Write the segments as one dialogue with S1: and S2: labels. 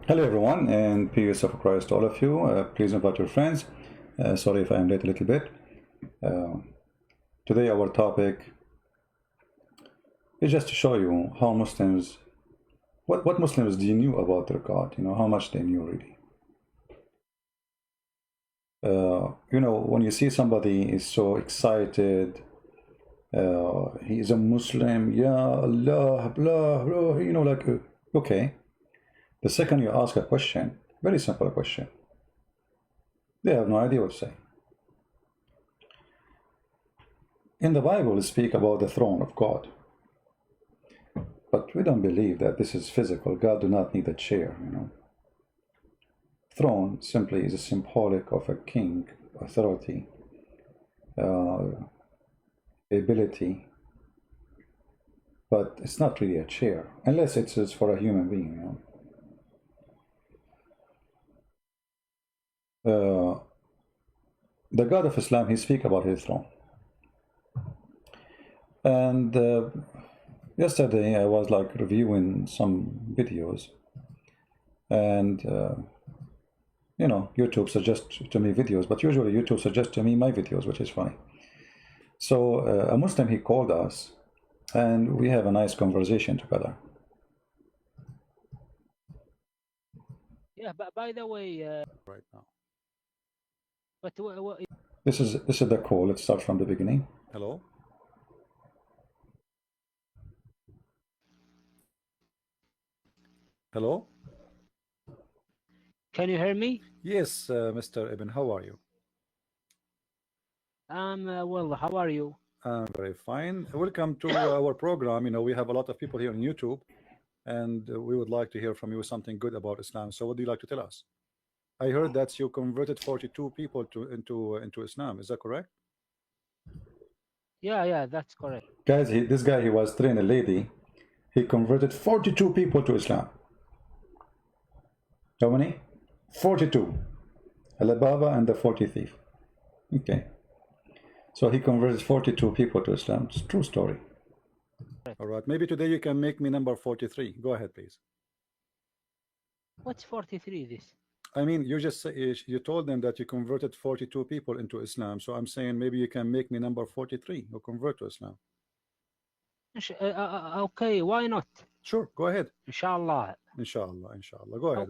S1: Hello, everyone, and peace of Christ to all of you. Please invite your friends. Sorry if I am late a little bit. Today, our topic is just to show you how Muslims, what Muslims they knew about their God. How much they knew really. When you see somebody is so excited, he is a Muslim, yeah, Allah, blah, blah, okay. The second you ask a question, very simple question, they have no idea what to say. In the Bible, we speak about the throne of God. But we don't believe that this is physical. God do not need a chair, Throne simply is a symbolic of a king, authority, ability. But it's not really a chair, unless it is for a human being, The God of Islam, he speak about his throne. And yesterday I was like reviewing some videos, and YouTube suggests to me videos, but usually YouTube suggests to me my videos, which is funny. So a Muslim, he called us, and we have a nice conversation together.
S2: Yeah, but by the way,
S1: Right now.
S2: but
S1: This is the call. Let's start from the beginning. Hello. Hello.
S2: can you hear me?
S1: Yes, Mr. Ibn. How are you?
S2: Well, how are you?
S1: I'm very fine. Welcome to our program. We have a lot of people here on YouTube, and we would like to hear from you something good about Islam. So what do you like to tell us? I heard that you converted 42 people into Islam. Is that correct?
S2: Yeah, that's correct.
S1: Guys, this guy, he was training a lady. He converted 42 people to Islam. How many? 42. Alibaba and the 40 thief. Okay. So he converted 42 people to Islam. It's a true story. All right. Maybe today you can make me number 43. Go ahead, please.
S2: What's 43 this?
S1: I mean, you told them that you converted 42 people into Islam. So I'm saying maybe you can make me number 43 who convert to Islam.
S2: Okay, why not?
S1: Sure, go ahead.
S2: Inshallah.
S1: Inshallah. Go ahead.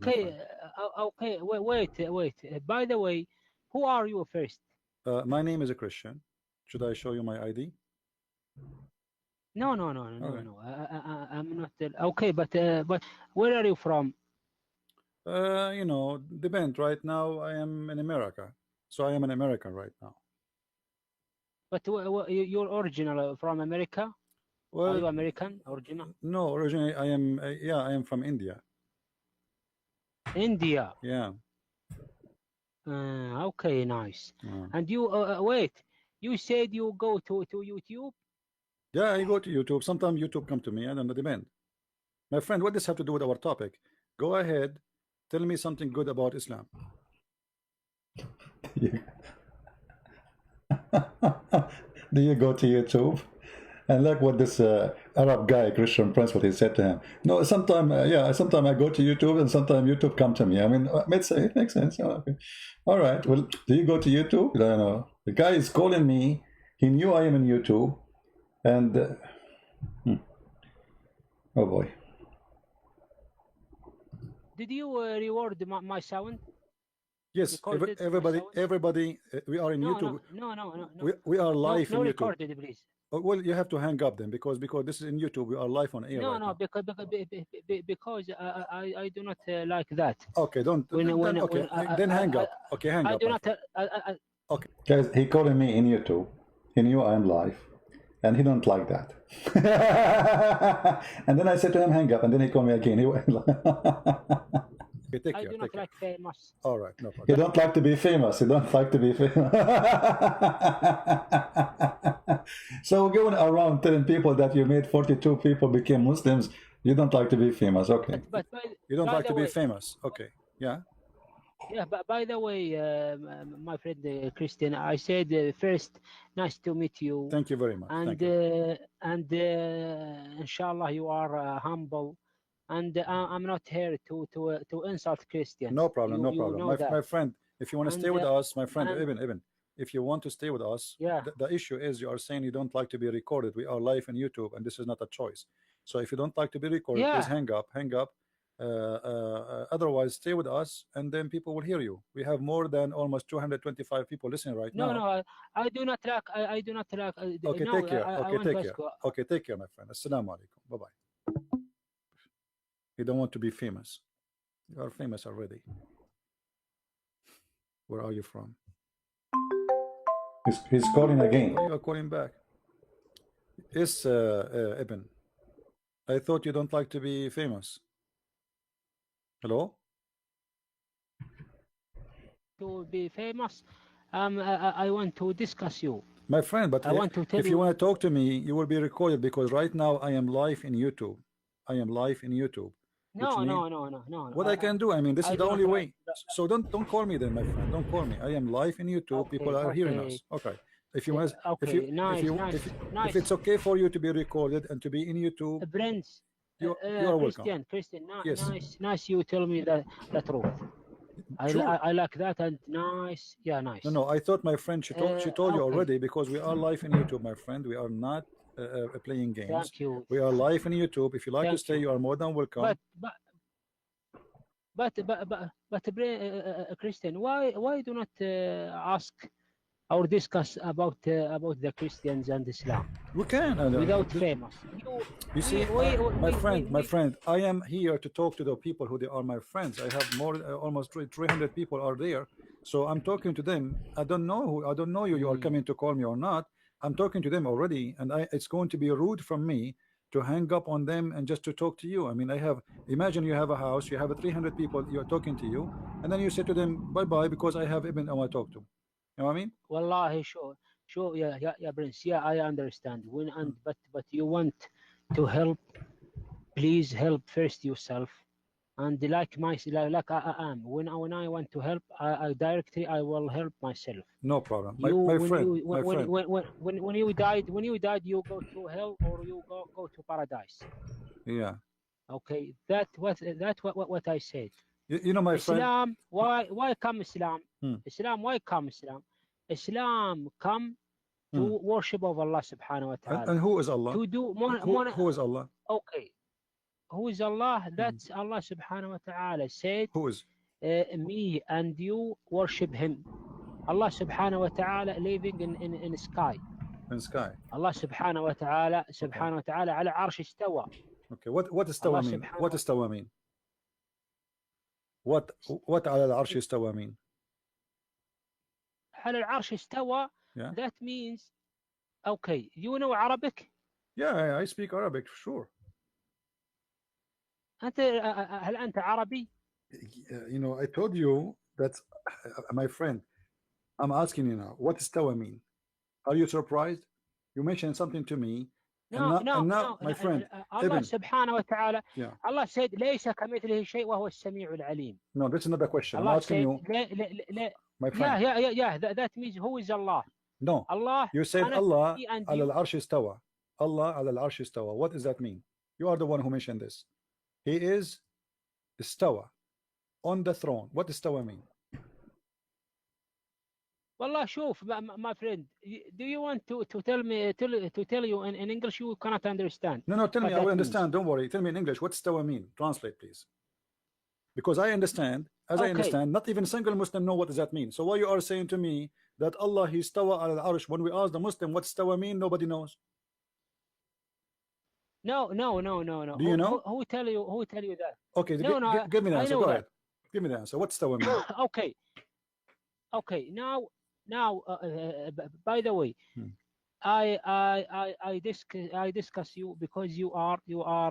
S2: Okay, wait. By the way, who are you first?
S1: My name is a Christian. Should I show you my ID?
S2: No. I'm not. Okay, but where are you from?
S1: Depend. Right now, I am in America, so I am an American right now.
S2: But you're original from America?
S1: Well,
S2: are you American original?
S1: No, originally I am. Yeah, I am from India.
S2: India.
S1: Yeah.
S2: Okay, nice. And you wait. You said you go to YouTube?
S1: Yeah, I go to YouTube. Sometimes YouTube come to me. I don't know. Depend. My friend, what does have to do with our topic? Go ahead. Tell me something good about Islam. Do you go to YouTube? And like what this Arab guy, Christian Prince, what he said to him. No, sometimes I go to YouTube, and sometimes YouTube come to me. I mean, it makes sense. Okay. All right. Well, do you go to YouTube? I don't know. The guy is calling me. He knew I am in YouTube, and oh boy.
S2: Did you reward my sound?
S1: Yes, everybody, we are in YouTube.
S2: No.
S1: We are live in YouTube.
S2: Recorded, please.
S1: Oh, well, you have to hang up then because this is in YouTube. We are live on air.
S2: No, because I do not like that.
S1: Okay, don't. Then hang up. Okay, hang up. I do not. Okay, guys, he calling me in YouTube. He knew I am live, and he don't like that. And then I said to him, hang up, and then he called me again. Okay,
S2: I do not like famous.
S1: All right, no problem. You don't like to be famous. You don't like to be famous. So we're going around telling people that you made 42 people became Muslims. You don't like to be famous, okay? But you don't like to be famous, okay? Yeah.
S2: Yeah, but by the way, my friend Christian, I said first, nice to meet you.
S1: Thank you very much.
S2: And inshallah, you are humble and I'm not here to insult Christians.
S1: No problem, no
S2: You
S1: problem.
S2: know that.
S1: My friend, if you want to
S2: And
S1: stay with us, my friend,
S2: and
S1: Ibn, if you want to stay with us,
S2: yeah,
S1: the issue is you are saying you don't like to be recorded. We are live on YouTube, and this is not a choice. So if you don't like to be recorded, please
S2: yeah.
S1: hang up, hang up. Otherwise, stay with us, and then people will hear you. We have more than almost 225 people listening right
S2: No,
S1: now.
S2: no, I do not like. I do not like.
S1: Okay,
S2: No,
S1: take care.
S2: I
S1: Okay,
S2: want to
S1: take
S2: ask
S1: care.
S2: you.
S1: Okay, take care, my friend. Assalamu alaikum. Bye bye. You don't want to be famous. You are famous already. Where are you from? He's calling again. Oh, you are calling back. Yes, Ibn. I thought you don't like to be famous. Hello?
S2: To be famous, I want to discuss you.
S1: My friend, but
S2: I want to tell
S1: if you want to talk to me, you will be recorded because right now I am live in YouTube. I am live in YouTube.
S2: No,
S1: mean,
S2: no.
S1: What I can do, I mean, this
S2: I
S1: is the
S2: do
S1: only
S2: not
S1: way. So don't call me then, my friend. Don't call me. I am live in YouTube.
S2: Okay,
S1: People are hearing
S2: okay.
S1: us. Okay. If you want,
S2: Okay, nice.
S1: if it's okay for you to be recorded and to be in YouTube,
S2: Prince,
S1: you are welcome.
S2: Christian,
S1: Yes.
S2: nice. You tell me the truth.
S1: Sure.
S2: I like that, and nice. Yeah, nice.
S1: No, I thought my friend she told you
S2: okay.
S1: already because we are live in YouTube, my friend. We are not playing games.
S2: Thank you.
S1: We are live in YouTube. If you like to
S2: Thank
S1: stay, you are more than welcome.
S2: But Christian, why do not ask or discuss about the Christians and Islam?
S1: We can
S2: without famous.
S1: You see, my friend, I am here to talk to the people who they are my friends. I have more, almost 300 people are there, so I'm talking to them. I don't know you. You are coming to call me or not. I'm talking to them already, and it's going to be rude from me to hang up on them and just to talk to you. I mean, imagine you have a house, you have 300 people, you're talking to you, and then you say to them bye bye because I have Ibn I want to talk to. You know what I mean?
S2: Wallahi, sure, yeah, Prince. Yeah, I understand. But you want to help, please help first yourself. And like I am, when I want to help, I directly I will help myself.
S1: No problem, my friend.
S2: When you died, you go to hell or you go to paradise.
S1: Yeah.
S2: Okay, that's what I said.
S1: You know, my
S2: Islam,
S1: friend.
S2: Why come Islam? Islam, why come Islam? Islam come to worship of Allah subhanahu wa ta'ala.
S1: And who is Allah?
S2: To do
S1: who is Allah?
S2: Okay. Who is Allah? That's Allah subhanahu wa ta'ala said.
S1: Who is?
S2: Me and you worship him. Allah subhanahu wa ta'ala living in the sky.
S1: In sky.
S2: Allah subhanahu wa ta'ala على عرش استوى.
S1: Okay, what استوى mean? What استوى mean? What على العرش استوى mean?
S2: على العرش استوى. Yeah. That means, okay, you know Arabic?
S1: Yeah, I speak Arabic, sure.
S2: هل أنت عربي?
S1: You know, I told you that, my friend, I'm asking you now, what استوى mean? Are you surprised? You mentioned something to me.
S2: No,
S1: my friend,
S2: Allah subhanahu wa ta'ala,
S1: yeah.
S2: Allah said, ليس كمثله شيء وهو السميع العليم.
S1: No, this is not the question. I'm asking you. My friend.
S2: Yeah. That means who is Allah?
S1: No.
S2: Allah.
S1: You said Allah على العرش استوى. Allah على العرش استوى. What does that mean? You are the one who mentioned this. He is استوى, on the throne. What does استوى mean?
S2: والله شوف, my friend, do you want to tell me to tell you in English? You cannot understand.
S1: No, tell me. I will understand. Don't worry. Tell me in English. What's استوى mean? Translate, please. Because I understand. As I understand, not even single Muslim know what does that mean. So why you are saying to me that Allah He استوى على العرش? When we ask the Muslim what استوى mean, nobody knows.
S2: No.
S1: Do you know?
S2: Who tell you that?
S1: Okay, give me the answer. Go ahead. Give me the answer. What's استوى mean?
S2: Okay. Now, by the way, I discuss you because you are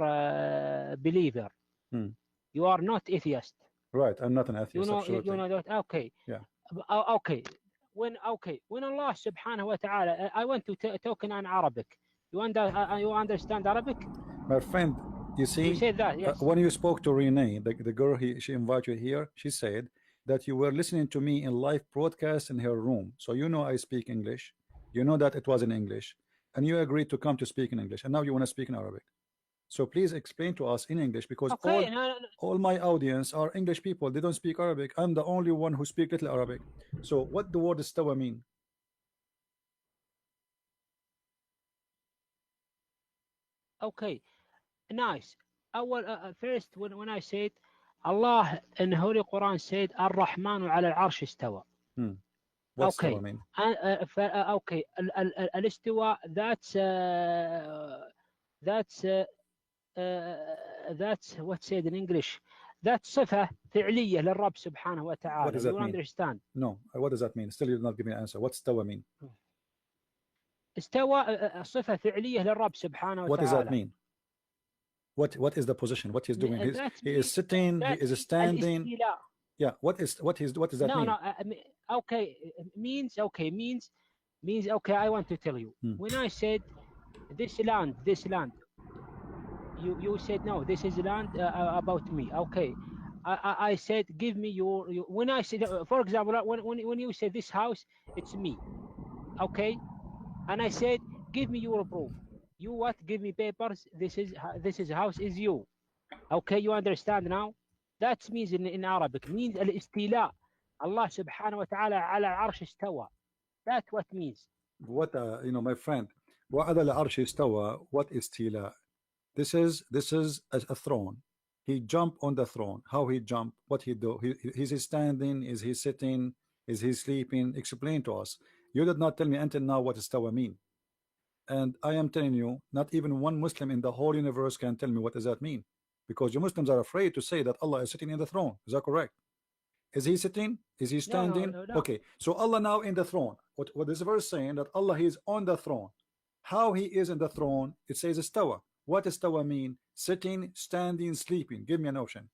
S2: a believer. You are not atheist.
S1: Right, I'm not an atheist.
S2: You know,
S1: absolutely.
S2: You know that. Okay.
S1: Yeah.
S2: Okay. When Allah subhanahu wa ta'ala, I want to talk in Arabic. You understand Arabic?
S1: My friend, you see,
S2: you said that, yes.
S1: When you spoke to Renee, the girl she invited you here, she said that you were listening to me in live broadcast in her room. So you know I speak English. You know that it was in English. And you agreed to come to speak in English. And now you want to speak in Arabic. So please explain to us in English, because
S2: Okay, no,
S1: all my audience are English people. They don't speak Arabic. I'm the only one who speak little Arabic. So what the word istawa mean?
S2: okay, nice. First, when I said Allah in the Holy Quran said Ar-Rahmanu ala al-Arsh istawa.
S1: What's
S2: Okay.
S1: istawa mean?
S2: Okay. الاستواء that's what's said in English. That's صفة فعلية للرب سبحانه وتعالى.
S1: What does that
S2: You
S1: mean?
S2: understand?
S1: No. What does that mean? Still, you did not give me an answer. What's istawa mean?
S2: استوى صفة فعلية للرب سبحانه وتعالى.
S1: What does that mean? What is the position? What he's doing? He is sitting. He is standing.
S2: الاستيلاء.
S1: Yeah. What does that mean?
S2: No. Okay. Means. Okay. I want to tell you. When I said this land, you said no. This is land about me. Okay. I said give me your. When I said, for example, when you said this house, it's me. Okay. And I said give me your proof. You what? Give me papers. This is house is you. Okay. You understand now? That means in Arabic means الاستيلاء. Allah subhanahu wa ta'ala على العرش استوى. That's what means.
S1: What my friend, وعلى العرش استوى. What is tila? This is a throne. He jumped on the throne. How he jumped? What he do? Is he standing? Is he sitting? Is he sleeping? Explain to us. You did not tell me until now what istawa mean. And I am telling you, not even one Muslim in the whole universe can tell me what does that mean, because you Muslims are afraid to say that Allah is sitting in the throne. Is that correct? Is he sitting? Is he standing?
S2: No.
S1: Okay, so Allah now in the throne. What this verse saying that Allah is on the throne. How he is in the throne? It says istawa. What istawa mean? Sitting, standing, sleeping. Give me an option.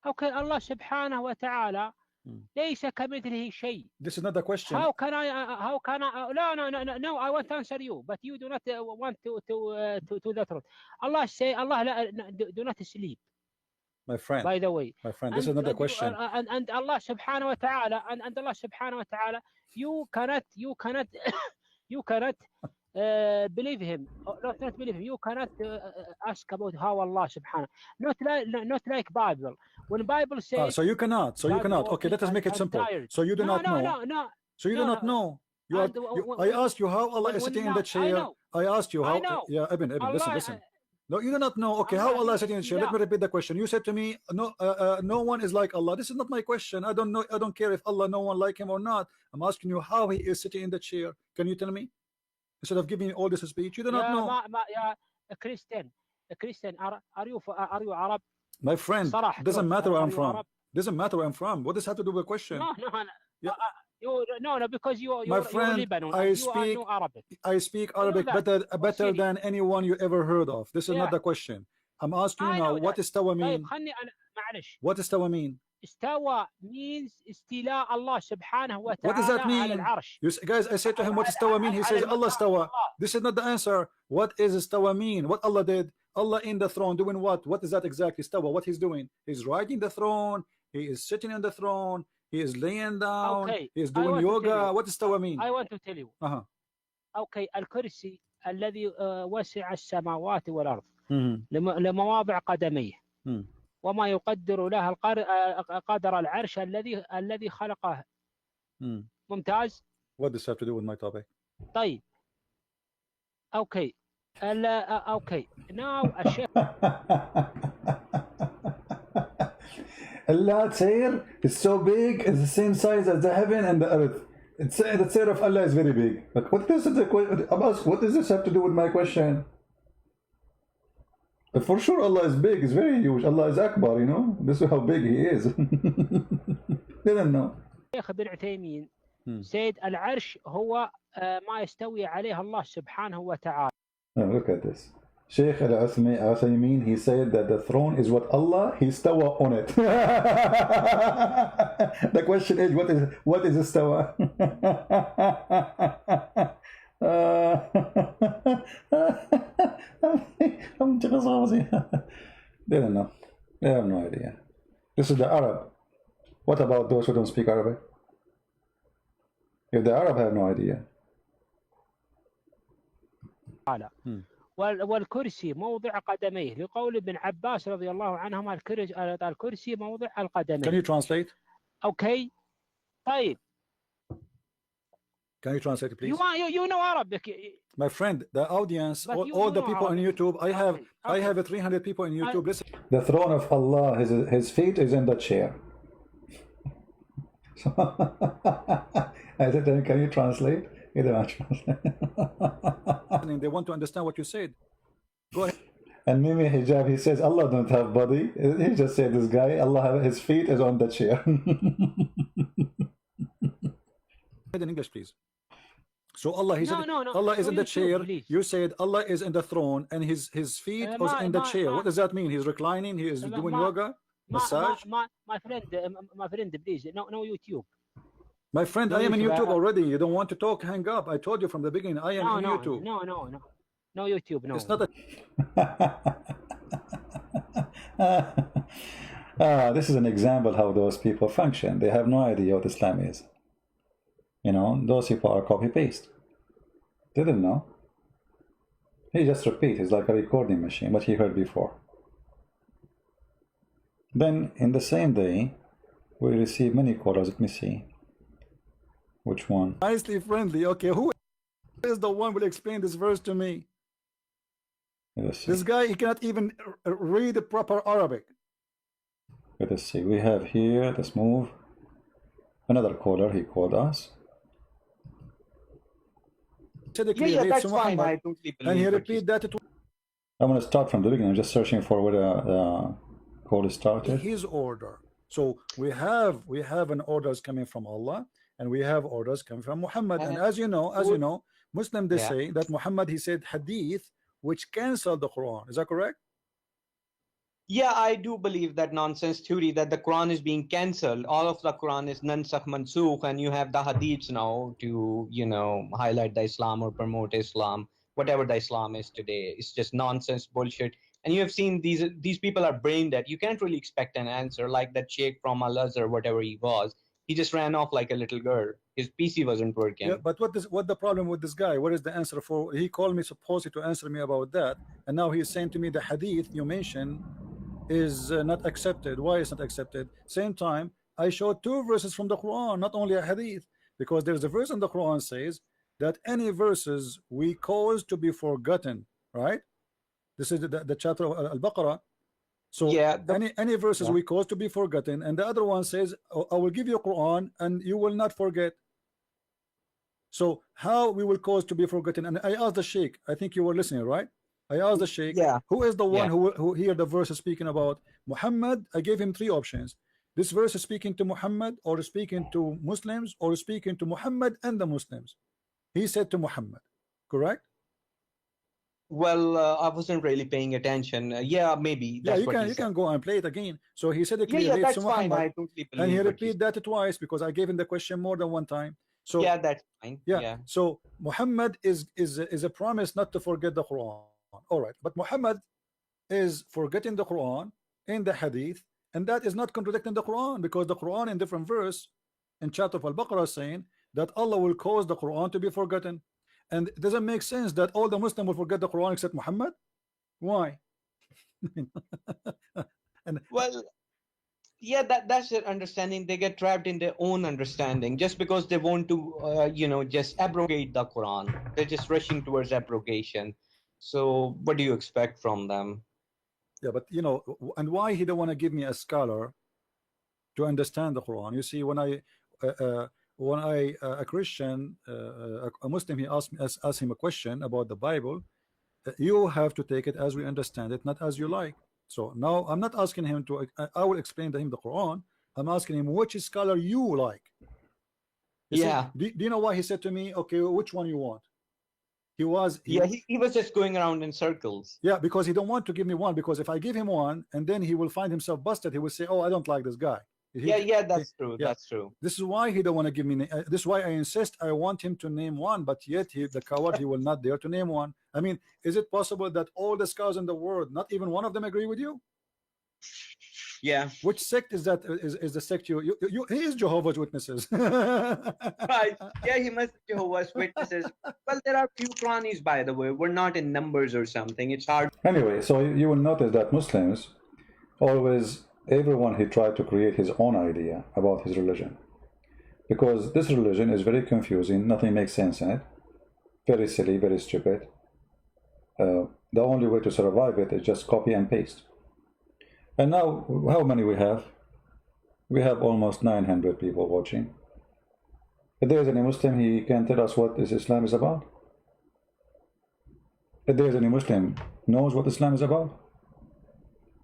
S2: Okay, Allah subhanahu wa ta'ala ليس كمثله شيء.
S1: This is not the question.
S2: How can I no, I want to answer you, but you do not want to the truth. Allah say Allah do not sleep.
S1: My friend,
S2: by the way,
S1: my friend, this is not the question.
S2: And Allah subhanahu wa ta'ala and Allah subhanahu wa ta'ala, you cannot believe him, not believe him. You cannot ask about how Allah subhanahu, not like Bible. When Bible says
S1: so you cannot. Okay, let us make it simple. So you do not know.
S2: No.
S1: So you do not know. I asked you how Allah is sitting in the chair. I asked you how. Yeah, Ibn, listen. No, you do not know. Okay, how Allah is sitting in the chair? Let me repeat the question. You said to me, no one is like Allah. This is not my question. I don't know. I don't care if Allah, no one like him or not. I'm asking you how he is sitting in the chair. Can you tell me? Instead of giving me all this speech, you do not know.
S2: Christian, are you Arab?
S1: My friend, doesn't matter where I'm from. Doesn't matter where I'm from. What does that have to do with the question?
S2: No.
S1: Yeah.
S2: No, because you're Lebanon.
S1: I speak Arabic better than anyone you ever heard of. This is not the question. I'm asking you now, what does istawa mean? What does istawa mean?
S2: Istawa means istila Allah subhanahu wa ta'ala.
S1: What does that mean? Guys, I said to him, what does istawa mean? He says, Allah istawa. This is not the answer. What is istawa mean? What Allah did? Allah in the throne doing what? What is that exactly? Istawa, what he's doing? He's riding the throne. He is sitting on the throne. He is laying down.
S2: Okay.
S1: He is doing yoga. What does istawa mean?
S2: I want to tell you. Okay. الكرسي الذي وسع السماوات والأرض لمواضع قدميه وما يقدر له قدر العرش الذي خلقه. ممتاز.
S1: What does that have to do with my topic?
S2: طيب. Okay. Okay. Now الشيخ
S1: Allah's chair is so big, it's the same size as the heaven and the earth. The chair of Allah is very big. But what does this have to do with my question? But for sure Allah is big, is very huge. Allah is Akbar, you know. This is how big he is. Didn't know.
S2: الشيخ ابن عثيمين said العرش هو ما يستوي عليه الله سبحانه وتعالى.
S1: Look at this. Sheikh Al-Uthaymeen, he said that the throne is what Allah, he stawa on it. The question is, what is istawa? They don't know. They have no idea. This is the Arab. What about those who don't speak Arabic? If the Arab have no idea.
S2: والكرسي موضع قدميه، لقول ابن عباس رضي الله عنهما الكرسي موضع
S1: Can
S2: القدمين.
S1: you translate?
S2: Okay. طيب.
S1: Can you translate it, please?
S2: You know Arabic.
S1: My friend, the audience,
S2: But
S1: all the
S2: know
S1: people on
S2: Arabic.
S1: YouTube, I have 300 people on YouTube. Listen. The throne of Allah, his feet is in the chair. I said, can you translate? He didn't translate. They want to understand what you said. Go ahead. And Mimi Hijab, he says, Allah don't have body. He just said, this guy, Allah, his feet is on the chair. In English, please. So Allah, he said, Allah is in the chair.
S2: Please.
S1: You said Allah is in the throne and his feet is in the chair. What does that mean? He's reclining. He is doing yoga, massage.
S2: My friend, please. No YouTube.
S1: My friend, I am in YouTube already. You don't want to talk? Hang up. I told you from the beginning. I am in YouTube.
S2: No YouTube. No.
S1: It's not a. This is an example how those people function. They have no idea what Islam is. You know, those people are copy-paste. They didn't know. He just repeats. It's like a recording machine, what he heard before. Then, in the same day, we receive many callers. Let me see. Which one? Nicely friendly. Okay, who is the one who will explain this verse to me? This guy, he cannot even read the proper Arabic. Let us see. We have here, let's move. Another caller, he called us.
S3: Yeah, that's fine. I totally believe.
S1: And he repeat that. I'm going to start from the beginning. I'm just searching for where the call started. His order. So we have an orders coming from Allah, and we have orders coming from Muhammad. And as you know, Muslim they say that Muhammad, he said hadith which canceled the Quran. Is that correct?
S3: Yeah, I do believe that nonsense theory that the Quran is being cancelled. All of the Quran is nansakh mansukh, and you have the hadiths now to, highlight the Islam or promote Islam, whatever the Islam is today. It's just nonsense bullshit. And you have seen these people are brain dead. You can't really expect an answer like that Sheikh from Al-Azhar, whatever he was. He just ran off like a little girl. His PC wasn't working.
S1: Yeah, but what the problem with this guy? What is the answer for? He called me supposedly to answer me about that, and now he's saying to me the hadith you mentioned is not accepted. Why is not accepted? Same time, I showed 2 verses from the Quran, not only a hadith, because there's a verse in the Quran says that any verses we cause to be forgotten, right? This is the chapter of Al-Baqarah. So
S3: yeah,
S1: any verses we cause to be forgotten, and the other one says, I will give you Quran and you will not forget. So how we will cause to be forgotten? And I asked the Sheikh, I think you were listening, right? I asked the Sheikh, who is the one who hear the verse is speaking about Muhammad? I gave him 3 options. This verse is speaking to Muhammad, or speaking to Muslims, or speaking to Muhammad and the Muslims. He said to Muhammad, correct?
S3: Well, I wasn't really paying attention. Yeah, maybe. That's
S1: you can go and play it again. So he said it clearly.
S3: Yeah, that's
S1: to
S3: fine.
S1: Muhammad,
S3: I totally believe.
S1: and he repeated that twice because I gave him the question more than one time. So
S3: yeah, that's fine.
S1: Yeah. So Muhammad is a promise not to forget the Quran. All right, but Muhammad is forgetting the Quran in the Hadith, and that is not contradicting the Quran, because the Quran in different verse in chapter of Al-Baqarah is saying that Allah will cause the Quran to be forgotten. And it doesn't make sense that all the Muslims will forget the Quran except Muhammad. Why?
S3: And well, yeah, that's their understanding. They get trapped in their own understanding just because they want to just abrogate the Quran. They're just rushing towards abrogation. So what do you expect from them?
S1: Yeah, but and why he don't want to give me a scholar to understand the Quran? You see, when a Christian, a Muslim, he asked him a question about the Bible, you have to take it as we understand it, not as you like. So now I'm not asking him to, I will explain to him the Quran. I'm asking him which scholar you like. Do you know why he said to me, okay, which one you want? He was
S3: just going around in circles.
S1: Yeah, because he don't want to give me one, because if I give him one and then he will find himself busted, he will say, oh, I don't like this guy.
S3: That's true. Yeah. That's true.
S1: This is why he don't want to give me. This is why I insist. I want him to name one, but yet the coward, he will not dare to name one. I mean, is it possible that all the scholars in the world, not even one of them agree with you?
S3: Yeah.
S1: Which sect is that? Is the sect you he is Jehovah's Witnesses.
S3: Right. Yeah, he must be Jehovah's Witnesses. Well, there are few Quranis, by the way. We're not in numbers or something. It's hard.
S1: Anyway, so you will notice that Muslims always, everyone he tried to create his own idea about his religion, because this religion is very confusing. Nothing makes sense in it. Very silly, very stupid. The only way to survive it is just copy and paste. And now, how many we have? We have almost 900 people watching. If there is any Muslim, he can tell us what Islam is about. If there is any Muslim knows what Islam is about,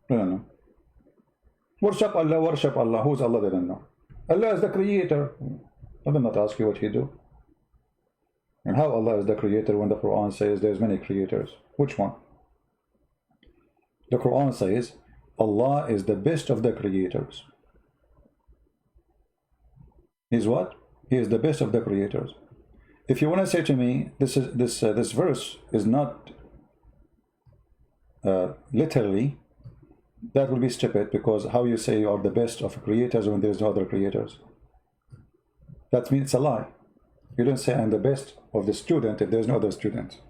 S1: I don't know. Worship Allah, worship Allah. Who's Allah? They don't know. Allah is the creator. I did not ask you what you do. And how Allah is the creator when the Quran says there's many creators? Which one? The Quran says Allah is the best of the creators. He's what? He is the best of the creators. If you want to say to me this verse is not literally, that will be stupid, because how you say you are the best of creators when there's no other creators? That means it's a lie. You don't say I'm the best of the student if there's no other student.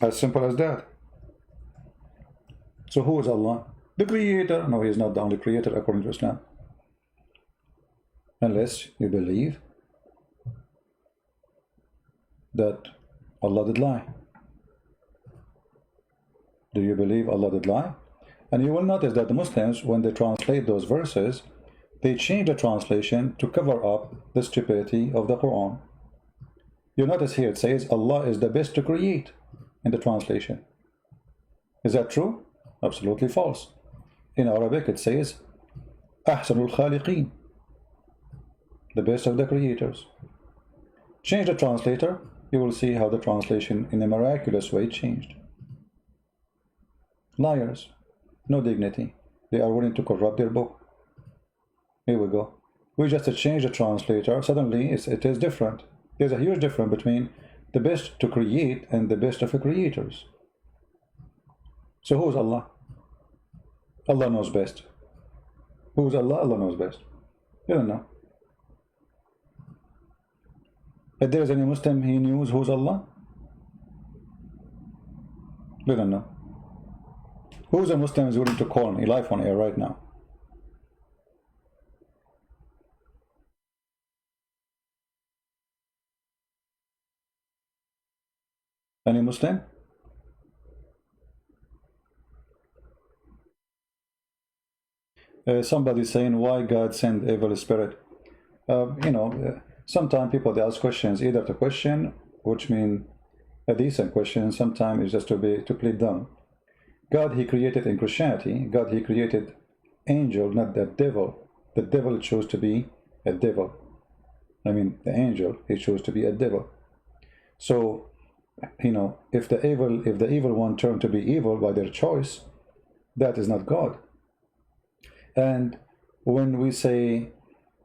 S1: As simple as that. So who is Allah? The creator? No, he is not the only creator according to Islam. Unless you believe that Allah did lie. Do you believe Allah did lie? And you will notice that the Muslims, when they translate those verses, they change the translation to cover up the stupidity of the Quran. You notice here it says Allah is the best to create in the translation. Is that true? Absolutely false. In Arabic it says Ahsanul Khaliqeen, the best of the creators. Change the translator, you will see how the translation in a miraculous way changed. Liars, no dignity. They are willing to corrupt their book. Here we go. We just change the translator. Suddenly it is different. There's a huge difference between the best to create and the best of the creators. So who's Allah? Allah knows best. Who's Allah? Allah knows best. You don't know. If there is any Muslim he knows who's Allah? We don't know. Who's a Muslim is willing to call me live on air right now? Any Muslim? Somebody saying why God sent evil spirit. Sometimes people they ask questions either to question, which mean a decent question, sometimes it's just to plead dumb. God he created in Christianity, God he created angel, not the devil. The devil chose to be a devil. I mean the angel, he chose to be a devil. So if the evil one turned to be evil by their choice, that is not God. And when we say,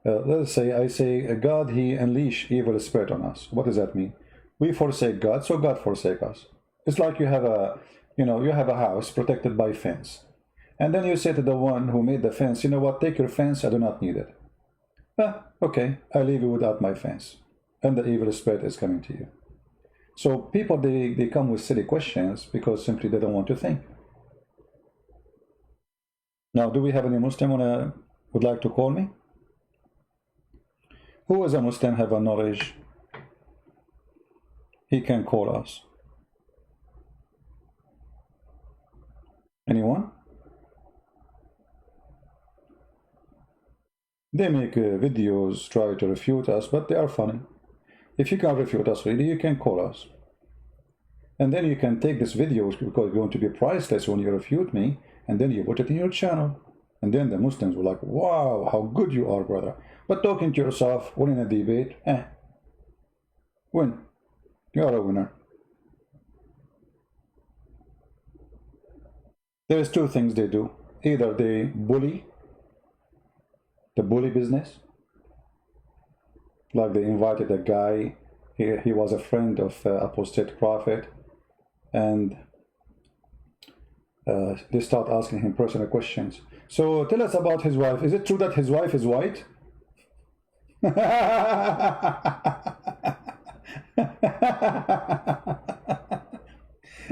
S1: let's say I say God he unleash evil spirit on us, what does that mean? We forsake God, so God forsake us. It's like you have a house protected by fence, and then you say to the one who made the fence, you know what, take your fence, I do not need it. Okay, I leave you without my fence, and the evil spirit is coming to you. So people they come with silly questions because simply they don't want to think. Now, do we have any Muslim would like to call me? Who is a Muslim have a knowledge? He can call us. Anyone? They make videos try to refute us, but they are funny. If you can refute us really, you can call us. And then you can take this videos because it's going to be priceless when you refute me, and then you put it in your channel. And then the Muslims were like, wow, how good you are, brother. But talking to yourself, winning a debate, win. You are a winner. There's two things they do. Either they bully, the bully business. Like they invited a guy, he was a friend of apostate prophet, and they start asking him personal questions. So tell us about his wife. Is it true that his wife is white?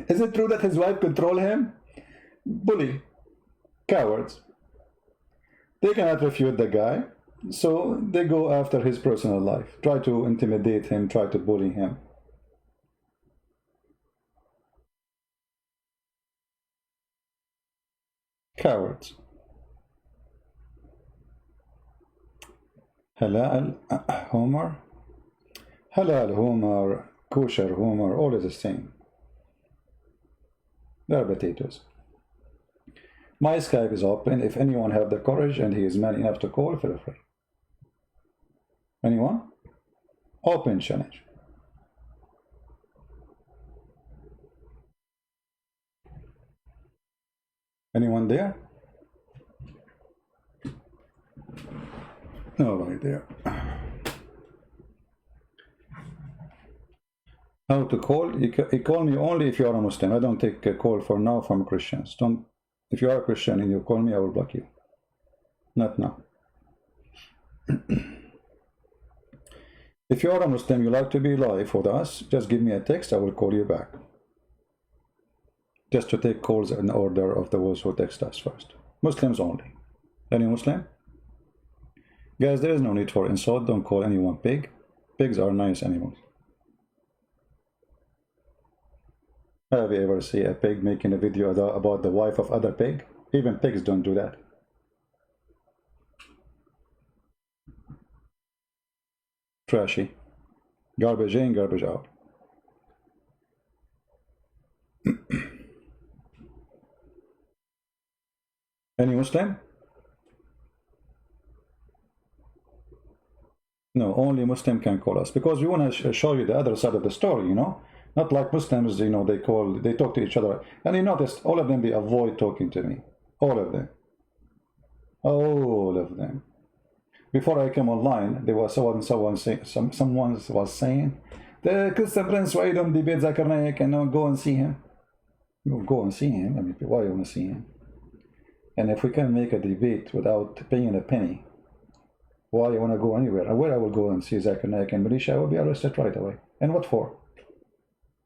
S1: Is it true that his wife control him? Bully. Cowards. They cannot refute the guy, so they go after his personal life. Try to intimidate him, try to bully him. Cowards. Halal humor, halal humor, kosher humor, all is the same. They're potatoes. My Skype is open. If anyone have the courage and he is man enough to call, feel free. Anyone? Open challenge. Anyone there? Nobody there. How to call? You call me only if you are a Muslim. I don't take a call for now from Christians. Don't. If you are a Christian and you call me, I will block you. Not now. If you are a Muslim, you like to be live with us, just give me a text, I will call you back. Just to take calls in order of those who text us first. Muslims only. Any Muslim? Guys, there is no need for insult. Don't call anyone pig. Pigs are nice animals. Have you ever seen a pig making a video about the wife of other pig? Even pigs don't do that. Trashy. Garbage in, garbage out. Any Muslim? No, only Muslim can call us, because we want to show you the other side of the story, you know. Not like Muslims, you know, they talk to each other. And you notice, all of them, they avoid talking to me. All of them. All of them. Before I came online, there was someone was saying, the Christian Prince, why you don't debate Zakir Naik and go and see him? You go and see him. I mean, why you want to see him? And if we can make a debate without paying a penny, why you want to go anywhere? And where I will go and see Zakir Naik and Malaysia, I will be arrested right away. And what for?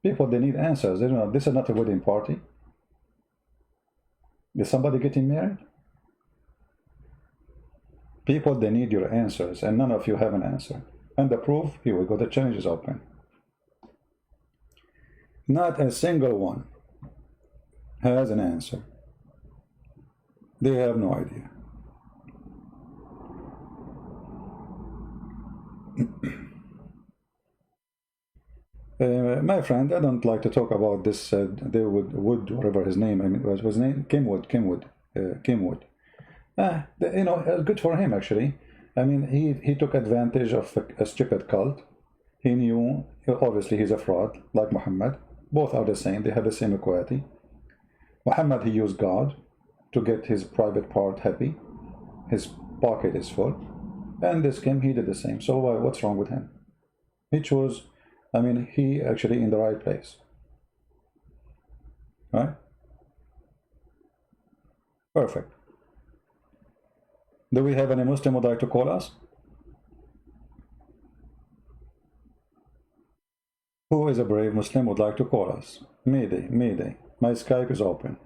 S1: People, they need answers. They don't know, this is not a wedding party. Is somebody getting married? People, they need your answers, and none of you have an answer. And the proof, here we go, the challenge is open. Not a single one has an answer. They have no idea. My friend, I don't like to talk about this David Wood, whatever his name, I mean, what was his name? Kimwood. You know, good for him, actually. I mean, he took advantage of a stupid cult. He knew, obviously, he's a fraud, like Muhammad. Both are the same. They have the same equality. Muhammad, he used God to get his private part happy. His pocket is full. And this Kim, he did the same. So what's wrong with him? He chose, I mean, he actually in the right place. Right? Perfect. Do we have any Muslim who would like to call us? Who is a brave Muslim who would like to call us? Mayday, Mayday. My Skype is open.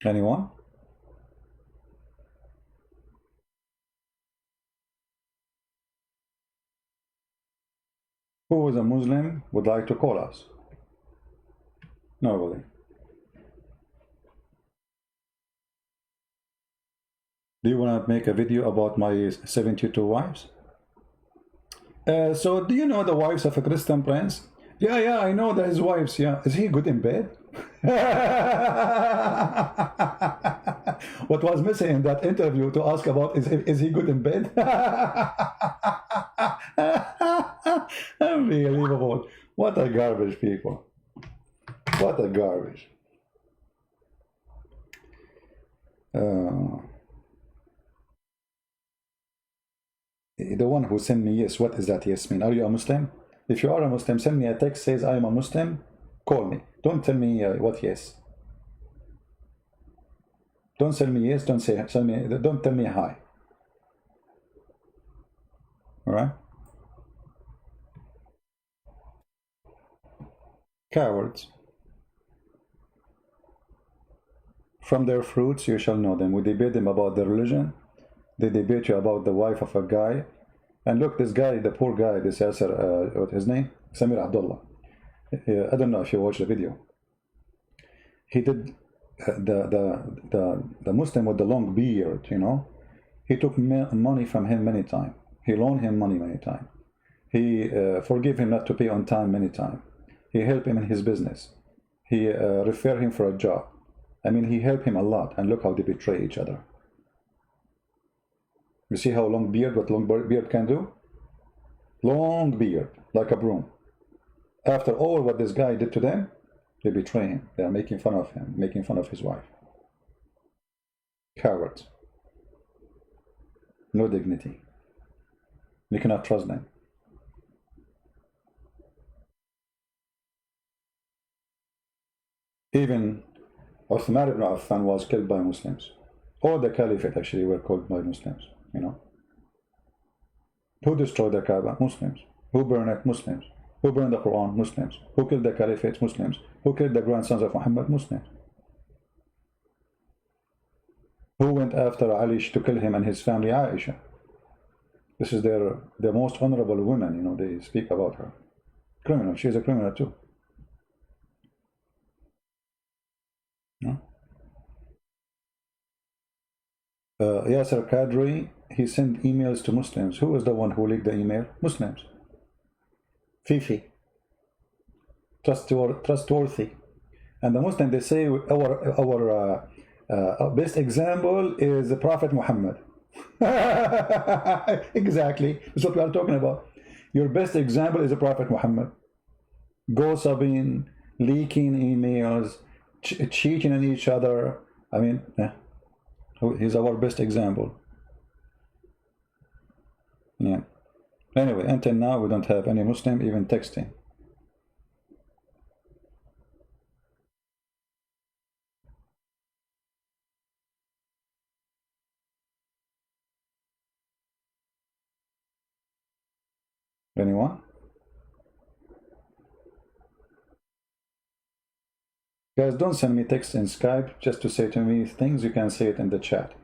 S1: Anyone? Who is a Muslim would like to call us? Nobody. Do you want to make a video about my 72 wives? So do you know the wives of a Christian prince? Yeah, I know that his wives, yeah. Is he good in bed? What was missing in that interview to ask about is he good in bed? Unbelievable. What a garbage, people. What a garbage. The one who sent me yes, what is that yes mean? Are you a Muslim? If you are a Muslim, send me a text says I am a Muslim, call me. Don't tell me what yes. Don't tell me yes, don't tell me hi. All right? Cowards. From their fruits you shall know them. We debate them about their religion. They debate you about the wife of a guy. And look, this guy, the poor guy, this Yasser, what his name? Samir Abdullah. I don't know if you watched the video. He did the Muslim with the long beard, you know. He took money from him many times. He loaned him money many times. He forgave him not to pay on time many times. He helped him in his business. He referred him for a job. I mean, he helped him a lot. And look how they betray each other. You see how long beard, what long beard can do? Long beard, like a broom. After all what this guy did to them, they betray him. They are making fun of him, making fun of his wife. Cowards. No dignity. You cannot trust them. Even Uthman ibn Affan was killed by Muslims. All the caliphate actually were killed by Muslims, you know. Who destroyed the Kaaba? Muslims. Who burned it? Muslims. Who burned the Quran? Muslims. Who killed the caliphate? Muslims. Who killed the grandsons of Muhammad? Muslims. Who went after Ali to kill him and his family? Aisha. This is their most honorable woman, you know, they speak about her. Criminal. She is a criminal too. No? Yasser Qadri, he sent emails to Muslims. Who was the one who leaked the email? Muslims. Fifi. Trustworthy. And the Muslim, they say our best example is the Prophet Muhammad. Exactly. That's what we are talking about. Your best example is the Prophet Muhammad. Gossiping, leaking emails, cheating on each other. I mean, he's our best example. Yeah. Anyway, until now we don't have any Muslim even texting. Anyone? Guys, don't send me text in Skype just to say to me things. You can say it in the chat.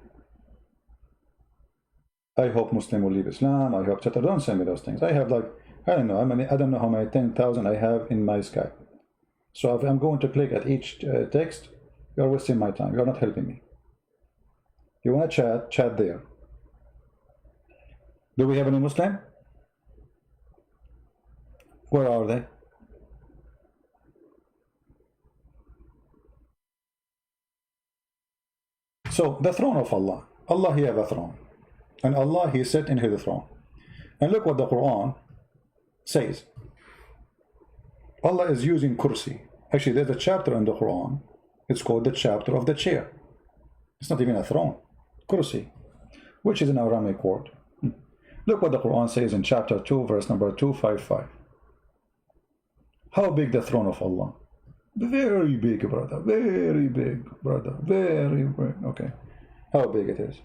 S1: I hope Muslim will leave Islam. I hope etc. Don't send me those things. I have like, I don't know. I don't know how many 10,000 I have in my Skype. So if I'm going to click at each text, you're wasting my time. You're not helping me. You want to chat? Chat there. Do we have any Muslim? Where are they? So the throne of Allah. Allah, he have a throne. And Allah, he sat in his throne. And look what the Quran says. Allah is using kursi. Actually, there's a chapter in the Quran. It's called the chapter of the chair. It's not even a throne. Kursi, which is an Aramaic word. Look what the Quran says in chapter 2, verse number 255. How big the throne of Allah? Very big, brother. Very big, brother. Very big. Okay. How big it is?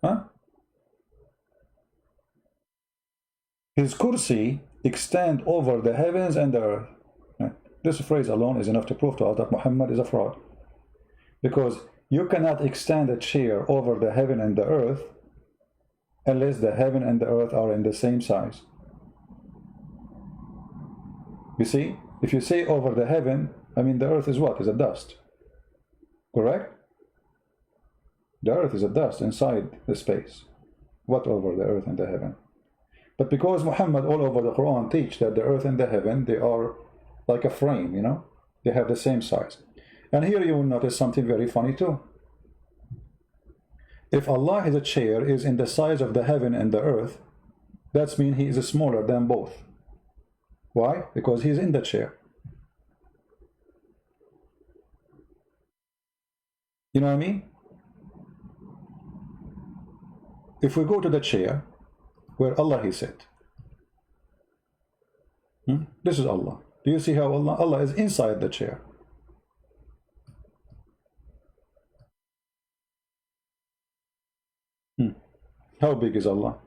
S1: Huh? His kursi extend over the heavens and the earth. This phrase alone is enough to prove to us that Muhammad is a fraud. Because you cannot extend a chair over the heaven and the earth unless the heaven and the earth are in the same size. You see, if you say over the heaven, I mean the earth is what? Is a dust. Correct? The earth is a dust inside the space. What over the earth and the heaven? But because Muhammad all over the Quran teach that the earth and the heaven, they are like a frame, you know? They have the same size. And here you will notice something very funny too. If Allah is a chair is in the size of the heaven and the earth, that means he is smaller than both. Why? Because he's in the chair. You know what I mean? If we go to the chair where Allah he sat, This is Allah. Do you see how Allah is inside the chair? How big is Allah?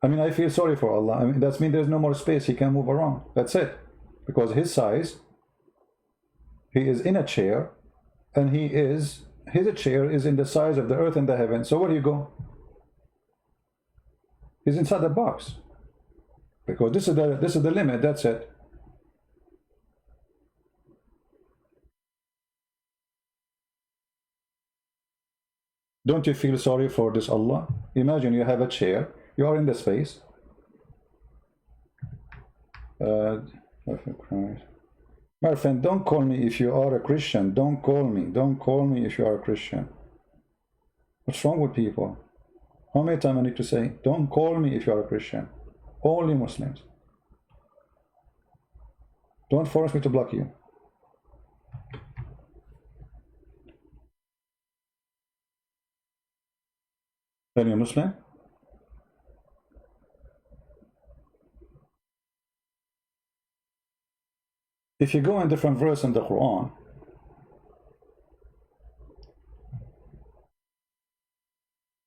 S1: I mean, I feel sorry for Allah. I mean, that means there's no more space. He can move around. That's it. Because his size, he is in a chair, and his chair is in the size of the earth and the heaven. So where do you go? He's inside the box. Because this is the limit. That's it. Don't you feel sorry for this Allah? Imagine you have a chair. You are in the space. My friend, don't call me if you are a Christian. Don't call me. Don't call me if you are a Christian. What's wrong with people? How many times I need to say, don't call me if you are a Christian. Only Muslims. Don't force me to block you. Are you a Muslim? If you go in different verse in the Quran,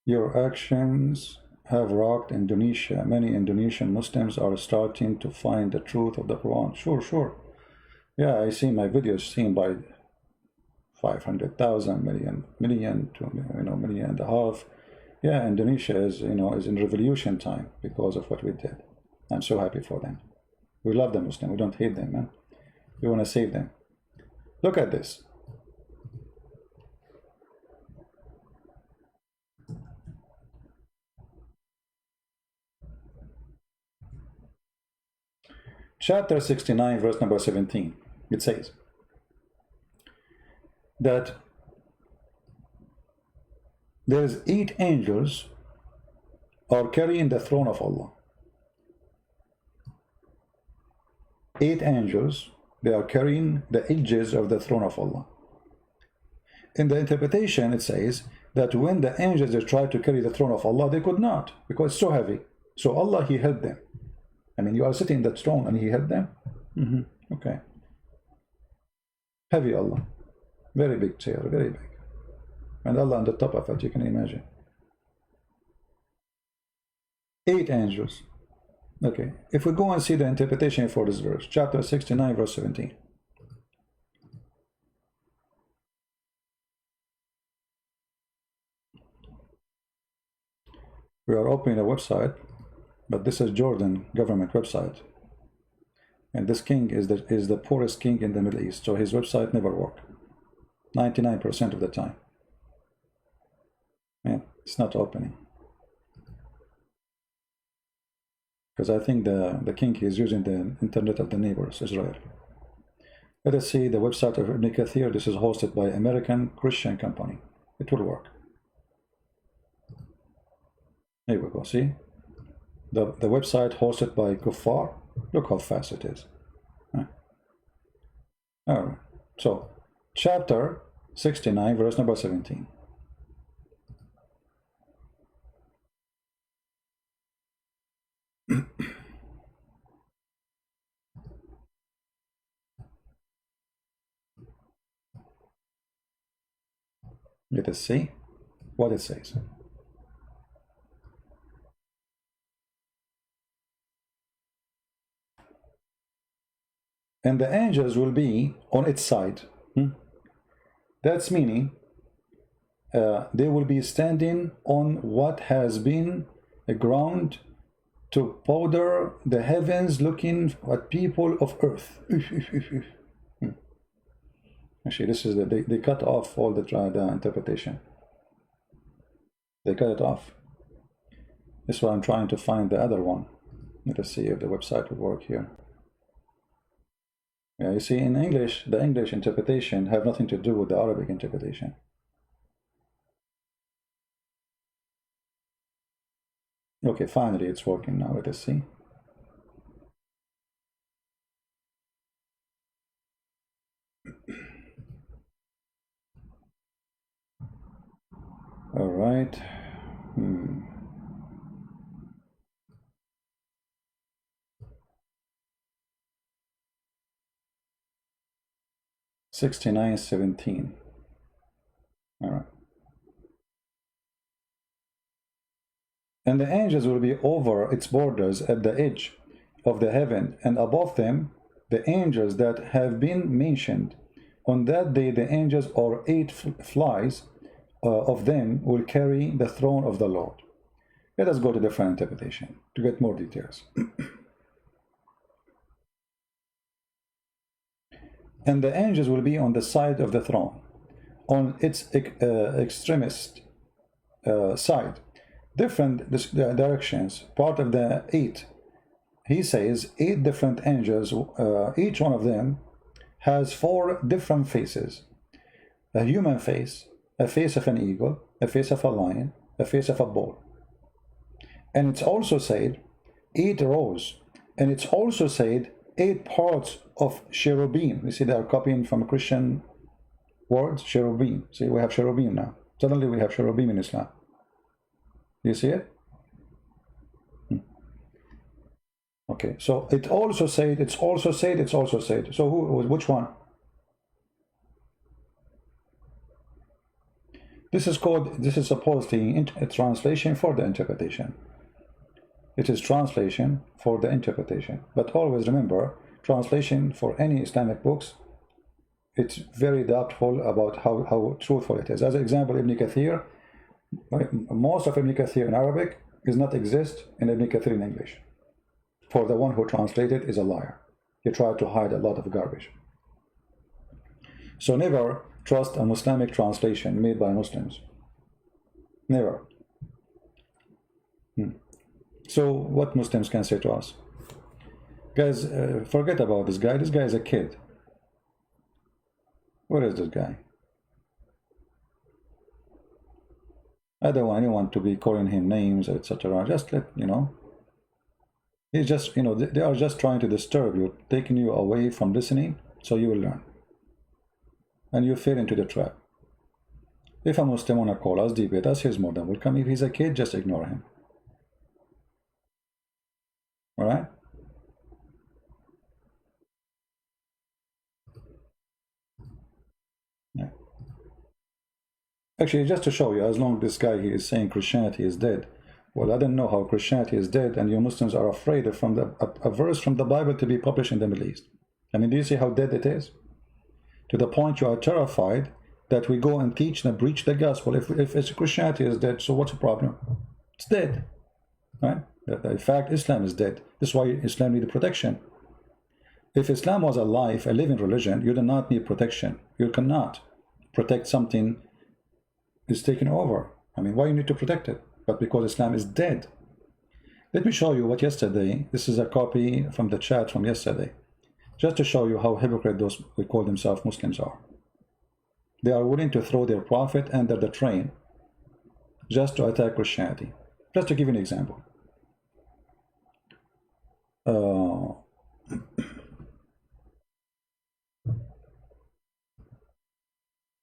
S1: your actions have rocked Indonesia. Many Indonesian Muslims are starting to find the truth of the Quran. Sure. Yeah, I see my videos seen by 500,000, million to million and a half. Yeah, Indonesia is is in revolution time because of what we did. I'm so happy for them. We love the Muslim. We don't hate them, man. We want to save them. Look at this. Chapter 69, verse number 17. It says that there's 8 angels are carrying the throne of Allah. 8 angels, they are carrying the edges of the throne of Allah. In the interpretation, it says that when the angels tried to carry the throne of Allah, they could not, because it's so heavy. So Allah, He held them. I mean, you are sitting in that throne and He held them? Okay. Heavy Allah. Very big chair, very big. And Allah on the top of it, you can imagine. 8 angels. Okay, if we go and see the interpretation for this verse, chapter 69, verse 17. We are opening a website, but this is Jordan government website. And this king is the poorest king in the Middle East, so his website never worked. 99% of the time. Man, it's not opening. Because I think the king is using the internet of the neighbors, Israel. Let us see the website of Ibn Kathir. This is hosted by American Christian company. It will work. Here we go, see? The website hosted by Kuffar. Look how fast it is. Alright, so chapter 69, verse number 17. Let us see what it says. And the angels will be on its side. That's meaning they will be standing on what has been a ground to powder the heavens, looking at people of earth. Actually, this is they cut off all the interpretation. They cut it off. This is why I'm trying to find the other one. Let us see if the website will work here. Yeah, you see, in English, the English interpretation have nothing to do with the Arabic interpretation. Okay, finally it's working now. Let us see. All right. 69:17. All right. And the angels will be over its borders at the edge of the heaven, and above them the angels that have been mentioned. On that day the angels, or 8 flies of them, will carry the throne of the Lord. Let us go to different interpretation to get more details. And the angels will be on the side of the throne, on its extremist side, different directions. Part of the 8, he says 8 different angels, each one of them has 4 different faces: a human face, a face of an eagle, a face of a lion, a face of a bull. And it's also said 8 rows, and it's also said 8 parts of cherubim. You see, they are copying from Christian words, cherubim. See, we have cherubim now. Suddenly we have cherubim in Islam. You see it? Okay, so it also said, it's also said, it's also said. So which one? This is supposedly a translation for the interpretation. It is translation for the interpretation. But always remember, translation for any Islamic books, it's very doubtful about how truthful it is. As an example, Ibn Kathir, most of Ibn Kathir in Arabic does not exist in Ibn Kathir in English. For the one who translated is a liar. He tried to hide a lot of garbage. So never trust a Muslimic translation made by Muslims. Never. So what Muslims can say to us? Guys, forget about this guy. This guy is a kid. Where is this guy? I don't want anyone to be calling him names, etc. Just let, he's just, they are just trying to disturb you, taking you away from listening, so you will learn. And you fall into the trap. If a Muslim want to call us, debate us, he's more than welcome. If he's a kid, just ignore him. All right? Yeah. Actually, just to show you, as long as this guy here is saying Christianity is dead, well, I don't know how Christianity is dead, and you Muslims are afraid of a verse from the Bible to be published in the Middle East. I mean, do you see how dead it is? To the point you are terrified that we go and teach and preach the gospel. If Christianity is dead, so what's the problem? It's dead, right? In fact, Islam is dead. This is why Islam needs protection. If Islam was alive, a living religion, you do not need protection. You cannot protect something is taken over. I mean, why you need to protect it? But because Islam is dead. Let me show you what yesterday, this is a copy from the chat from yesterday, just to show you how hypocrite those who call themselves Muslims are. They are willing to throw their prophet under the train just to attack Christianity. Just to give you an example.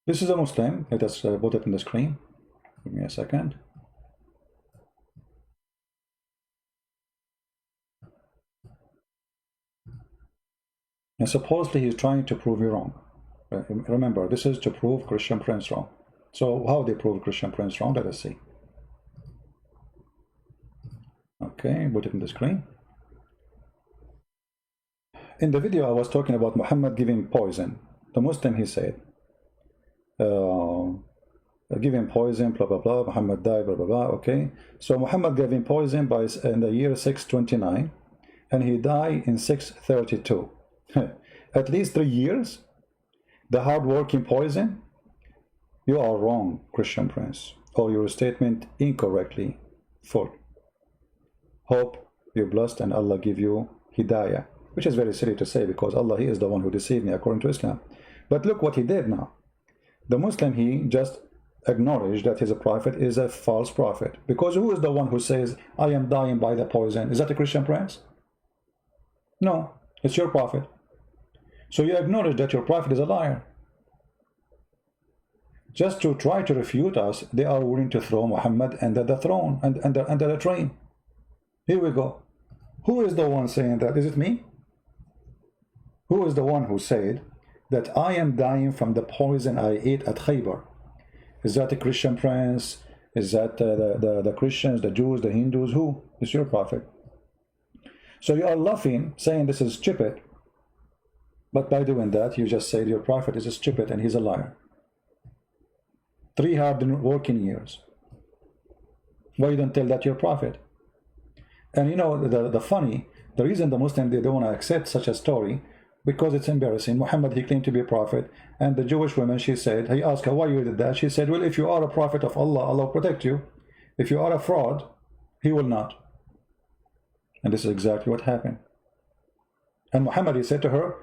S1: This is a Muslim. Let us put it on the screen. Give me a second. And supposedly he's trying to prove you wrong. Remember, this is to prove Christian Prince wrong. So how they prove Christian Prince wrong? Let us see. Okay, put it on the screen. In the video, I was talking about Muhammad giving poison. The Muslim, he said, giving poison, blah, blah, blah, Muhammad died, blah, blah, blah, okay. So Muhammad gave him poison in the year 629, and he died in 632. At least 3 years? The hard-working poison? You are wrong, Christian Prince, or your statement incorrectly full. Hope you're blessed and Allah give you hidayah, which is very silly to say because Allah, He is the one who deceived me according to Islam. But look what he did now. The Muslim, he just acknowledged that his prophet is a false prophet. Because who is the one who says, I am dying by the poison? Is that a Christian Prince? No, it's your prophet. So you acknowledge that your prophet is a liar. Just to try to refute us, they are willing to throw Muhammad under the throne, and under the train. Here we go. Who is the one saying that? Is it me? Who is the one who said that I am dying from the poison I ate at Khaybar. Is that a Christian prince? Is that the Christians, the Jews, the Hindus? Who is your prophet? So you are laughing, saying this is stupid. But by doing that, you just said your prophet is stupid and he's a liar. 3 hard working years. Why you don't tell that your prophet? And you know, the reason the Muslims, they don't want to accept such a story, because it's embarrassing. Muhammad, he claimed to be a prophet, and the Jewish woman, she said, he asked her why you did that. She said, well, if you are a prophet of Allah, Allah will protect you. If you are a fraud, he will not. And this is exactly what happened. And Muhammad, he said to her,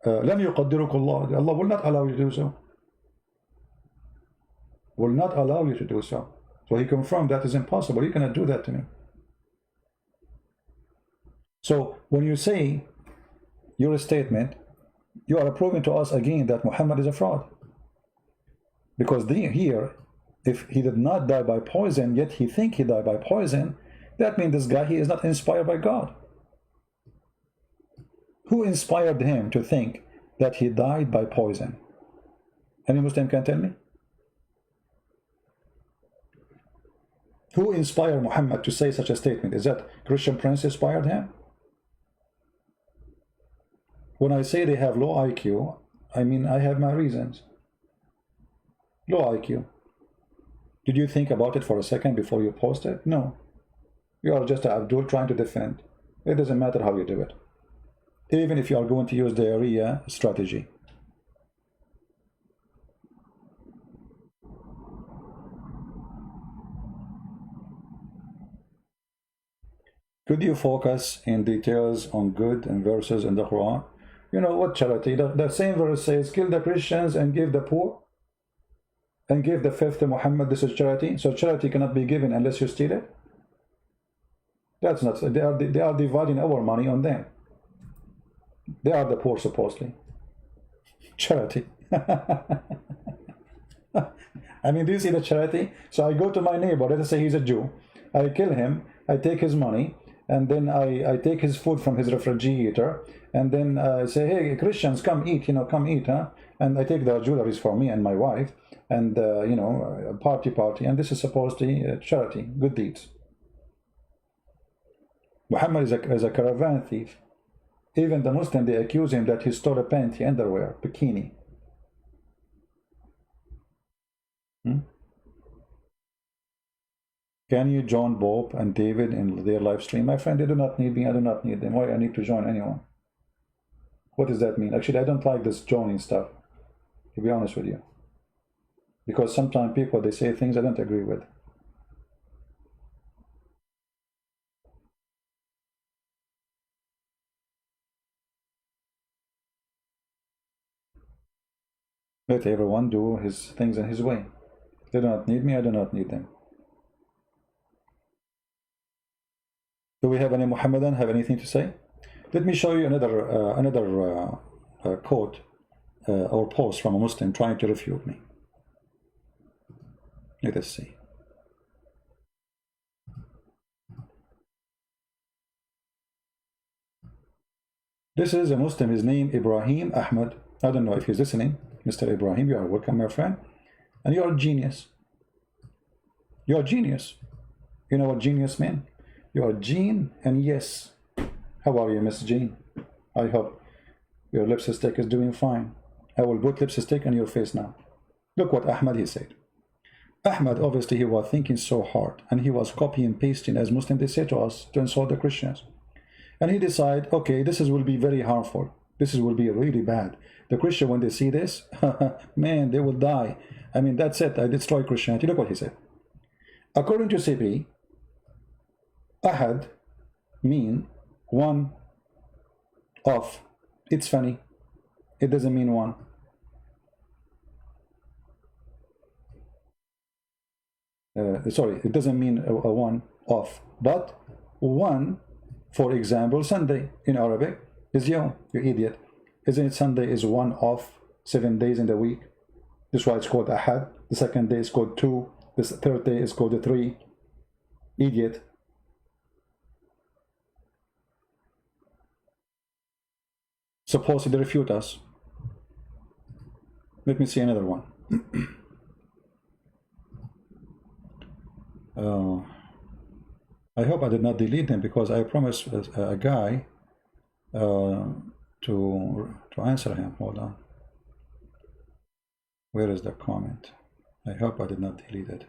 S1: لَنْ يُقَدِّرُكُ اللَّهُ, Allah will not allow you to do so. Will not allow you to do so. So he confirmed that is impossible. You cannot do that to me. So when you say your statement, you are proving to us again that Muhammad is a fraud. Because here, if he did not die by poison, yet he think he died by poison, that means this guy, he is not inspired by God. Who inspired him to think that he died by poison? Any Muslim can tell me? Who inspired Muhammad to say such a statement? Is that Christian prince inspired him? When I say they have low IQ, I mean I have my reasons. Low IQ. Did you think about it for a second before you post it? No. You are just Abdul trying to defend. It doesn't matter how you do it. Even if you are going to use the area strategy. Could you focus in details on good and verses in the Quran? You know what charity? The same verse says, kill the Christians and give the poor, and give the fifth to Muhammad. This is charity. So charity cannot be given unless you steal it. That's not. They are dividing our money on them. They are the poor, supposedly. Charity. I mean, do you see the charity? So I go to my neighbor. Let's say he's a Jew. I kill him. I take his money. And then I take his food from his refrigerator, and then I say, hey, Christians, come eat, come eat, huh? And I take the jewelries for me and my wife, and, party, and this is supposed to be charity, good deeds. Muhammad is a caravan thief. Even the Muslim, they accuse him that he stole a panty, underwear, bikini. Can you join Bob and David in their live stream? My friend, they do not need me. I do not need them. Why I need to join anyone? What does that mean? Actually, I don't like this joining stuff, to be honest with you. Because sometimes people, they say things I don't agree with. Let everyone do his things in his way. They do not need me. I do not need them. Do we have any Muhammadan have anything to say? Let me show you another quote or post from a Muslim trying to refute me. Let us see. This is a Muslim. His name Ibrahim Ahmed. I don't know if he's listening. Mr. Ibrahim, you are welcome, my friend. And you are a genius. You are a genius. You know what genius means? You are Jean and yes. How are you, Miss Jean? I hope your lipstick is doing fine. I will put lipstick on your face now. Look what Ahmed he said. Ahmed, obviously, he was thinking so hard, and he was copying and pasting as Muslims they say to us to insult the Christians. And he decided, okay, this will be very harmful. This will be really bad. The Christian, when they see this, man, they will die. I mean, that's it. I destroy Christianity. Look what he said. According to CP, Ahad mean one of. It's funny. It doesn't mean one. Sorry, it doesn't mean a one of, but one, for example, Sunday in Arabic is yom, you idiot. Isn't it Sunday is one of 7 days in the week? That's why it's called Ahad. The second day is called 2. The third day is called 3. Idiot. Supposedly refute us. Let me see another one. I hope I did not delete them because I promised a guy to answer him. Hold on. Where is the comment? I hope I did not delete it.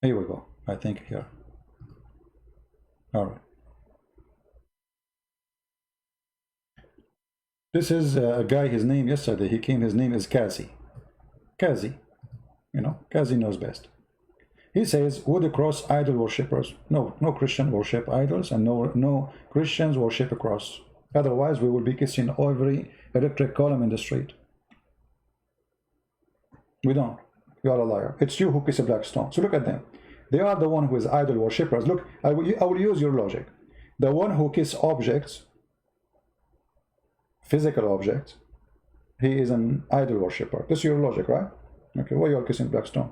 S1: Here we go. I think here. All right. This is a guy, his name yesterday, he came, his name is Kazi. Kazi, you know, Kazi knows best. He says, would the cross idol worshippers? No, no Christian worship idols, and no Christians worship a cross. Otherwise, we will be kissing every electric column in the street. We don't. You are a liar. It's you who kiss a black stone. So look at them. They are the one who is idol worshippers. Look, I will use your logic. The one who kiss objects, physical objects, he is an idol worshipper. This is your logic, right? Okay, why you are kissing black stone?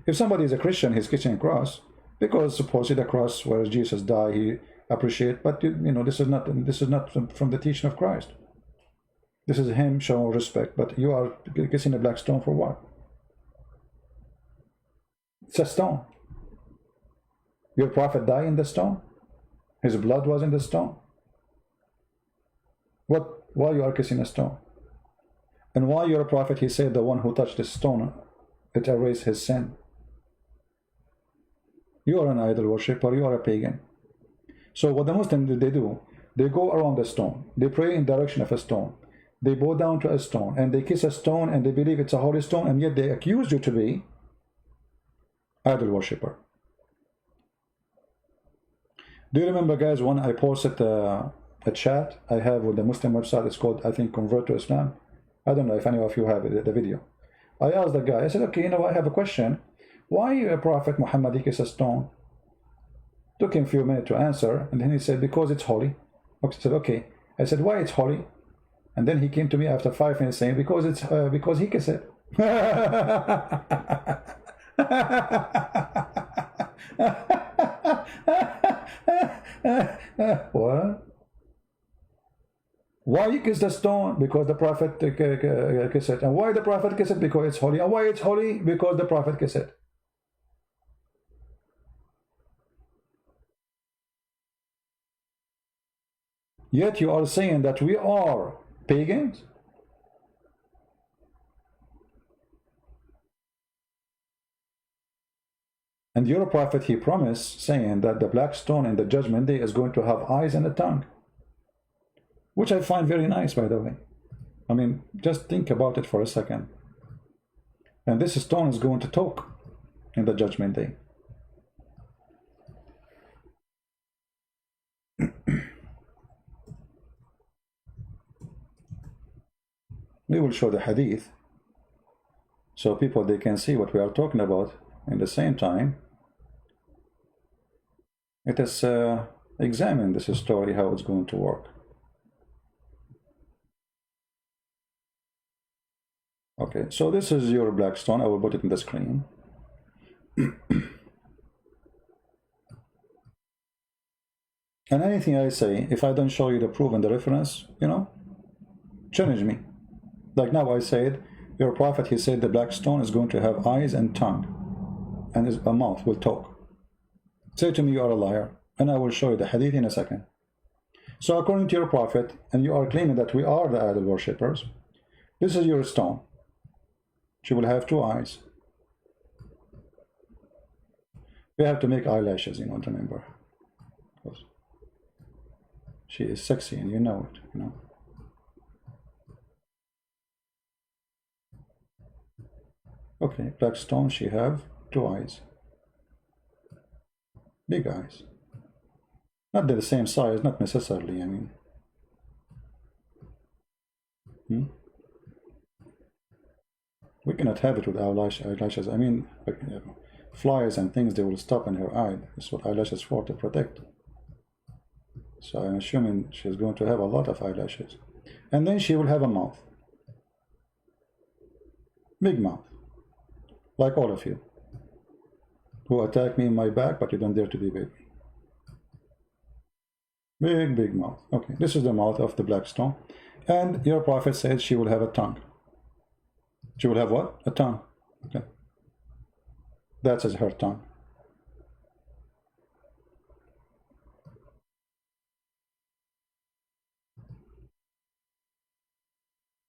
S1: If somebody is a Christian, he's kissing a cross because supposedly the cross where Jesus died, he appreciate. But you know, this is not from the teaching of Christ. This is him showing respect. But you are kissing a black stone for what? It's a stone. Your prophet died in the stone. His blood was in the stone. Why you are kissing a stone? And why your prophet, he said, the one who touched the stone, it erased his sin. You are an idol worshipper, you are a pagan. So what the Muslims, they do, they go around the stone, they pray in direction of a stone, they bow down to a stone, and they kiss a stone, and they believe it's a holy stone, and yet they accuse you to be idol worshipper. Do you remember, guys, when I posted a chat I have with the Muslim website? It's called, I think, Convert to Islam. I don't know if any of you have the video. I asked the guy, I said, okay, you know, I have a question. Why Prophet Muhammad he kissed a stone? Took him a few minutes to answer, and then he said, because it's holy. I said, okay. I said, why it's holy? And then he came to me after 5 minutes saying, because he kissed it. What? Why you kiss the stone? Because the Prophet kissed it. And why the Prophet kissed it? Because it's holy. And why it's holy? Because the Prophet kissed it. Yet you are saying that we are pagans? And your prophet, he promised, saying that the black stone in the judgment day is going to have eyes and a tongue. Which I find very nice, by the way. I mean, just think about it for a second. And this stone is going to talk in the judgment day. We will show the hadith so people, they can see what we are talking about. In the same time, let us examine this story, how it's going to work. Okay, so this is your black stone. I will put it in the screen. And anything I say, if I don't show you the proof and the reference, you know, challenge me. Like now I said, your prophet, he said the black stone is going to have eyes and tongue, and a mouth will talk. Say to me you are a liar, and I will show you the hadith in a second. So according to your prophet, and you are claiming that we are the idol worshippers, this is your stone. She will have 2 eyes. We have to make eyelashes, you know, remember. Because she is sexy, and you know it, you know. Okay, black stone, she have 2 eyes. Big eyes. Not the same size, not necessarily, I mean. We cannot have it with eyelashes. I mean, flies and things, they will stop in her eye. That's what eyelashes for, to protect. So I'm assuming she's going to have a lot of eyelashes. And then she will have a mouth. Big mouth. Like all of you. Who attack me in my back, but you don't dare to debate me. Big mouth. Okay, this is the mouth of the black stone. And your prophet said she will have a tongue. She will have what? A tongue. Okay. That is her tongue.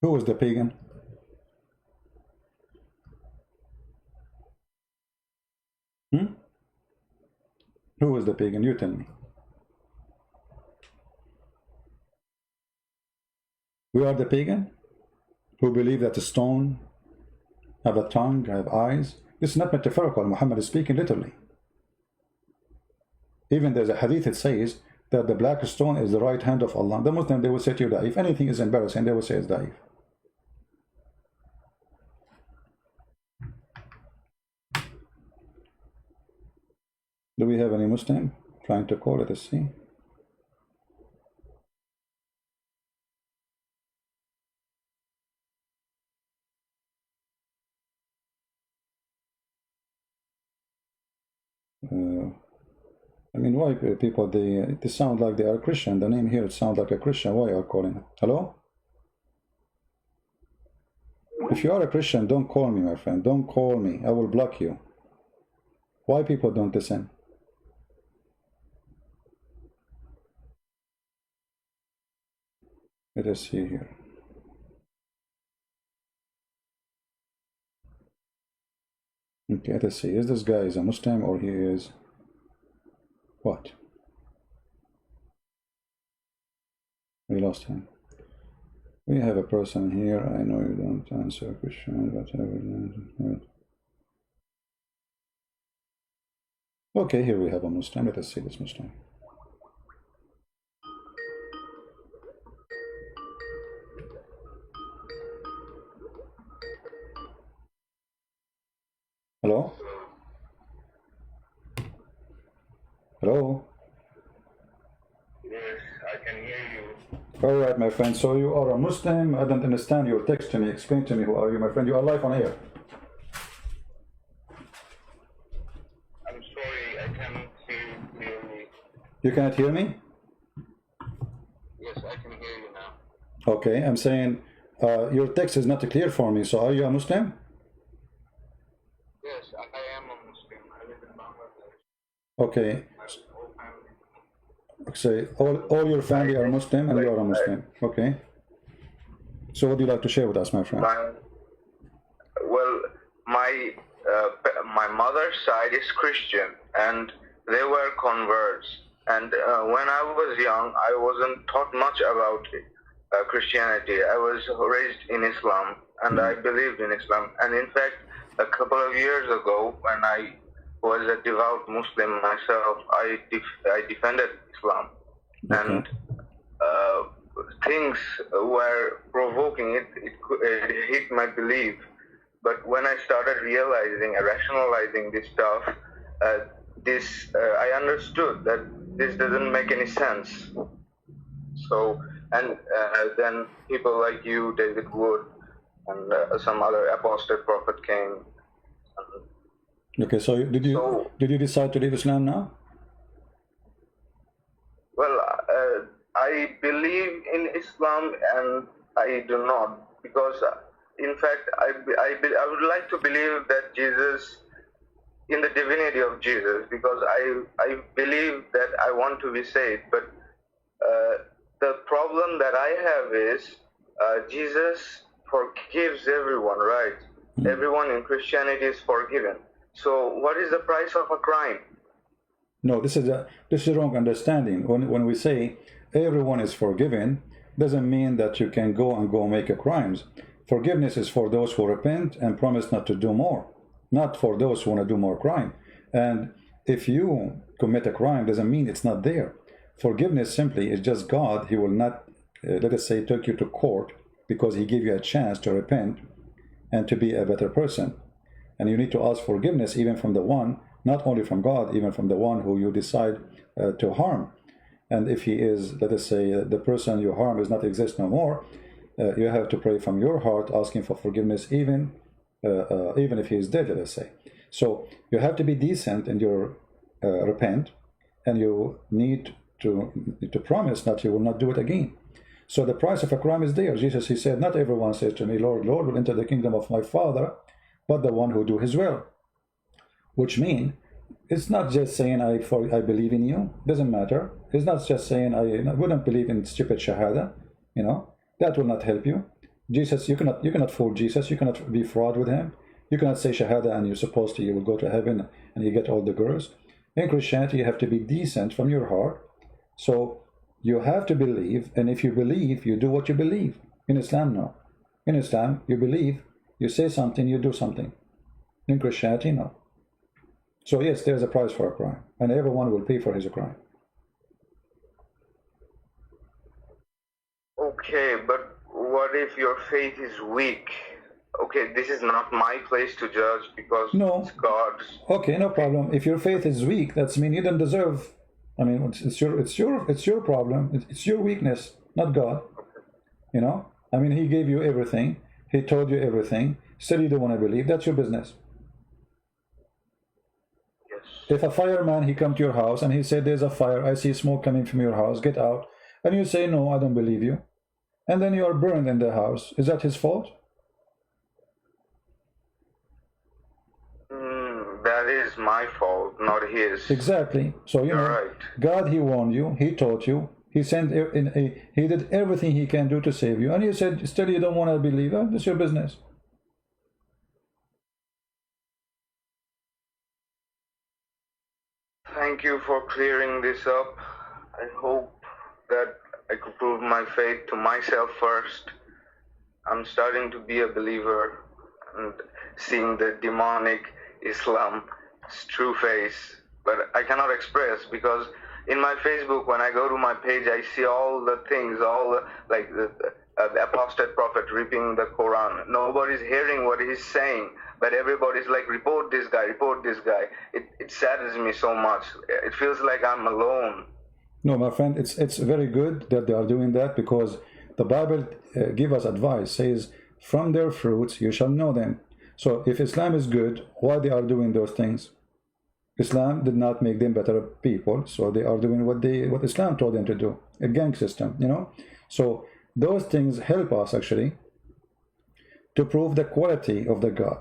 S1: Who is the pagan? Who is the pagan? You tell me. We are the pagan who believe that a stone have a tongue, have eyes. This is not metaphorical. Muhammad is speaking literally. Even there's a hadith that says that the black stone is the right hand of Allah. The Muslim, they will say to you that if anything is embarrassing, they will say it's daif. Do we have any Muslim trying to call it a C? I mean, why people, they sound like they are Christian. The name here, it sounds like a Christian. Why are calling? Hello? If you are a Christian, don't call me, my friend. Don't call me. I will block you. Why people don't listen? Let us see here. Okay, let us see. Is this guy is a Muslim or he is what? We lost him. We have a person here. I know you don't answer a question, whatever. Okay, here we have a Muslim. Let us see this Muslim. Hello? Hello?
S4: Yes, I can hear you.
S1: All right, my friend. So you are a Muslim. I don't understand your text to me. Explain to me, who are you, my friend? You are live on air.
S4: I'm sorry, I cannot hear you clearly.
S1: You cannot hear me?
S4: Yes, I can hear you now.
S1: Okay, I'm saying your text is not clear for me. So are you a Muslim?
S4: Yes, I am a Muslim. I live in Bangladesh.
S1: Okay.
S4: My whole family.
S1: Say all your family are Muslim and you are a Muslim. Okay. So what do you like to share with us, my friend?
S4: My mother's side is Christian, and they were converts. And when I was young, I wasn't taught much about Christianity. I was raised in Islam, and I believed in Islam. And in fact, a couple of years ago, when I was a devout Muslim myself, I defended Islam.
S1: Okay.
S4: And things were provoking. It hit my belief. But when I started realizing, rationalizing this stuff, I understood that this doesn't make any sense. So, and then people like you, David Wood, and some other apostate prophet came.
S1: Okay, so did you decide to leave Islam now?
S4: Well, I believe in Islam, and I do not, because in fact, I would like to believe that Jesus, in the divinity of Jesus, because I believe that I want to be saved. But the problem that I have is Jesus forgives everyone, right? Everyone in Christianity is forgiven. So what is the price of a crime?
S1: No, this is a wrong understanding. When we say everyone is forgiven, doesn't mean that you can go make a crimes. Forgiveness is for those who repent and promise not to do more, not for those who want to do more crime. And if you commit a crime, doesn't mean it's not there. Forgiveness simply is just God. He will not, let us say, take you to court because he gave you a chance to repent and to be a better person. And you need to ask forgiveness even from the one, not only from God, even from the one who you decide to harm. And if he is, let us say, the person you harm does not exist no more, you have to pray from your heart, asking for forgiveness, even if he is dead, let us say. So you have to be decent in your repent, and you need to promise that you will not do it again. So the price of a crime is there. Jesus, he said, not everyone says to me, Lord, Lord, will enter the kingdom of my Father, but the one who do his will. Which means, it's not just saying I believe in you. Doesn't matter. It's not just saying I wouldn't believe in stupid shahada. You know, that will not help you. Jesus, you cannot fool Jesus. You cannot be fraud with him. You cannot say shahada and you're supposed to, you will go to heaven and you get all the girls. In Christianity, you have to be decent from your heart. So you have to believe, and if you believe, you do what you believe. In Islam, no. In Islam, you believe, you say something, you do something. In Christianity, no. So yes, there's a price for a crime, and everyone will pay for his crime.
S4: Okay, but what if your faith is weak? Okay, this is not my place to judge because
S1: No.
S4: it's God's.
S1: Okay, no problem. If your faith is weak, that's mean you don't deserve. I mean, it's your problem. It's your weakness, not God. You know. I mean, he gave you everything. He told you everything. Still, you don't want to believe. That's your business.
S4: Yes.
S1: If a fireman, he come to your house and he said, "There's a fire. I see smoke coming from your house. Get out." And you say, "No, I don't believe you." And then you are burned in the house. Is that his fault?
S4: That is my fault, not his.
S1: Exactly. So you know,
S4: Right.
S1: God, he warned you. He taught you. He sent he did everything he can do to save you. And you said, still you don't want to believe. That's your business.
S4: Thank you for clearing this up. I hope that I could prove my faith to myself first. I'm starting to be a believer and seeing the demonic Islam's true face, but I cannot express because in my Facebook, when I go to my page, I see all the things, all the, like the apostate prophet ripping the Quran. Nobody's hearing what he's saying, but everybody's like, report this guy, report this guy. It saddens me so much. It feels like I'm alone.
S1: No, my friend, it's very good that they are doing that, because the Bible give us advice, says, from their fruits you shall know them. So if Islam is good, why they are doing those things? Islam did not make them better people, so they are doing what Islam told them to do, a gang system, you know. So those things help us actually to prove the quality of the God.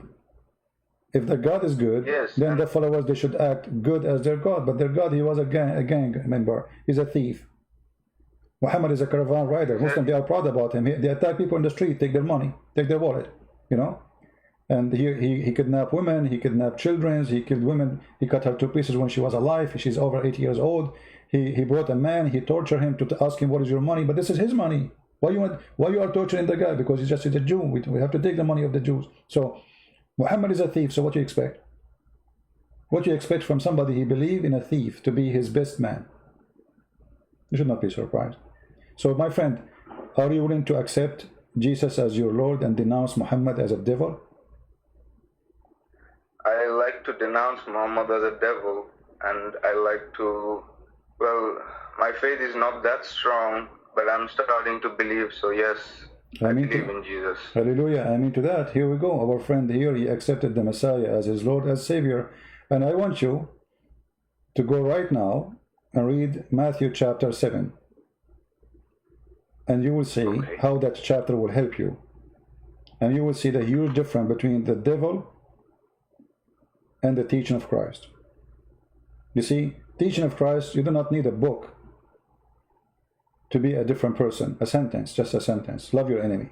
S1: If the God is good,
S4: Yes.
S1: then the followers, they should act good as their God. But their God, he was a gang member. He's a thief. Muhammad is a caravan rider. Muslims, they are proud about him. They attack people in the street, take their money, take their wallet, you know. And he kidnapped women, he kidnapped children, he killed women, he cut her to pieces when she was alive. She's over 80 years old. He brought a man, he tortured him to ask him, what is your money? But this is his money. Why you are torturing the guy? Because he's just a Jew. We have to take the money of the Jews. So Muhammad is a thief, so what do you expect? What do you expect from somebody he believed in a thief to be his best man? You should not be surprised. So my friend, are you willing to accept Jesus as your Lord and denounce Muhammad as a devil?
S4: I like to denounce Muhammad as a devil, and I like to, well, my faith is not that strong, but I'm starting to believe, so yes, I believe in Jesus.
S1: Hallelujah, amen to that. Here we go. Our friend here, he accepted the Messiah as his Lord, as Savior. And I want you to go right now and read Matthew chapter 7. And you will see how that chapter will help you. And you will see the huge difference between the devil and the teaching of Christ. You see, teaching of Christ, you do not need a book to be a different person. A sentence, just a sentence. Love your enemy.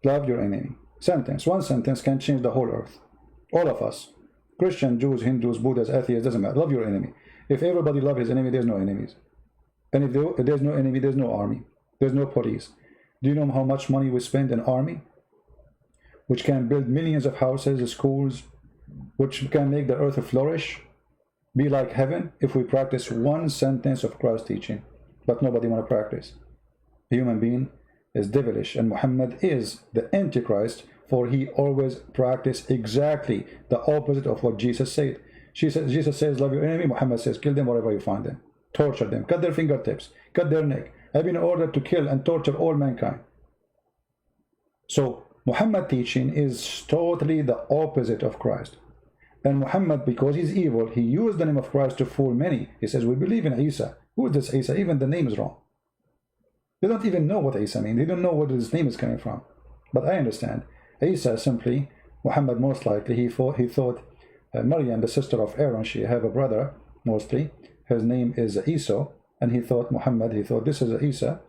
S1: Love your enemy. Sentence. One sentence can change the whole earth. All of us. Christian, Jews, Hindus, Buddhists, atheists, doesn't matter. Love your enemy. If everybody loves his enemy, there's no enemies. And if there's no enemy, there's no army. There's no police. Do you know how much money we spend in army? Which can build millions of houses, schools, which can make the earth flourish, be like heaven, if we practice one sentence of Christ's teaching. But nobody want to practice. A human being is devilish, and Muhammad is the Antichrist, for he always practiced exactly the opposite of what Jesus said. Jesus says, love your enemy. Muhammad says, kill them wherever you find them. Torture them. Cut their fingertips. Cut their neck. I've been ordered to kill and torture all mankind. So Muhammad teaching is totally the opposite of Christ. And Muhammad, because he's evil, he used the name of Christ to fool many. He says, we believe in Isa. Who is this Isa? Even the name is wrong. They don't even know what Isa means. They don't know where his name is coming from. But I understand. Isa simply, Muhammad most likely, he thought Maryam, the sister of Aaron, she have a brother, mostly. His name is Esau. And he thought Muhammad, he thought this is Isa,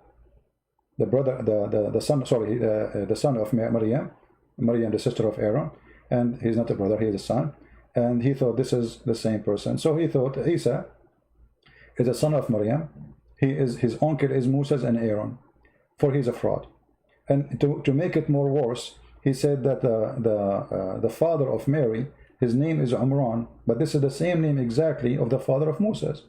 S1: the brother, the son, sorry, the son of Maryam, the sister of Aaron. And he's not a brother, he's a son. And he thought this is the same person. So he thought Isa is a son of Maryam. His uncle is Moses and Aaron, for he's a fraud. And to make it more worse, he said that the father of Mary, his name is Umran, but this is the same name exactly of the father of Moses.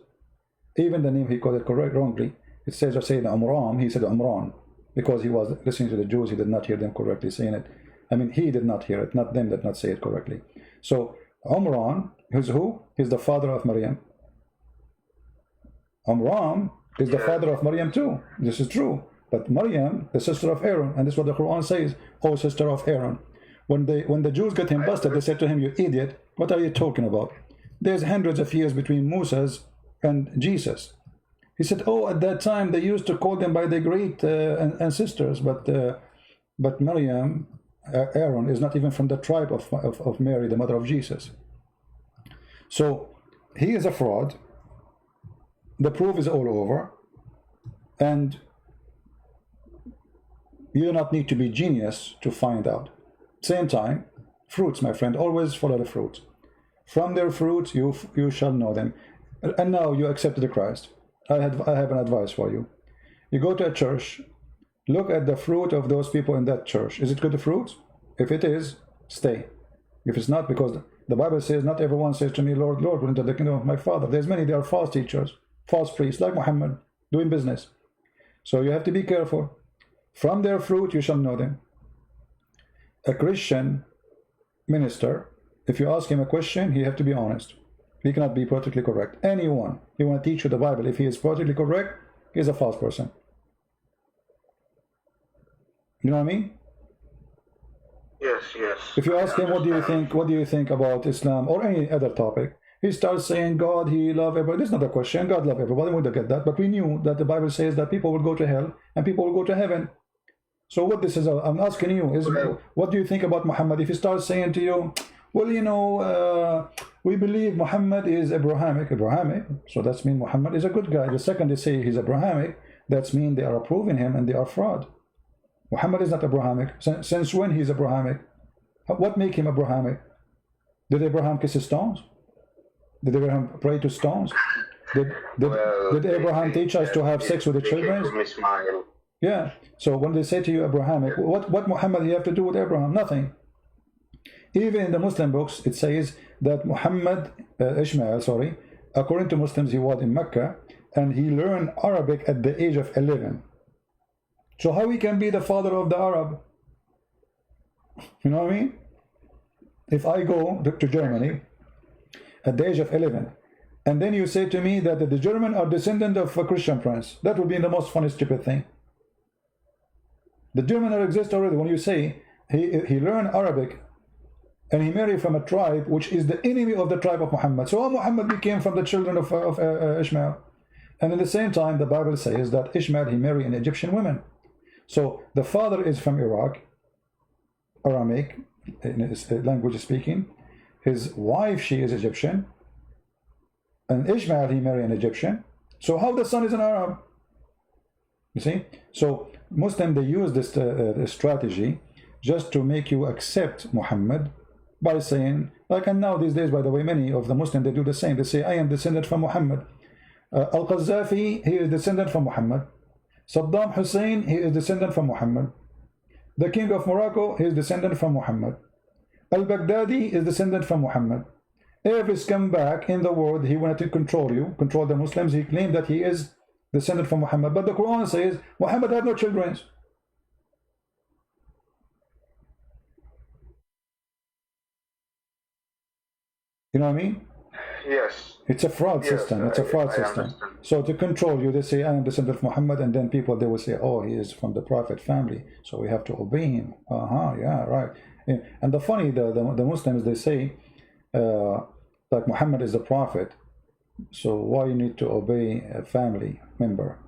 S1: Even the name he called it wrongly. It says I say the Umram, he said Umran, because he was listening to the Jews, he did not hear them correctly saying it. I mean, he did not hear it, not them did not say it correctly. So Umran is who? He's the father of Maryam. Umram is the father of Maryam too. This is true. But Maryam, the sister of Aaron, and this is what the Quran says, oh sister of Aaron. When the Jews got him busted, they said to him, you idiot, what are you talking about? There's hundreds of years between Moses and Jesus. He said, oh, at that time they used to call them by their great ancestors, but Maryam, Aaron, is not even from the tribe of Mary, the mother of Jesus. So he is a fraud. The proof is all over, and you do not need to be genius to find out. Same time, fruits, my friend, always follow the fruits. From their fruits you shall know them. And now you accepted the Christ. I have an advice for you. You go to a church, look at the fruit of those people in that church. Is it good fruit? If it is, stay. If it's not, because the Bible says, not everyone says to me, Lord, Lord, will enter the kingdom of my Father. There's many, they are false teachers, false priests, like Muhammad, doing business. So you have to be careful. From their fruit you shall know them. A Christian minister, if you ask him a question, he have to be honest. He cannot be politically correct. Anyone, he want to teach you the Bible, if he is politically correct, he's a false person. You know what I mean?
S4: Yes, yes.
S1: If you ask him, what do you think about Islam or any other topic, he starts saying God, he love everybody. This is not a question. God love everybody. We don't get that. But we knew that the Bible says that people will go to hell and people will go to heaven. So what this is, I'm asking you, is what do you think about Muhammad? If he starts saying to you, well, you know, we believe Muhammad is Abrahamic, so that's mean Muhammad is a good guy. The second they say he's Abrahamic, that's mean they are approving him and they are fraud. Muhammad is not Abrahamic. Since when he's Abrahamic? What make him Abrahamic? Did Abraham kiss his stones? Did Abraham pray to stones? Did Abraham teach us to have sex with the children? Yeah. So when they say to you Abrahamic, what Muhammad you have to do with Abraham? Nothing. Even in the Muslim books, it says that Muhammad, Ishmael, sorry, according to Muslims, he was in Mecca and he learned Arabic at the age of 11. So how he can be the father of the Arab? You know what I mean? If I go to Germany at the age of 11, and then you say to me that the German are descendant of a Christian prince, that would be the most funny, stupid thing. The German exists already. When you say he learned Arabic and he married from a tribe which is the enemy of the tribe of Muhammad. So Muhammad became from the children of Ishmael. And at the same time, the Bible says that Ishmael, he married an Egyptian woman. So the father is from Iraq, Aramaic, in his language speaking. His wife, she is Egyptian. And Ishmael, he married an Egyptian. So how the son is an Arab? You see? So Muslims, they use this strategy just to make you accept Muhammad by saying, like, and now these days, by the way, many of the Muslims, they do the same. They say, I am descendant from Muhammad. Al-Qaddafi, he is descendant from Muhammad. Saddam Hussein, he is descendant from Muhammad. The king of Morocco, he is descendant from Muhammad. Al-Baghdadi is descendant from Muhammad. Every scumbag in the world, he wanted to control you, control the Muslims. He claimed that he is descendant from Muhammad. But the Quran says, Muhammad had no children. You know what I mean?
S4: Yes.
S1: It's a fraud system. It's a fraud system.
S4: Understand.
S1: So to control you, they say, I am descendant of Muhammad, and then people, they will say, oh, he is from the Prophet family, so we have to obey him. Yeah, right. And the funny, the Muslims, they say, like Muhammad is the Prophet, so why you need to obey a family member?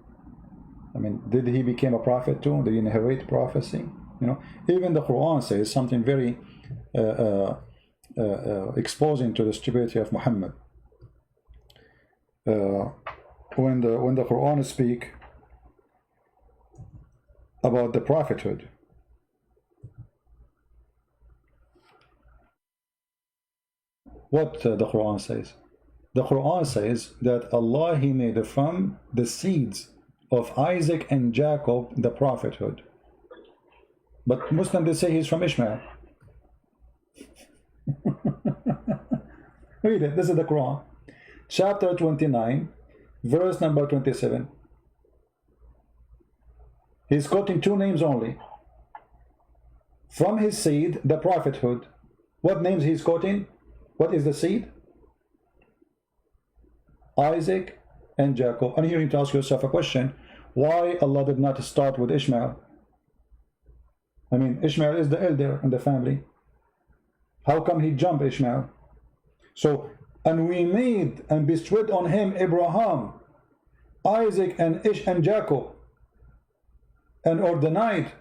S1: I mean, did he become a prophet too? Did he inherit prophecy? You know, even the Quran says something very exposing to the stupidity of Muhammad. When the Quran speak about the prophethood, what the Quran says? The Quran says that Allah, He made from the seeds of Isaac and Jacob the prophethood. But Muslims, they say he's from Ishmael. Read it. This is the Quran. Chapter 29, verse number 27. He's quoting two names only. From his seed, the prophethood. What names he's quoting? What is the seed? Isaac and Jacob. And here you need to ask yourself a question. Why Allah did not start with Ishmael? I mean, Ishmael is the elder in the family. How come he jumped Ishmael? So, and we made and bestowed on him Abraham, Isaac and Jacob, and ordained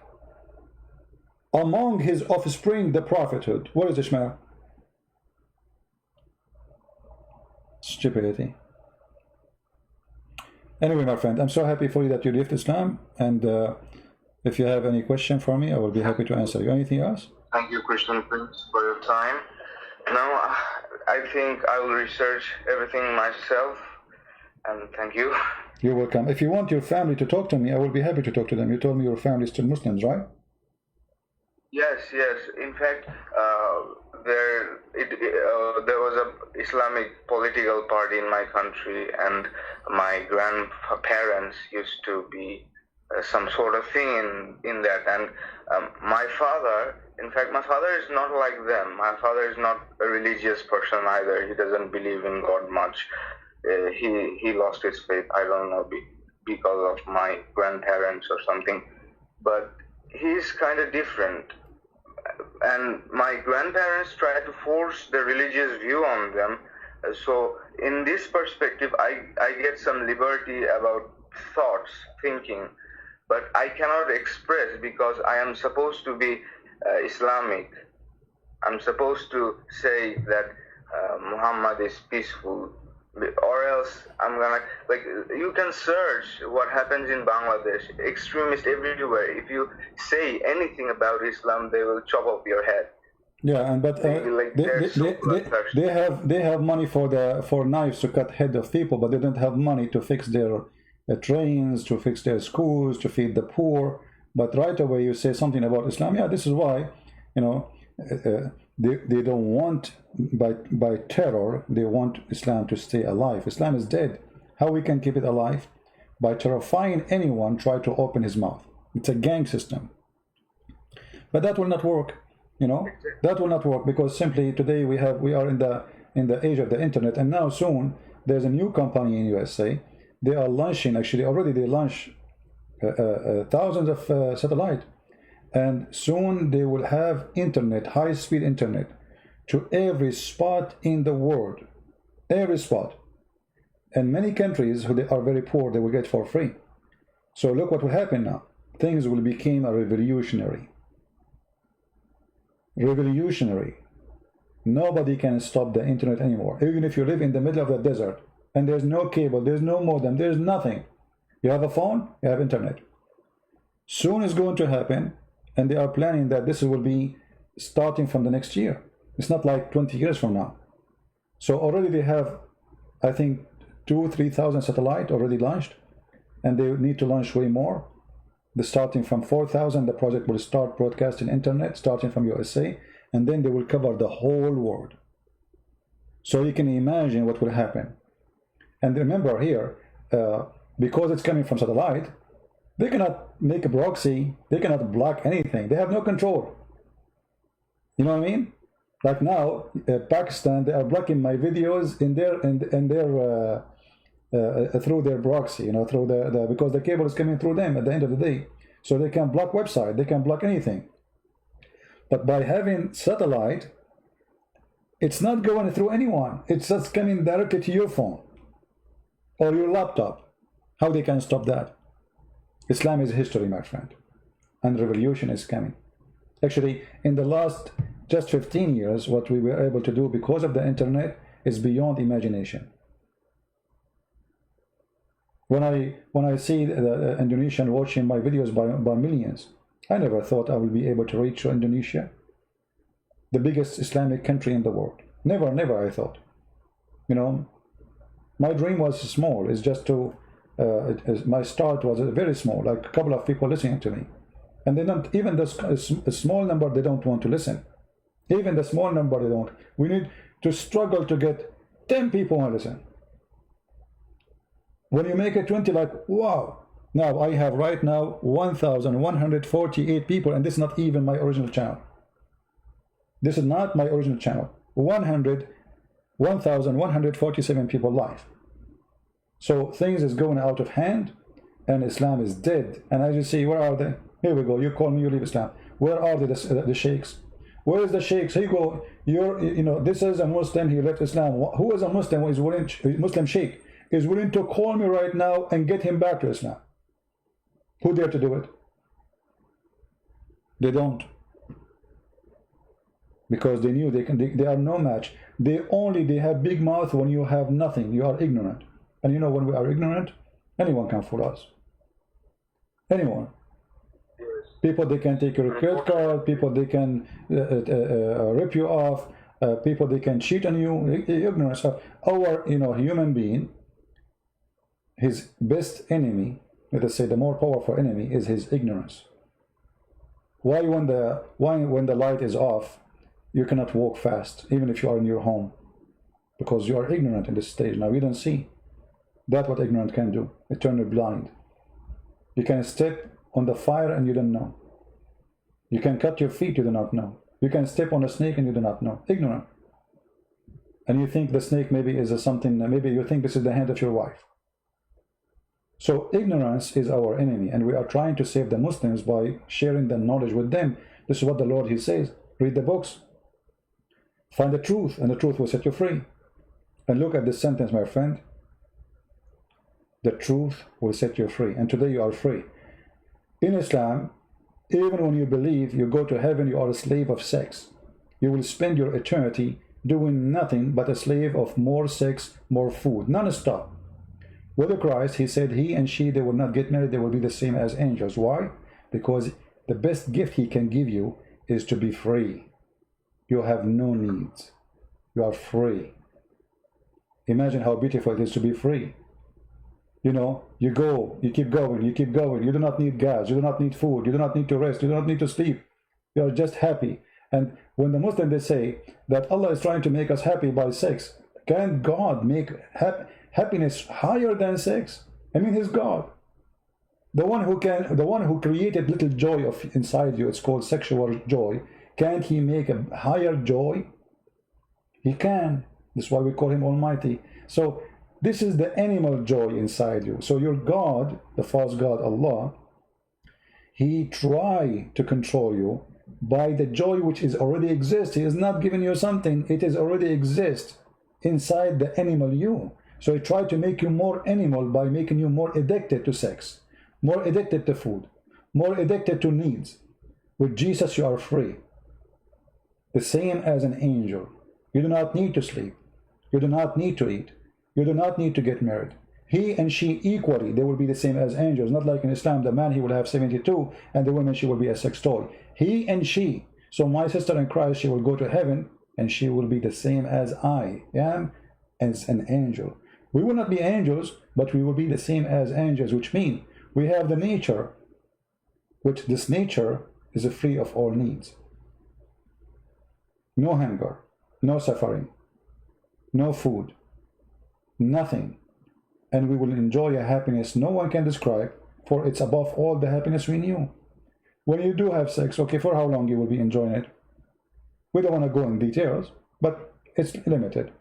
S1: among his offspring the prophethood. Where is Ishmael? Stupidity. Anyway, my friend, I'm so happy for you that you left Islam, and if you have any question for me, I will be happy to answer you. Anything else?
S4: Thank you, Christian Prince, for your time. Now, I think I will research everything myself, and thank you.
S1: You're welcome. If you want your family to talk to me, I will be happy to talk to them. You told me your family is still Muslims, right?
S4: Yes, yes. In fact, there was a Islamic political party in my country, and my grandparents used to be some sort of thing in that. And my father, in fact, my father is not like them. My father is not a religious person either. He doesn't believe in God much. He lost his faith, I don't know, because of my grandparents or something. But he's kind of different. And my grandparents try to force the religious view on them. So in this perspective, I get some liberty about thoughts, thinking, but I cannot express because I am supposed to be Islamic. I'm supposed to say that Muhammad is peaceful, or else I'm gonna, like, you can search what happens in Bangladesh, extremists everywhere. If you say anything about Islam, they will chop off your head.
S1: Yeah, and but they have money for knives to cut head of people, but they don't have money to fix their trains, to fix their schools, to feed the poor. But right away you say something about Islam. Yeah, this is why, you know, they don't want by terror. They want Islam to stay alive. Islam is dead. How we can keep it alive? By terrifying anyone try to open his mouth. It's a gang system. But that will not work. You know, that will not work because simply today we are in the age of the internet, and now soon there's a new company in USA. They are launching, actually already they launch thousands of satellite, and soon they will have internet, high-speed internet to every spot in the world, every spot. And many countries who they are very poor, they will get for free. So look what will happen now. Things will become a revolutionary. Nobody can stop the internet anymore. Even if you live in the middle of the desert and there's no cable, there's no modem, there's nothing. You have a phone, you have internet. Soon it's going to happen, and they are planning that this will be starting from the next year. It's not like 20 years from now. So already they have, I think, 2,000-3,000 satellite already launched, and they need to launch way more. Starting from 4,000, the project will start broadcasting internet, starting from USA, and then they will cover the whole world. So you can imagine what will happen. And remember here, because it's coming from satellite, they cannot make a proxy, they cannot block anything. They have no control. You know what I mean? Like now, Pakistan, they are blocking my videos in their through their proxy, you know, through because the cable is coming through them at the end of the day. So they can block website, they can block anything. But by having satellite, it's not going through anyone. It's just coming directly to your phone or your laptop. How they can stop that? Islam is history, my friend, and revolution is coming. Actually, in the last just 15 years, what we were able to do because of the internet is beyond imagination. When I see the Indonesian watching my videos by millions, I never thought I would be able to reach Indonesia, the biggest Islamic country in the world. Never I thought. You know, my dream was small. It's just to, my start was very small, like a couple of people listening to me. And they don't, even a small number, they don't want to listen. Even the small number, they don't. We need to struggle to get 10 people to listen. When you make it 20, like, wow. Now, I have right now 1,148 people, and this is not even my original channel. This is not my original channel. 1,147 people live. So things is going out of hand, and Islam is dead. And as you see, where are they? Here we go. You call me, you leave Islam. Where are the sheikhs? Where is the sheikhs? Here you go. You know, this is a Muslim. He left Islam. Who is a Muslim? Who is willing? Muslim sheikh is willing to call me right now and get him back to Islam. Who dare to do it? They don't. Because they knew they are no match. They have big mouth when you have nothing. You are ignorant. And you know, when we are ignorant, anyone can fool us. Anyone. People, they can take your credit card. People, they can rip you off. People, they can cheat on you. Ignorance. Our, human being, his best enemy, let us say the more powerful enemy, is his ignorance. Why when the light is off, you cannot walk fast, even if you are in your home? Because you are ignorant in this stage. Now you don't see. That's what ignorance can do. It turns you blind. You can step on the fire and you don't know. You can cut your feet, you do not know. You can step on a snake and you do not know. Ignorant. And you think the snake maybe is something, maybe you think this is the hand of your wife. So ignorance is our enemy, and we are trying to save the Muslims by sharing the knowledge with them. This is what the Lord, He says. Read the books. Find the truth, and the truth will set you free. And look at this sentence, my friend. The truth will set you free. And today you are free. In Islam, even when you believe you go to heaven, you are a slave of sex. You will spend your eternity doing nothing but a slave of more sex, more food, non-stop. With Christ, He said he and she, they will not get married, they will be the same as angels. Why? Because the best gift He can give you is to be free. You have no needs. You are free. Imagine how beautiful it is to be free. You know, you go, you keep going, you keep going. You do not need gas, you do not need food, you do not need to rest, you do not need to sleep. You are just happy. And when the Muslims, they say that Allah is trying to make us happy by sex, can God make happiness higher than sex? I mean, He's God. The one who created little joy inside you, it's called sexual joy. Can't He make a higher joy? He can. That's why we call Him Almighty. So this is the animal joy inside you. So your God, the false God, Allah, He try to control you by the joy which is already exists. He is not giving you something. It is already exist inside the animal you. So He tried to make you more animal by making you more addicted to sex, more addicted to food, more addicted to needs. With Jesus, you are free. The same as an angel. You do not need to sleep. You do not need to eat. You do not need to get married. He and she equally, they will be the same as angels. Not like in Islam, the man, he will have 72, and the woman, she will be a sex toy. He and she. So my sister in Christ, she will go to heaven, and she will be the same as I am, as an angel. We will not be angels, but we will be the same as angels, which means we have the nature, which this nature is free of all needs. No hunger, no suffering, no food, nothing. And we will enjoy a happiness no one can describe, for it's above all the happiness we knew. When you do have sex, okay, for how long you will be enjoying it? We don't want to go in details, but it's limited.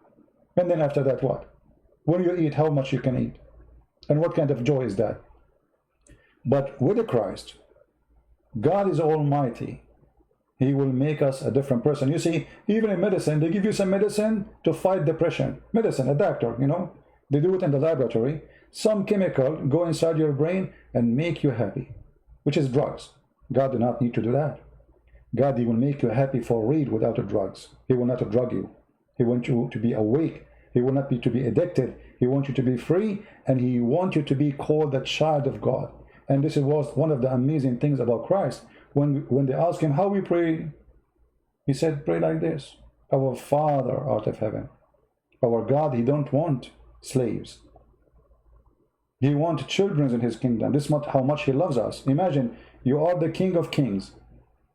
S1: And then after that, what? When you eat, how much you can eat? And what kind of joy is that? But with Christ, God is Almighty. He will make us a different person. You see, even in medicine, they give you some medicine to fight depression. Medicine, a doctor, you know. They do it in the laboratory. some chemical go inside your brain and make you happy, which is drugs. God do not need to do that. God, he will make you happy for real without the drugs. He will not drug you. He wants you to be awake. He will not be to be addicted. He wants you to be free, and he wants you to be called a child of God. And this was one of the amazing things about Christ. When they asked him how we pray, he said, pray like this: our Father out of heaven. Our God, he don't want slaves. He wants children in his kingdom. This is how much he loves us. Imagine you are the King of Kings,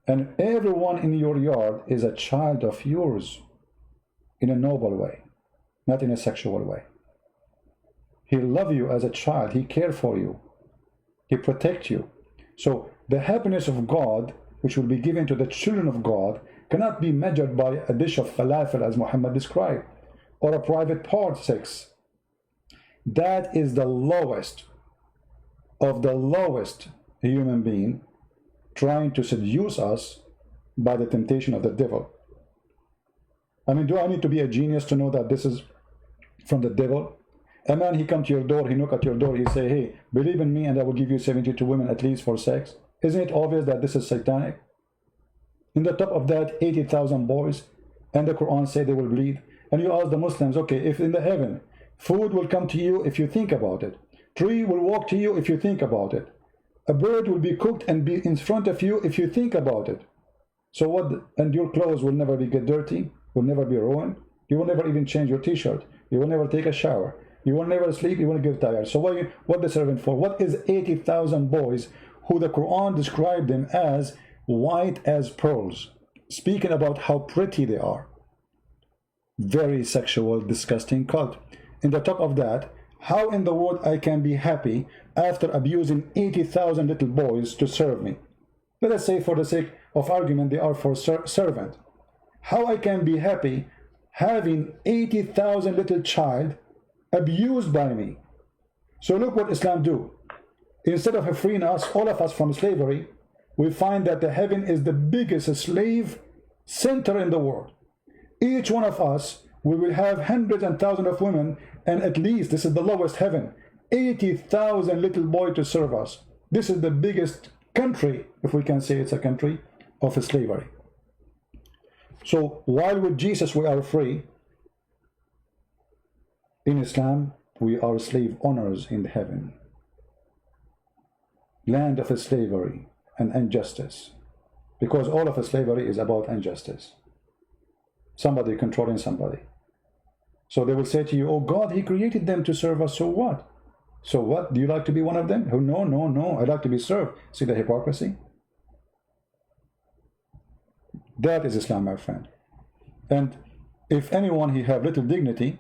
S1: and everyone in your yard is a child of yours, in a noble way, not in a sexual way. He loves you as a child. He cares for you. He protects you. So the happiness of God, which will be given to the children of God, cannot be measured by a dish of falafel, as Muhammad described, or a private part sex. That is the lowest of the lowest human being trying to seduce us by the temptation of the devil. I mean, do I need to be a genius to know that this is from the devil? A man, he come to your door, he knock at your door, he say, hey, believe in me and I will give you 72 women at least for sex. Isn't it obvious that this is satanic? In the top of that, 80,000 boys, and the Quran say they will bleed. And you ask the Muslims, okay, if in the heaven, food will come to you if you think about it. Tree will walk to you if you think about it. A bird will be cooked and be in front of you if you think about it. So what? And your clothes will never get dirty, will never be ruined. You will never even change your t-shirt. You will never take a shower. You will never sleep. You will get tired. So what the servant for? What is 80,000 boys who the Quran described them as white as pearls, speaking about how pretty they are? Very sexual, disgusting cult. In the top of that, how in the world I can be happy after abusing 80,000 little boys to serve me? Let us say, for the sake of argument, they are for servant. How I can be happy having 80,000 little child abused by me? So look what Islam do. Instead of freeing us, all of us, from slavery, we find that the heaven is the biggest slave center in the world. Each one of us, we will have hundreds and thousands of women, and at least, this is the lowest heaven, 80,000 little boys to serve us. This is the biggest country, if we can say it's a country, of slavery. So while with Jesus we are free, in Islam we are slave owners in heaven. Land of slavery and injustice. Because all of slavery is about injustice. Somebody controlling somebody. So they will say to you, oh God, he created them to serve us, so what? So what? Do you like to be one of them? Oh, no, no, no, I like to be served. See the hypocrisy? That is Islam, my friend. And if anyone he have little dignity,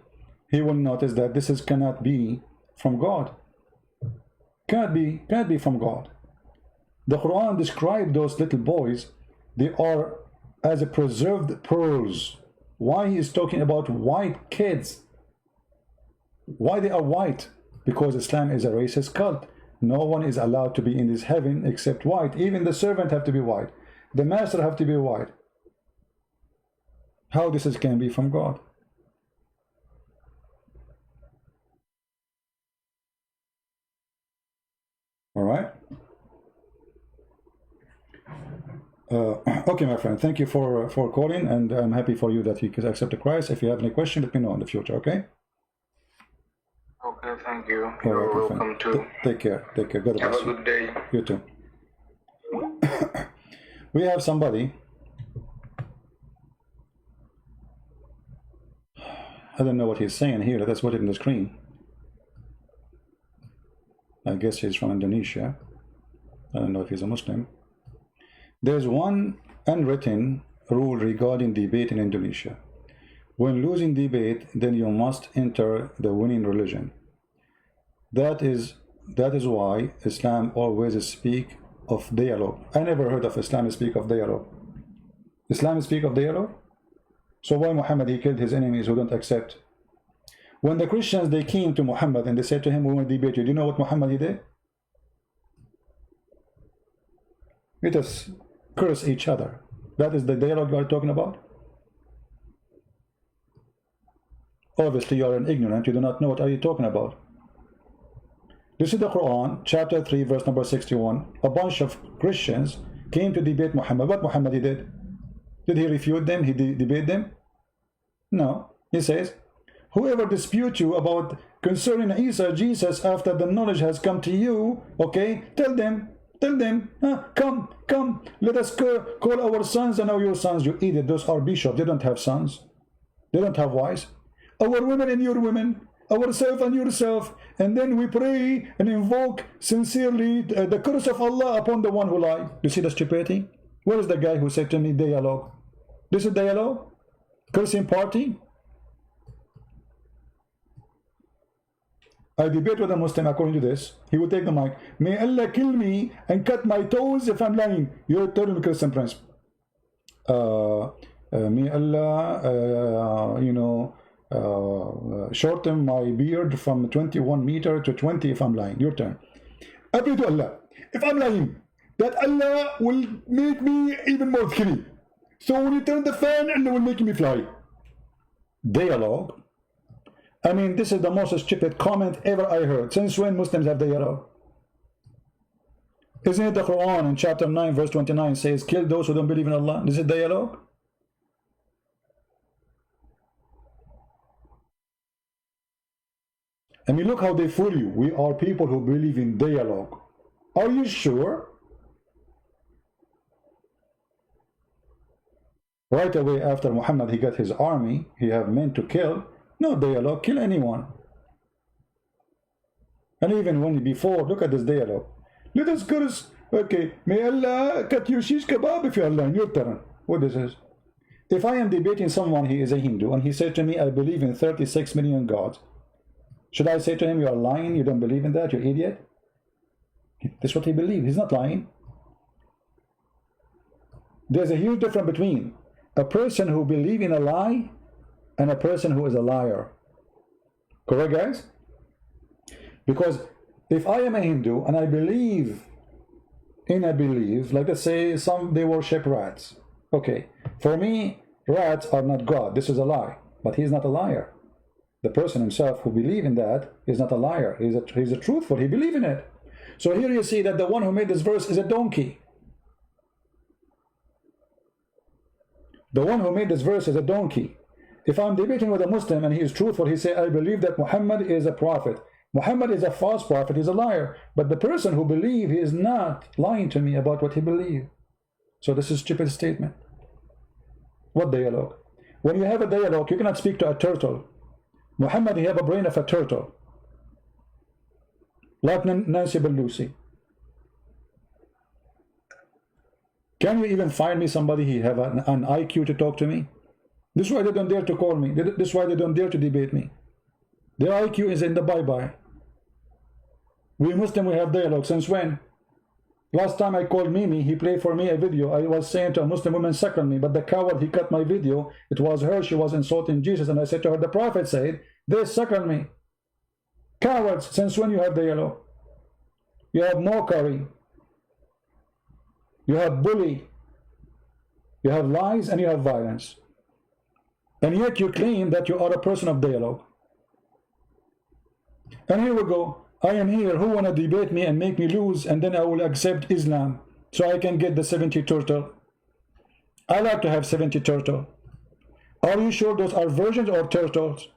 S1: he will notice that this cannot be from God. Cannot be from God. The Quran described those little boys, they are as a preserved pearls. Why he is talking about white kids? Why they are white? Because Islam is a racist cult. No one is allowed to be in this heaven except white. Even the servant have to be white. The master have to be white. How this can be from God? All right. Okay, my friend. Thank you for calling, and I'm happy for you that you can accept the Christ. If you have any question, let me know in the future. Okay.
S4: Okay, thank you.
S1: All
S4: You're
S1: right,
S4: welcome too.
S1: Take care. Take care. God
S4: Have
S1: bless
S4: a
S1: you.
S4: good day.
S1: You too. We have somebody. I don't know what he's saying here. Let's put it in the screen. I guess he's from Indonesia. I don't know if he's a Muslim. There's one unwritten rule regarding debate in Indonesia. When losing debate, then you must enter the winning religion. That is why Islam always speak of dialogue. I never heard of Islam speak of dialogue. Islam speak of dialogue? So why Muhammad, he killed his enemies who don't accept? When the Christians, they came to Muhammad and they said to him, we want to debate you. Do you know what Muhammad he did? Let us curse each other. That is the dialogue you are talking about? Obviously you are an ignorant. You do not know what are you talking about. This is the Quran, chapter 3, verse number 61. A bunch of Christians came to debate Muhammad. What Muhammad he did? Did he refute them? He debate them? No. He says, whoever disputes you about concerning Isa, Jesus, after the knowledge has come to you, okay, tell them, come, let us call our sons and your sons. You idiot, those are bishops. They don't have sons. They don't have wives. Our women and your women, ourself and yourself, and then we pray and invoke sincerely the curse of Allah upon the one who lied. You see the stupidity? Where is the guy who said to me dialogue? This is dialogue? Cursing party? I debate with a Muslim according to this. He will take the mic. May Allah kill me and cut my toes if I'm lying. Your turn, Christian Prince. May Allah, shorten my beard from 21 meter to 20 if I'm lying. Your turn. I pray to Allah, if I'm lying, that Allah will make me even more skinny. So when you turn the fan, Allah will make me fly. Dialogue. I mean, this is the most stupid comment ever I heard. Since when Muslims have dialogue? Isn't it the Quran in chapter 9 verse 29 says, kill those who don't believe in Allah? This is dialogue? I mean, look how they fool you. We are people who believe in dialogue. Are you sure? Right away after Muhammad, he got his army. He have men to kill. No dialogue, kill anyone. And even when before, look at this dialogue. Let us curse. Okay, may Allah cut your shish kebab if you are lying. Your turn. What this is? If I am debating someone, he is a Hindu, and he said to me, I believe in 36 million gods. Should I say to him, you are lying, you don't believe in that, you idiot? That's what he believes. He's not lying. There's a huge difference between a person who believes in a lie and a person who is a liar. Correct, guys? Because if I am a Hindu and I believe in a belief, like let's say they worship rats. Okay, for me, rats are not God. This is a lie. But he's not a liar. The person himself who believes in that is not a liar. He's a truthful. He believes in it. So here you see that the one who made this verse is a donkey. The one who made this verse is a donkey. If I'm debating with a Muslim and he is truthful, he say, I believe that Muhammad is a prophet. Muhammad is a false prophet, he's a liar. But the person who believes, he is not lying to me about what he believes. So this is a stupid statement. What dialogue? When you have a dialogue, you cannot speak to a turtle. Muhammad, he have a brain of a turtle. Like Nancy Pelosi. Can you even find me somebody who have an IQ to talk to me? This is why they don't dare to call me. This is why they don't dare to debate me. Their IQ is in the bye-bye. We Muslim, we have dialogue. Since when? Last time I called Mimi, he played for me a video. I was saying to a Muslim woman, suckle me. But the coward, he cut my video. It was her. She was insulting Jesus. And I said to her, the Prophet said, they suckle me. Cowards, since when you have dialogue? You have mockery. You have bully. You have lies and you have violence. And yet you claim that you are a person of dialogue. And here we go. I am here. Who want to debate me and make me lose, and then I will accept Islam so I can get the 70 turtle. I like to have 70 turtle. Are you sure those are virgins or turtles?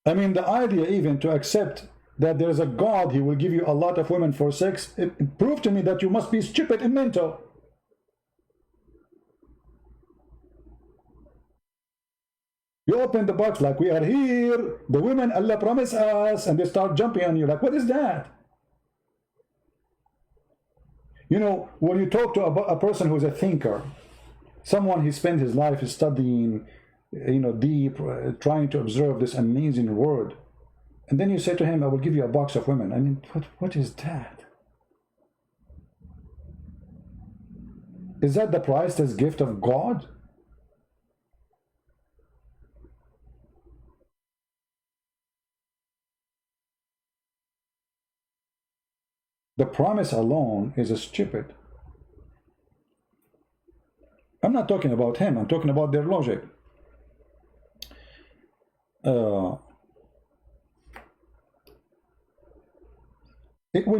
S1: I mean, the idea even to accept that there is a God, he will give you a lot of women for sex, it proved to me that you must be stupid and mental. You open the box like we are here, the women Allah promised us, and they start jumping on you like, what is that? You know, when you talk to a person who is a thinker, someone who spent his life studying, deep, trying to observe this amazing word, and then you say to him, I will give you a box of women. I mean, what is that? Is that the priceless gift of God? The promise alone is stupid. I'm not talking about him, I'm talking about their logic. we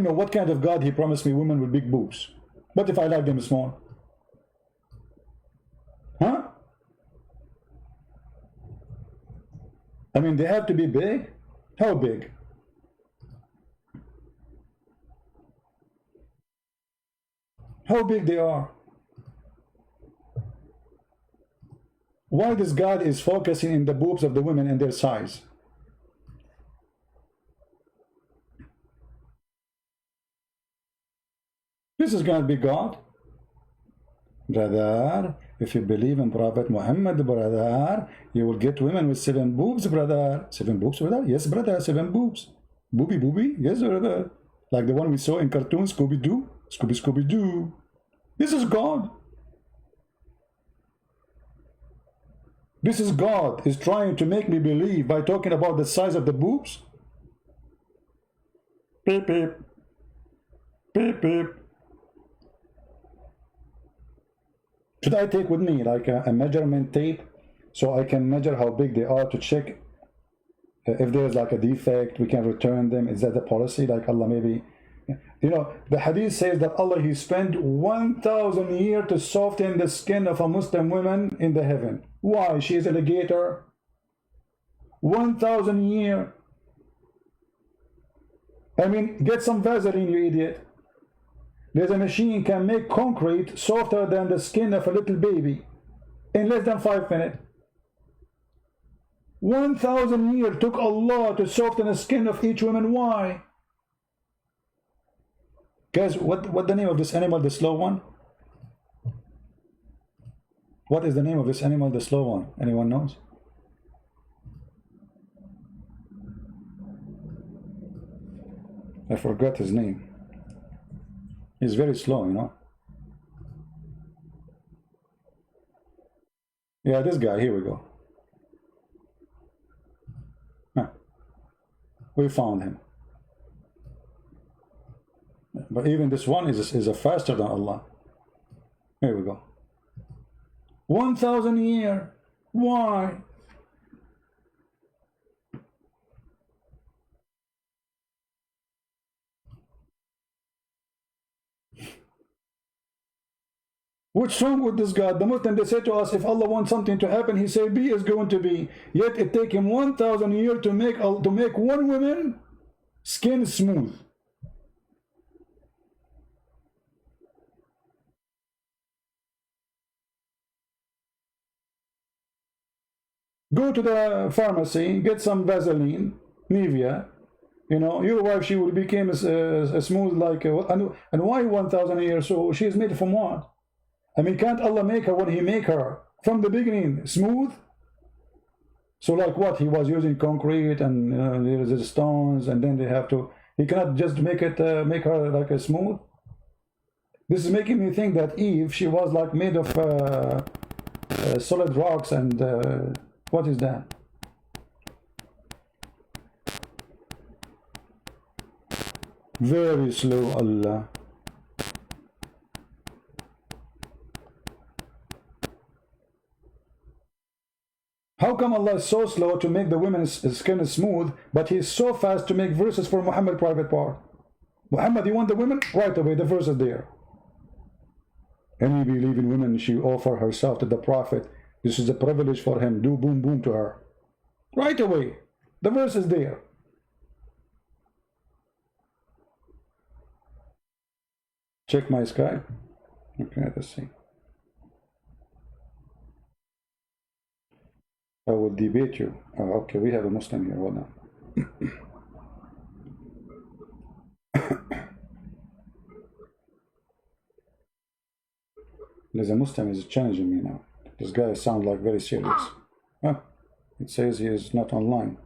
S1: know what kind of God he promised me, women with big boobs. What if I like them small? Huh? I mean, they have to be big? How big? How big they are? Why this God is focusing in the boobs of the women and their size? This is going to be God. Brother, if you believe in Prophet Muhammad, brother, you will get women with 7 boobs, brother. 7 boobs, brother? Yes, brother, 7 boobs. Booby, booby? Yes, brother. Like the one we saw in cartoons, Scooby-Doo. Scooby-Scooby-Doo. This is God. This is God is trying to make me believe by talking about the size of the boobs. Beep, beep. Beep, beep. Should I take with me like a measurement tape so I can measure how big they are to check if there's like a defect, we can return them? Is that the policy? Like Allah maybe, you know, the hadith says that Allah, he spent 1,000 years to soften the skin of a Muslim woman in the heaven. Why? She is an alligator. 1,000 years. I mean, get some Vaseline, you idiot. There's a machine can make concrete softer than the skin of a little baby in less than 5 minutes. 1,000 years took Allah to soften the skin of each woman. Why? Guys, what the name of this animal, the slow one? What is the name of this animal, the slow one? Anyone knows? I forgot his name. He's very slow, you know. Yeah, this guy, here we go. Huh. We found him. But even this one is a faster than Allah. Here we go. 1,000 years. Why? What's wrong with this God? The Muslim, they say to us, if Allah wants something to happen, he say be is going to be. Yet it take him 1,000 years to make one woman skin smooth. Go to the pharmacy, get some Vaseline, Nivea. You know, your wife, she will become a smooth like, and why 1,000 years? So she is made from what? I mean, can't Allah make her when he make her from the beginning smooth? So like what? He was using concrete and there's the stones, and then they have to, he cannot just make her like a smooth. This is making me think that Eve, she was like made of solid rocks and what is that? Very slow, Allah. How come Allah is so slow to make the women's skin smooth, but He is so fast to make verses for Muhammad private part? Muhammad, you want the women? Right away, the verse is there. Any believing woman, she offer herself to the Prophet. This is a privilege for him. Do boom boom to her. Right away, the verse is there. Check my Skype. Okay, let's see. I will debate you. Oh, okay, we have a Muslim here. Hold on. There's a Muslim is challenging me now. This guy sounds like very serious. Huh? It says he is not online.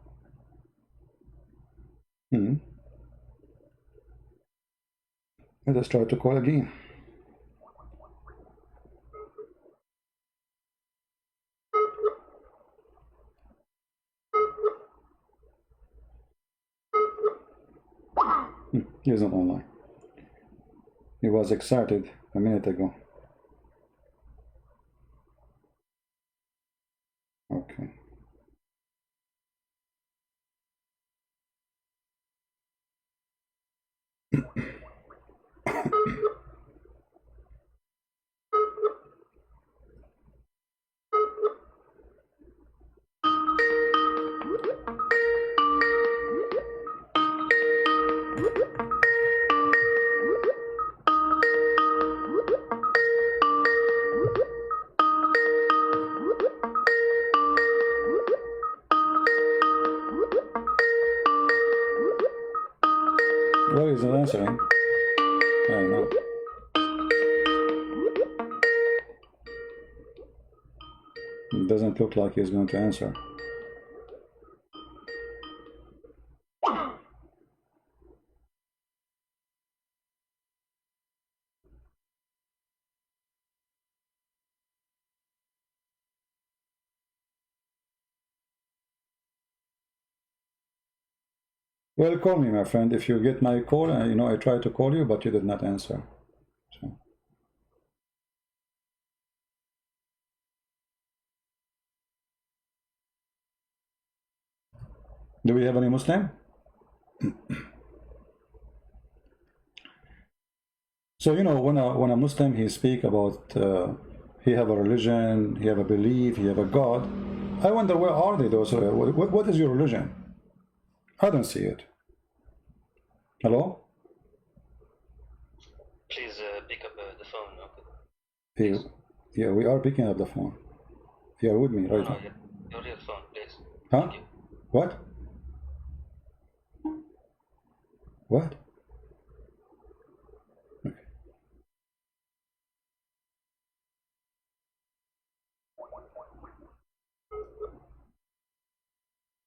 S1: Let us try to call again. He is not online. He was excited a minute ago. Okay. Why is it answering? I don't know. It doesn't look like he's going to answer. Well, call me, my friend. If you get my call, you know, I tried to call you, but you did not answer. So. Do we have any Muslim? So, you know, when a Muslim, he speak about he have a religion, he have a belief, he have a God. I wonder, where are they? Those? What is your religion? I don't see it. Hello?
S5: Please pick up the phone. Okay.
S1: Yeah, we are picking up the phone. You are with me right
S5: No,
S1: now.
S5: your real phone, please.
S1: Huh?
S5: Thank you.
S1: What? What? Okay.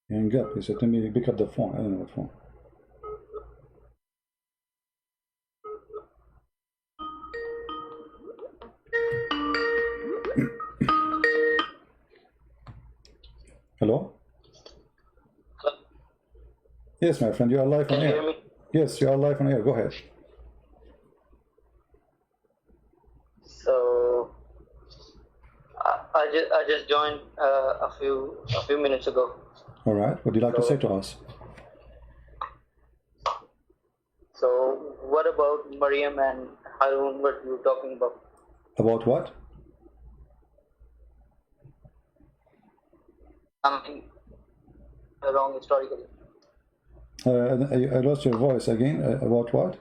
S1: Hang up. He said to me, pick up the phone. I don't know what phone. Hello? Yes, my friend, you are live on
S5: Can you
S1: air.
S5: hear me?
S1: Yes, you are live on air. Go ahead.
S5: So I just joined a few minutes ago.
S1: All right. What would you like to say to us?
S5: So what about Maryam and Harun? What you were talking about?
S1: About what?
S5: Something wrong historically.
S1: I lost your voice again. About what?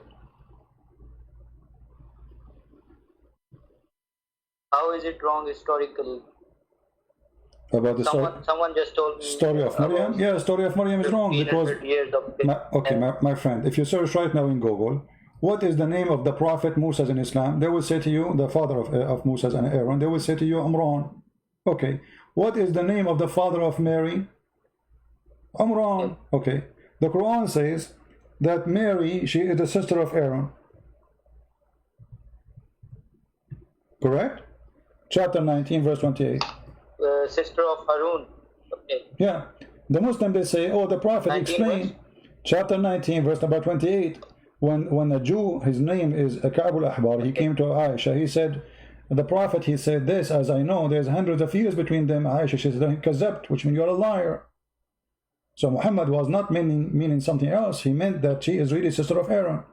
S5: How is it wrong historically?
S1: About the
S5: Someone just told me
S1: story of Maryam? Yeah, the story of Maryam is wrong because...
S5: 1500 years of
S1: my friend, if you search right now in Google, what is the name of the prophet Musa in Islam? They will say to you, the father of Musa and Aaron, they will say to you, Imran. Okay. What is the name of the father of Mary? Imran. Okay. The Quran says that Mary, she is the sister of Aaron. Correct? Chapter 19, verse 28.
S5: sister of Harun. Okay.
S1: Yeah. The Muslim, they say, oh, the prophet explained. Chapter 19, verse number 28. When a Jew, his name is Ka'b al-Ahbar, he came to Aisha, he said, the prophet, he said this, as I know, there's hundreds of years between them. Aisha, she said, kazabt, which means you're a liar. So Muhammad was not meaning something else. He meant that she is really sister of Aaron.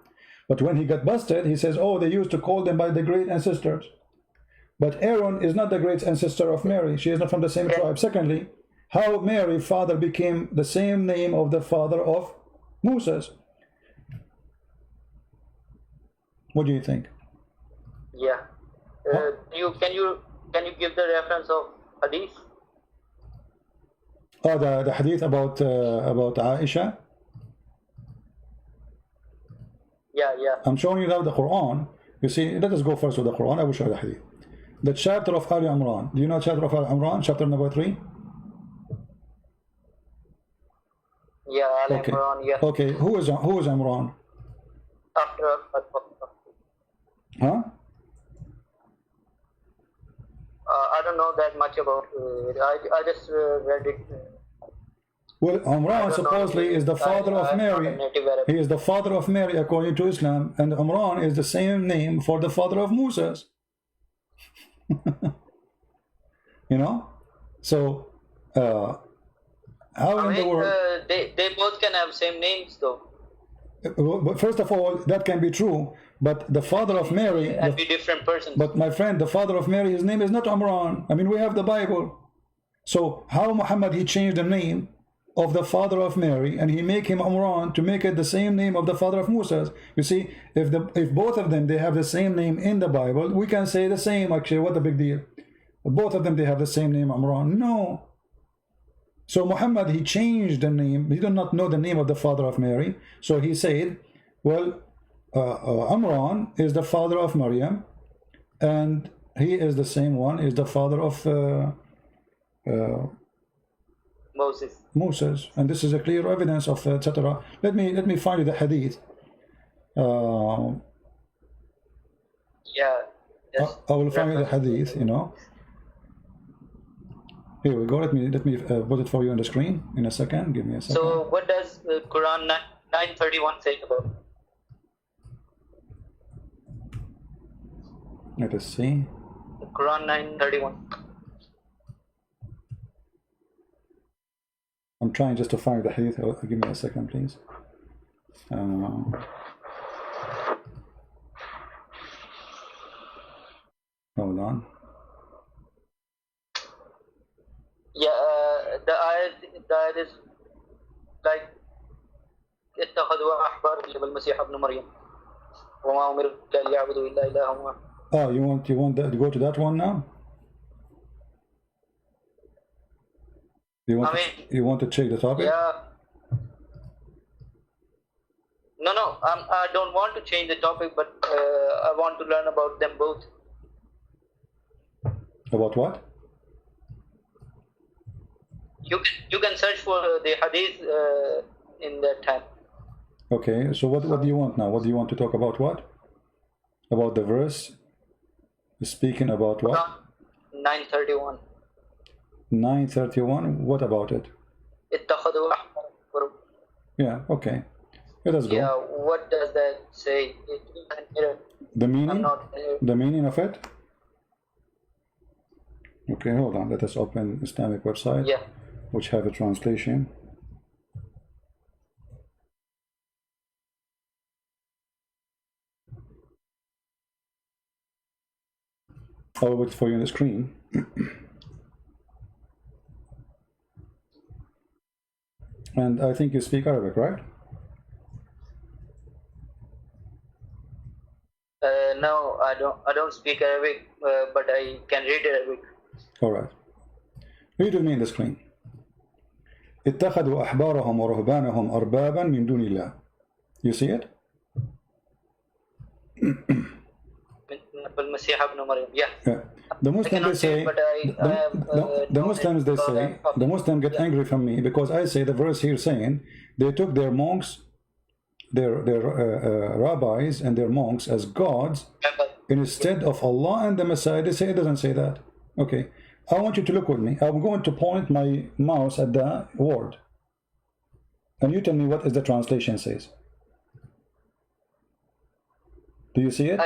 S1: But when he got busted, he says, oh, they used to call them by the great ancestors. But Aaron is not the great ancestor of Mary. She is not from the same tribe. Secondly, how Mary, father, became the same name of the father of Moses. What do you think?
S5: Yeah. Can you give the reference of hadith?
S1: Oh, the hadith about Aisha.
S5: Yeah.
S1: I'm showing you now the Quran. You see, let us go first with the Quran. I will show you the hadith. The chapter of Ali Imran. Do you know chapter of Ali Imran? Chapter number 3.
S5: Yeah, Ali
S1: Okay.
S5: Imran. Yeah.
S1: Okay. Who is Imran?
S5: After
S1: Huh?
S5: I don't know that much about it. I just read it.
S1: Well, Imran supposedly is the father of Mary. He is the father of Mary according to Islam, and Imran is the same name for the father of Moses. You know, so how in the world?
S5: They both can have same names though.
S1: But first of all, that can be true. But the father of Mary,
S5: And be different persons.
S1: but my friend, the father of Mary, his name is not Imran. I mean, we have the Bible. So how Muhammad, he changed the name of the father of Mary and he make him Imran to make it the same name of the father of Musa. You see, if both of them, they have the same name in the Bible, we can say the same. Actually, what a big deal. Both of them, they have the same name, Imran. No. So Muhammad, he changed the name. He did not know the name of the father of Mary. So he said, well, Imran is the father of Maryam, and he is the same one, is the father of Moses. And this is a clear evidence of etc. Let me find you the hadith.
S5: Yeah. Yes.
S1: I will find you the hadith, you know. Here we go. Let me put it for you on the screen in a second. Give me a second.
S5: So what does Quran 9:31 say about?
S1: Let us see.
S5: Quran 9:31.
S1: I'm trying just to find the hadith. Give me a second, please. Hold on.
S5: Yeah, the ayat is like اتخذوا أحبارهم المسيح ابن مريم وما أمروا إلا ليعبدوا إلا إلها واحد.
S1: Oh, you want that, to go to that one now? You want to check the topic?
S5: Yeah. No. I don't want to change the topic, but I want to learn about them both.
S1: About what?
S5: You can search for the hadith in that time.
S1: Okay, so what do you want now? What do you want to talk about? What? About the verse? Speaking about what?
S5: 9:31.
S1: 9:31. What about it?
S5: اتخذوا أحبارهم.
S1: Yeah. Okay. Let us go.
S5: Yeah. What does that say?
S1: The meaning.
S5: I'm not.
S1: The meaning of it. Okay, hold on. Let us open Islamic website,
S5: Yeah.
S1: which have a translation. I'll wait for you on the screen. And I think you speak Arabic, right?
S5: No, I don't speak Arabic, but I can read Arabic.
S1: All right. Read with me in the screen. اتخذوا أحبارهم ورهبانهم أربابا من دون الله. You see it?
S5: المسيح ابن مريم. Yeah.
S1: The Muslims, they say, the Muslims, they say, the Muslims get angry from me because I say the verse here saying they took their monks, their rabbis and their monks as gods instead of Allah and the Messiah. They say it doesn't say that. Okay, I want you to look with me. I'm going to point my mouse at the word, and you tell me what is the translation says. Do you see it?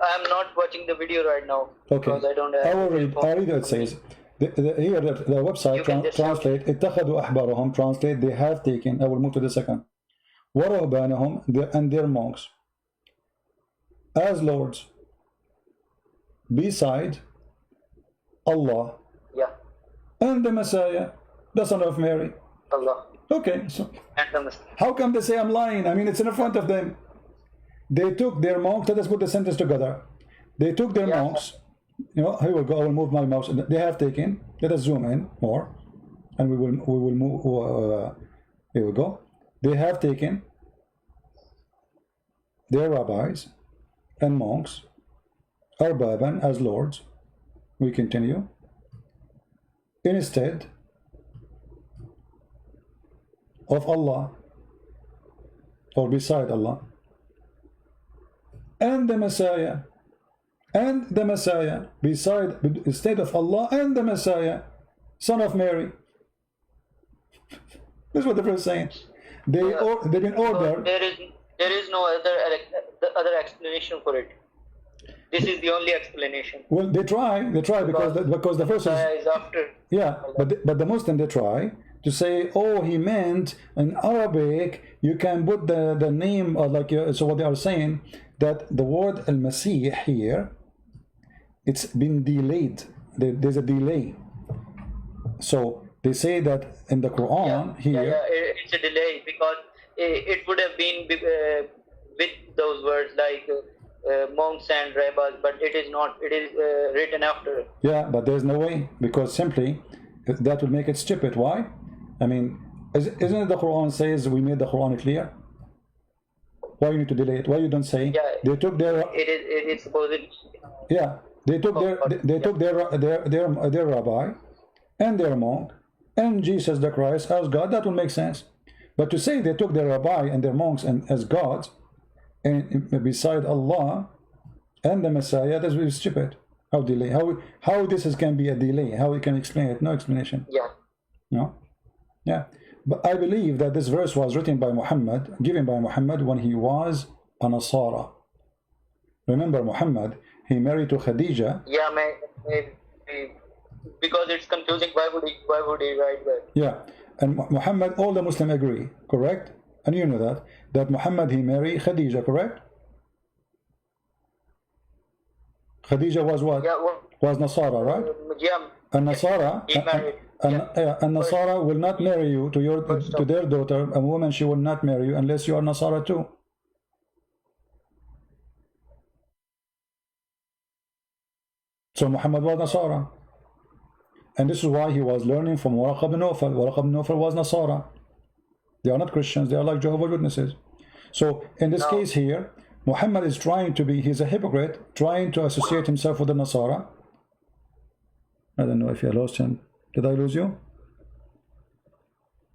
S5: I'm not watching the video right now.
S1: Okay.
S5: Because I don't have.
S1: I will read what it says. Here the website translate اتخذوا أحبارهم, translate they have taken. I will move to the second. ورهبانهم, and their monks as lords beside Allah,
S5: Yeah.
S1: and the Messiah, the son of Mary.
S5: Allah.
S1: Okay, so
S5: And the Muslim.
S1: how come they say I'm lying? I mean, it's in front of them. They took their monks. Let us put the sentence together. They took their monks. You know, here we go. I will move my mouse. They have taken. Let us zoom in more, and we will move. Here we go. They have taken their rabbis and monks, arbaban, as lords. We continue. Instead of Allah, or beside Allah, and the Messiah, beside, instead of Allah and the Messiah, son of Mary. This is what the verse is saying. They've been ordered.
S5: There is no other explanation for it. This is the only explanation.
S1: Well, they try because the verse is
S5: after.
S1: Yeah, but the Muslim, they try to say, oh, he meant in Arabic, you can put the name, so what they are saying, that the word al-Masih here, it's been delayed. There's a delay. So they say that in the Quran here.
S5: It's a delay because it would have been with those words like monks and rabbis, but it is not. It is written after.
S1: Yeah, but there's no way, because simply that will make it stupid. Why? I mean, isn't it the Quran says we made the Quran clear? Why you need to delay it? Why you don't say they took their?
S5: It is supposedly.
S1: Yeah, they took their rabbi and their monk and Jesus the Christ as God. That will make sense. But to say they took their rabbi and their monks and as gods, and beside Allah and the Messiah, that's really stupid. How delay? How this can be a delay? How we can explain it? No explanation.
S5: Yeah.
S1: No. Yeah. But I believe that this verse was written by Muhammad, given by Muhammad when he was a Nasara. Remember, Muhammad, he married to Khadija.
S5: Yeah, maybe because it's confusing. Why would he write that?
S1: Yeah, and Muhammad, all the Muslims agree, correct? And you know that Muhammad, he married Khadija, correct? Khadija was what?
S5: Yeah,
S1: was Nasara, right?
S5: Yeah.
S1: And Nasara, and Nasara will not marry you to their daughter. A woman, she will not marry you unless you are Nasara too. So Muhammad was Nasara. And this is why he was learning from Waraq ibn Nawfal. Waraq ibn Nawfal was Nasara. They are not Christians, they are like Jehovah's Witnesses. So in this case here, Muhammad is trying to be, he's a hypocrite, trying to associate himself with the Nasara. I don't know if I lost him. Did I lose you?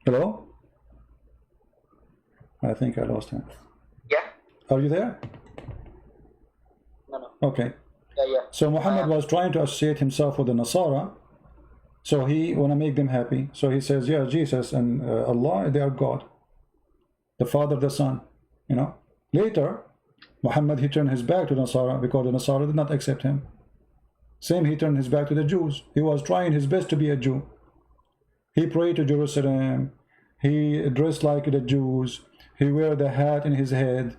S1: Hello? I think I lost him.
S5: Yeah.
S1: Are you there?
S5: No.
S1: Okay.
S5: Yeah.
S1: So Muhammad was trying to associate himself with the Nasara. So he want to make them happy. So he says, yeah, Jesus and Allah, they are God. The Father, the Son. You know. Later, Muhammad, he turned his back to Nasara because the Nasara did not accept him. Same, he turned his back to the Jews. He was trying his best to be a Jew. He prayed to Jerusalem. He dressed like the Jews. He wear the hat in his head.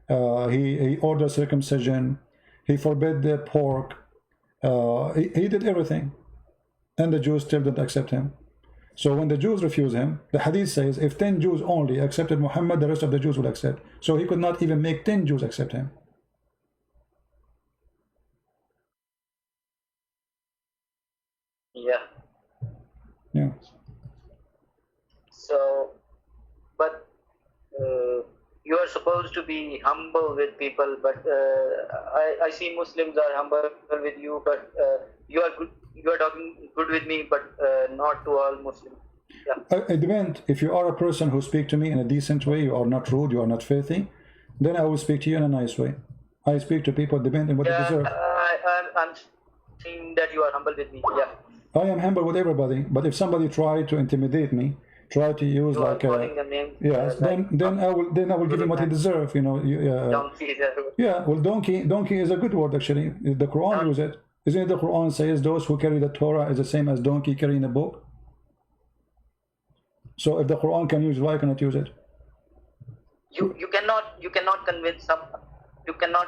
S1: He ordered circumcision. He forbade the pork. He did everything. And the Jews still didn't accept him. So when the Jews refuse him, the hadith says, if 10 Jews only accepted Muhammad, the rest of the Jews would accept. So he could not even make 10 Jews accept him. Yeah.
S5: So, but you are supposed to be humble with people, but I see Muslims are humble with you, but you are talking good with me, but not to all Muslims. Yeah.
S1: It depends. If you are a person who speaks to me in a decent way, you are not rude, you are not filthy, then I will speak to you in a nice way. I speak to people depending on what they deserve.
S5: I'm seeing that you are humble with me. Yeah.
S1: I am humble with everybody, but if somebody try to intimidate me, try to use
S5: You are
S1: like
S5: calling them names,
S1: yes, then I will give him what he deserves. You know.
S5: donkey.
S1: Yeah. Well, donkey is a good word actually. The Quran uses it. Isn't it the Quran says those who carry the Torah is the same as donkey carrying a book? So if the Quran can use it, why cannot use it?
S5: You cannot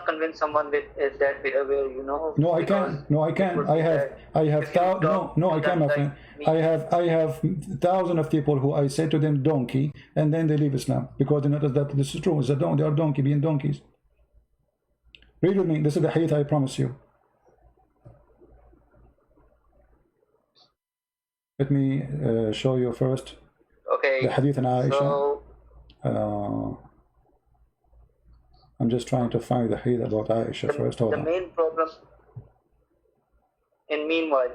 S5: convince someone with that behavior, you know.
S1: No, I can't. No, I can't. I have thousands of people who I say to them donkey, and then they leave Islam because they notice that this is true. It's a they are donkey being donkeys. Read with me. This is the hadith I promise you. Let me show you first.
S5: Okay.
S1: The hadith in Aisha.
S5: So,
S1: I'm just trying to find the hadith about Aisha first. Hold
S5: the
S1: on.
S5: main problem, and meanwhile,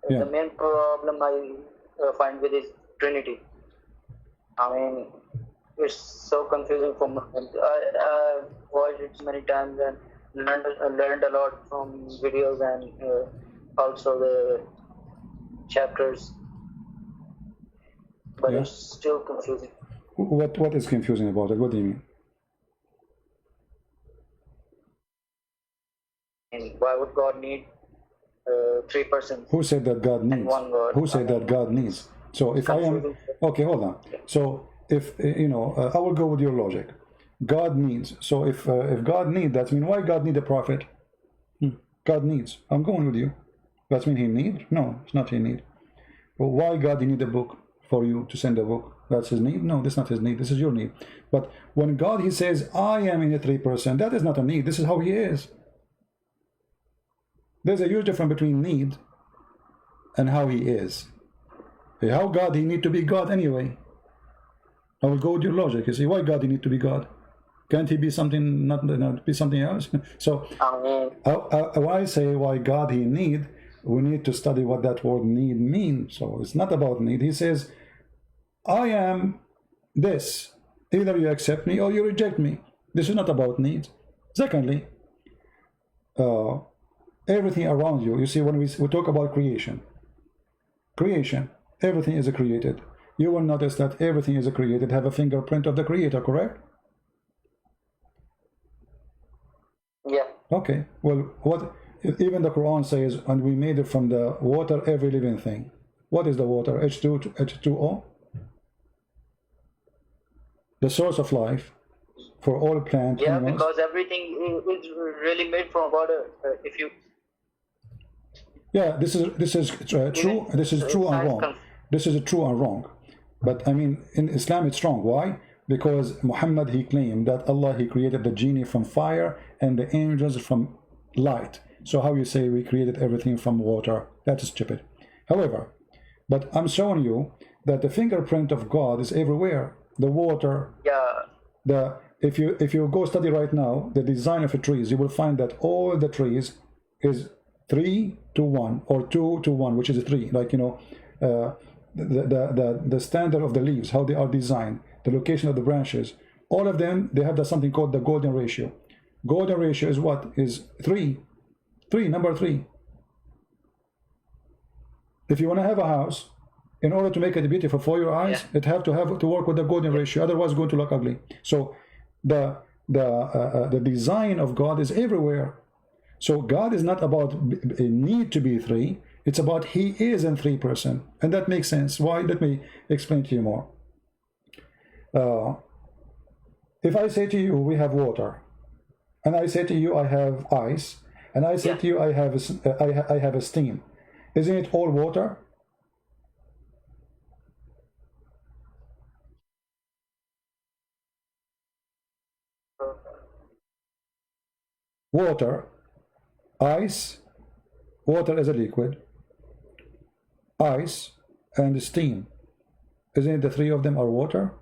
S1: Yeah.
S5: the main problem I find with is Trinity. I mean, it's so confusing for me. I watched it many times and learned a lot from videos and also the chapters, but
S1: Yeah.
S5: it's still confusing.
S1: What is confusing about it? What do you mean?
S5: And why would God need three persons?
S1: Who said that God needs?
S5: one God.
S1: Who said that God needs? So if I am, okay, hold on. So if I will go with your logic. God needs. So if God needs, that means why God need a prophet? God needs. I'm going with you. That means he need? No, it's not his need. But why God need a book for you to send a book? That's his need? No, that's not his need. This is your need. But when God, he says, I am in the 3%, that is not a need. This is how he is. There's a huge difference between need and how he is. How God, he need to be God anyway. I will go with your logic. You see, why God, he need to be God? Can't he be something, not be something else? So, when I say why God, he need, we need to study what that word need means. So it's not about need. He says, I am this. Either you accept me or you reject me. This is not about need. Secondly, everything around you. You see, when we talk about creation, everything is created. You will notice that everything is created, have a fingerprint of the creator, correct?
S5: Yeah.
S1: Okay. Well, what even the Quran says, and we made it from the water, every living thing. What is the water? H2O? The source of life for all plant animals.
S5: Because everything is really made from water. If you
S1: this is true. This is true and wrong. This is true and wrong. But I mean, in Islam, it's wrong. Why? Because Muhammad, he claimed that Allah, he created the genie from fire and the angels from light. So how you say we created everything from water? That is stupid. However, but I'm showing you that the fingerprint of God is everywhere. The water.
S5: Yeah.
S1: If you go study right now the design of the trees, you will find that all the trees is 3 to 1 or 2 to 1, which is 3. Like the standard of the leaves, how they are designed, the location of the branches, all of them, they have something called the golden ratio. Golden ratio is what? Is 3. Number 3. If you want to have a house, in order to make it beautiful for your eyes, it have to work with the golden ratio. Otherwise, it's going to look ugly. So the design of God is everywhere. So God is not about a need to be 3. It's about he is in 3%, and that makes sense. Why? Let me explain to you more. If I say to you, we have water, and I say to you, I have ice, and I say to you, I have a steam. Isn't it all water? Water, ice, water is a liquid, ice, and steam. Isn't it the 3 of them are water?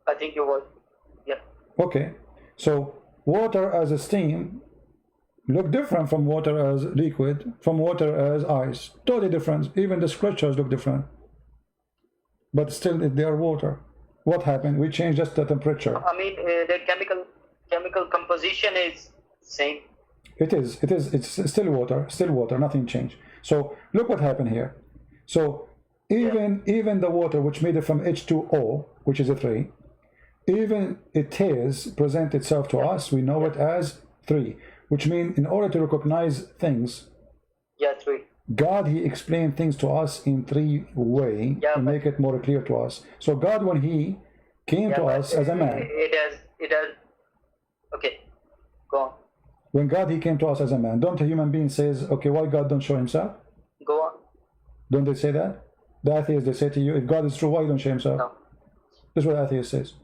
S5: I think you would. Yeah.
S1: Okay. So water as a steam look different from water as liquid, from water as ice. Totally different. Even the scriptures look different. But still they are water. What happened? We changed just the temperature.
S5: I mean, the chemical composition is same.
S1: It's still water, nothing changed. So look what happened here. So even the water which made it from H2O, which is a 3, even it is present itself to us, we know it as 3, which means in order to recognize things,
S5: 3.
S1: God, he explained things to us in 3 ways to make it more clear to us. So God, when he came to us as a man,
S5: it has okay, go on.
S1: When God, he came to us as a man, don't a human being says, okay, why God don't show himself?
S5: Go on.
S1: Don't they say that? The atheists, they say to you, if God is true, why don't show himself?
S5: No.
S1: That's what the atheist says.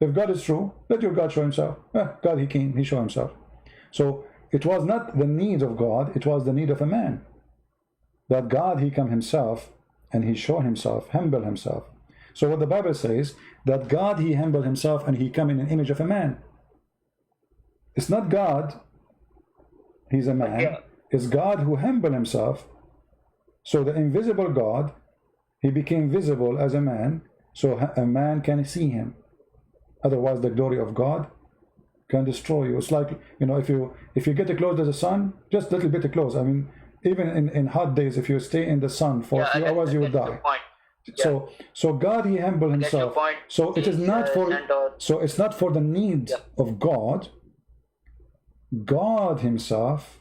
S1: If God is true, let your God show himself. God, he came, he showed himself. So it was not the need of God, it was the need of a man. That God, he come himself and he showed himself, humble himself. So what the Bible says, that God, he humbled himself and he come in an image of a man. It's not God, he's a man. It's God who humbled himself. So the invisible God, he became visible as a man, so a man can see him. Otherwise, the glory of God can destroy you. It's like, if you get close to the sun, just a little bit close. I mean, even in hot days, if you stay in the sun for a few hours, you will die. So God, he humbled himself. So it is not it's not for the need of God. God himself,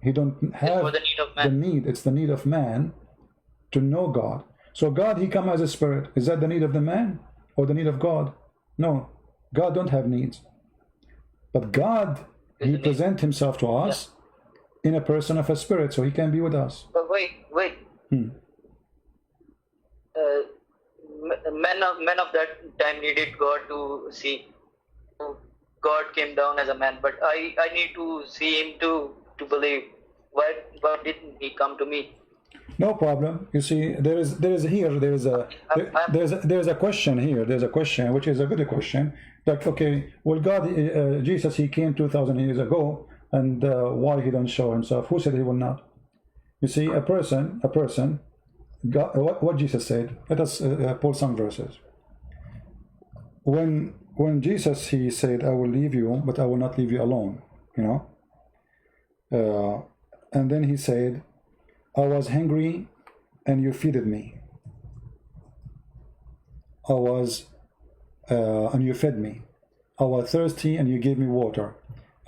S1: he don't have the need. It's the need of man. to know God. So God, he come as a spirit. Is that the need of the man or the need of God? No, God don't have needs. But God, he present himself to us in a person of a spirit, so he can be with us.
S5: But wait. Men of that time needed God to see. God came down as a man, but I need to see him to believe. Why didn't he come to me?
S1: No problem. You see, there's a question here. There's a question which is a good question. Like, okay, well, God, Jesus, he came 2,000 years ago, and why he don't show himself? Who said he will not? You see, a person. God, what Jesus said. Let us pull some verses. When Jesus, he said, "I will leave you, but I will not leave you alone." You know. And then he said, I was hungry and you feeded me. I was and you fed me. I was thirsty and you gave me water.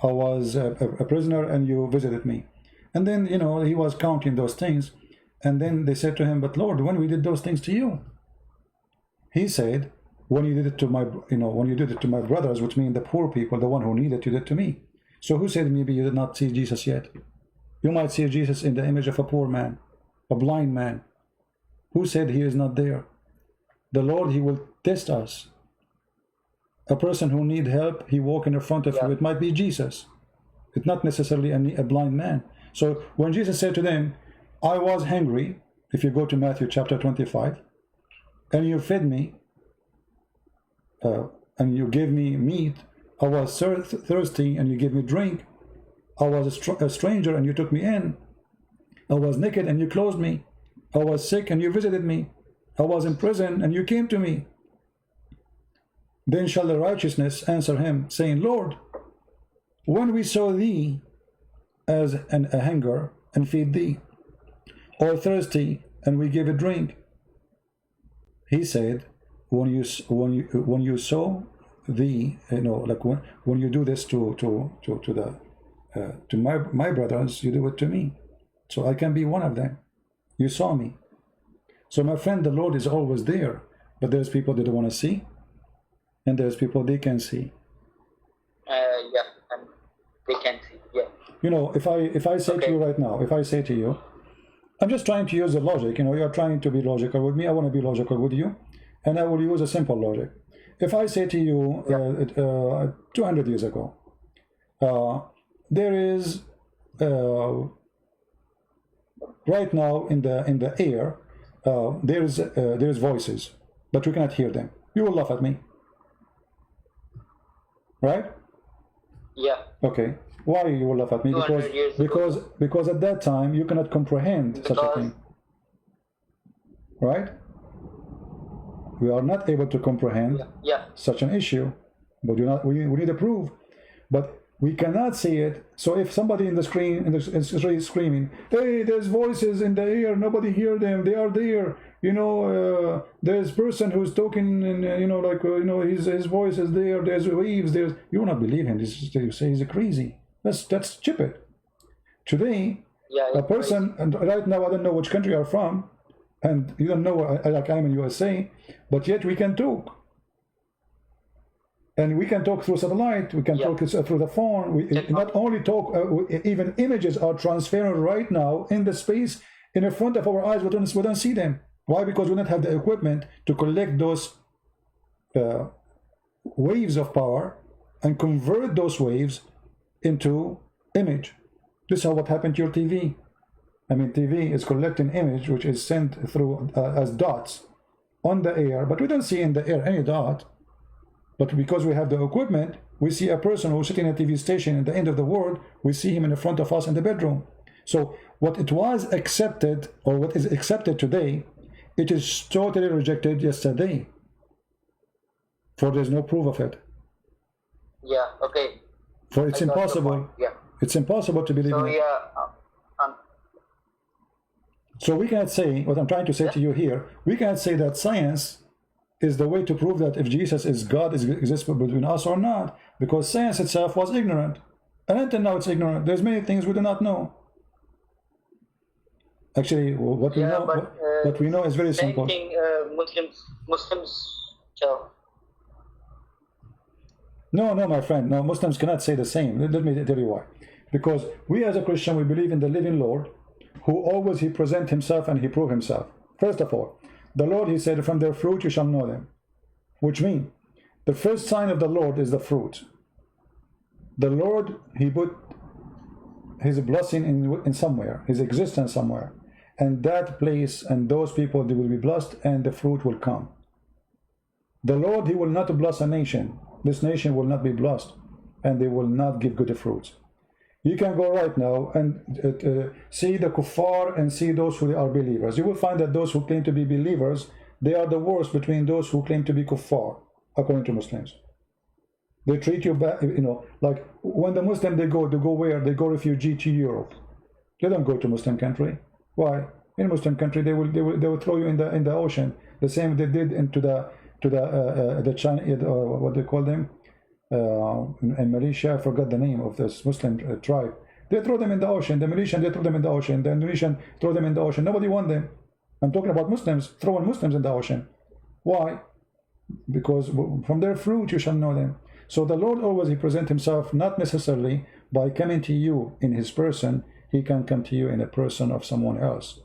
S1: I was a prisoner and you visited me. And then, you know, he was counting those things. And then they said to him, but Lord, when we did those things to you? He said, when you did it to my, when you did it to my brothers, which mean the poor people, the one who needed, you did to me. So who said maybe you did not see Jesus yet? You might see Jesus in the image of a poor man, a blind man. Who said he is not there? The Lord, he will test us. A person who need help, he walk in the front of you. It might be Jesus. It's not necessarily a blind man. So when Jesus said to them, I was hungry, if you go to Matthew chapter 25, and you fed me, and you gave me meat, I was thirsty and you gave me drink, I was a stranger and you took me in, I was naked and you clothed me, I was sick and you visited me, I was in prison and you came to me. Then shall the righteousness answer him, saying, Lord, when we saw thee as a hunger and feed thee, or thirsty and we gave a drink. He said, when you saw thee, like when you do this to my brothers, you do it to me, so I can be one of them. You saw me. So my friend, the Lord is always there, but there's people that don't want to see, and there's people they can see.
S5: And they can see. Yeah.
S1: If I say to you right now, if I say to you, I'm just trying to use the logic. You're trying to be logical with me. I want to be logical with you, and I will use a simple logic. If I say to you, 200 years ago, there is right now in the air, there's voices, but we cannot hear them. You will laugh at me, right?
S5: Yeah.
S1: Okay. Why you will laugh at me? Because at that time you cannot comprehend such a thing, right? We are not able to comprehend such an issue, but we need a proof, but we cannot see it. So if somebody in the screen is screaming, hey, there's voices in the air, nobody hear them, they are there, there's person who's talking, and his voice is there, there's waves, you will not believe him. You say he's crazy. That's stupid. Today, a person, and right now I don't know which country you're from, and you don't know, like I'm in USA, but yet we can talk. And we can talk through satellite, we can talk through the phone, we not only talk, even images are transferring right now in the space in front of our eyes, we don't see them. Why? Because we don't have the equipment to collect those waves of power and convert those waves into image. This is what happened to your TV. I mean, TV is collecting image which is sent through as dots on the air, but we don't see in the air any dot. But because we have the equipment, we see a person who's sitting at a TV station at the end of the world, we see him in front of us in the bedroom. So what it was accepted, or what is accepted today, it is totally rejected yesterday. For there's no proof of it.
S5: Yeah, okay.
S1: For it's impossible.
S5: Yeah.
S1: It's impossible to believe in it. So we cannot say, what I'm trying to say to you here, we cannot say that science is the way to prove that if Jesus is God, exists between us or not, because science itself was ignorant. And until now it's ignorant. There's many things we do not know. Actually, what we
S5: Yeah,
S1: know,
S5: but
S1: what we know is very
S5: same
S1: simple.
S5: thing. Muslims. So,
S1: No, my friend. No, Muslims cannot say the same. Let me tell you why. Because we as a Christian, we believe in the living Lord, who always he present himself and he prove himself. First of all, the Lord, he said, from their fruit you shall know them. Which means, the first sign of the Lord is the fruit. The Lord, he put his blessing in somewhere, his existence somewhere. And that place and those people, they will be blessed and the fruit will come. The Lord, he will not bless a nation. This nation will not be blessed and they will not give good fruits. You can go right now and see the kuffar and see those who are believers. You will find that those who claim to be believers, they are the worst between those who claim to be kuffar, according to Muslims. They treat you bad, you know, like when the Muslim, they go where? They go refugee to Europe. They don't go to Muslim country. Why? In Muslim country, they will throw you in the ocean. The same they did into the China, what they call them, in Malaysia. I forgot the name of this Muslim tribe. They throw them in the ocean. The Malaysian, they throw them in the ocean. The Indonesian throw them in the ocean. Nobody want them. I'm talking about Muslims throwing Muslims in the ocean. Why? Because from their fruit you shall know them. So the Lord always, he present himself not necessarily by coming to you in his person. He can come to you in a person of someone else.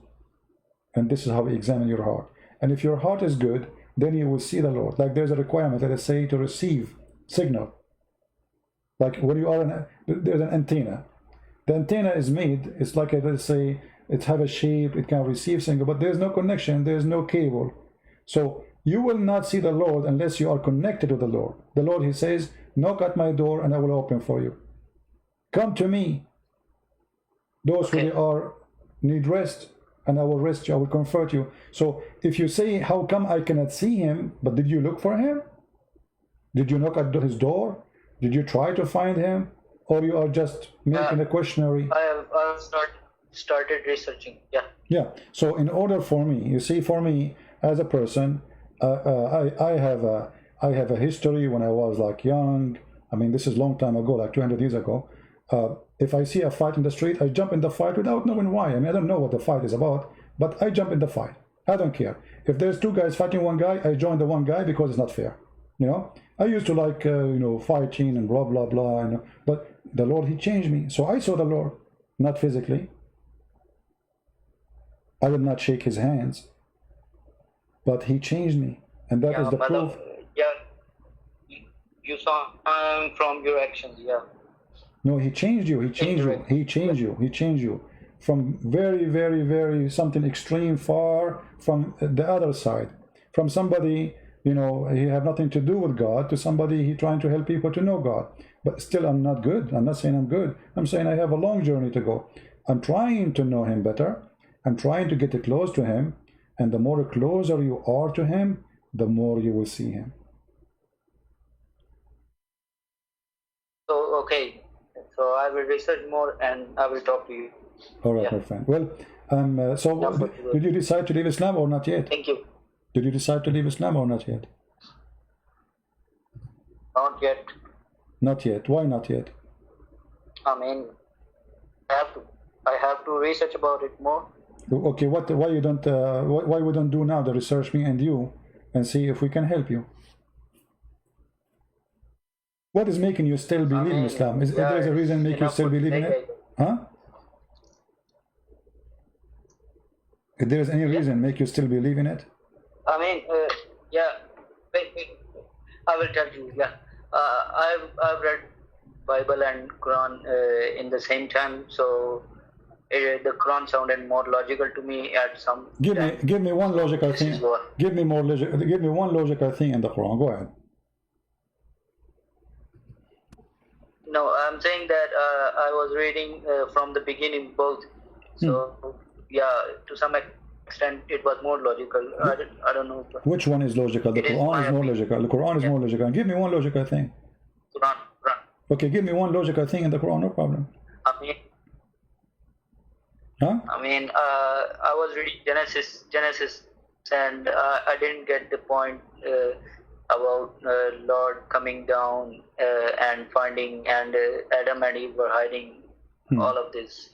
S1: And this is how we examine your heart. And if your heart is good, then you will see the Lord. Like there's a requirement that is say to receive signal. Like when you are there's an antenna. The antenna is made, it's like let's say it have a shape, it can receive signal, but there's no connection, there's no cable. So you will not see the Lord unless you are connected to the Lord. The Lord, he says, knock at my door and I will open for you. Come to me. Those who are need rest, and I will rest you, I will comfort you. So if you say, how come I cannot see him, but did you look for him? Did you knock at his door? Did you try to find him? Or you are just making a questionnaire?
S5: I have started researching. Yeah.
S1: So in order for me, you see, for me as a person, I have a history when I was like young. I mean, this is a long time ago, like 200 years ago. If I see a fight in the street, I jump in the fight without knowing why. I mean, I don't know what the fight is about, but I jump in the fight. I don't care. If there's two guys fighting one guy, I join the one guy because it's not fair. You know, I used to like, fighting and blah, blah, blah. But the Lord, he changed me. So I saw the Lord, not physically. I will not shake his hands, but he changed me. And that is the proof.
S5: You saw from your actions,
S1: No, he changed you. He changed you. He changed you. He changed you from very, very, very something extreme, far from the other side. From somebody, he have nothing to do with God, to somebody he trying to help people to know God. But still, I'm not good. I'm not saying I'm good. I'm saying I have a long journey to go. I'm trying to know him better. I'm trying to get close to him. And the more closer you are to him, the more you will see him.
S5: So, okay. So I will research more and I will talk to you.
S1: All right, my friend. Well, did you decide to leave Islam or not yet?
S5: Thank you.
S1: Did you decide to leave Islam or not yet?
S5: Not yet.
S1: Not yet. Why not yet?
S5: I mean, I have to research about it more.
S1: Okay, why you don't? Why we don't do now the research, me and you, and see if we can help you? What is making you still believe in Islam? Is there a reason make you still believe in it? Huh? If there is any reason make you still believe in it?
S5: I mean, wait. I will tell you. I've read Bible and Quran in the same time, so the Quran sounded more logical to me at some.
S1: Give me one logical thing. Give me one logical thing in the Quran. Go ahead.
S5: No, I'm saying that I was reading from the beginning both. So, to some extent it was more logical. I don't know.
S1: Which one is logical? The Quran is more logical. The Quran is more logical. Give me one logical thing.
S5: Quran.
S1: Okay, give me one logical thing in the Quran, no problem.
S5: I mean, I was reading Genesis, and I didn't get the point about Lord coming down and finding, and Adam and Eve were hiding all of this.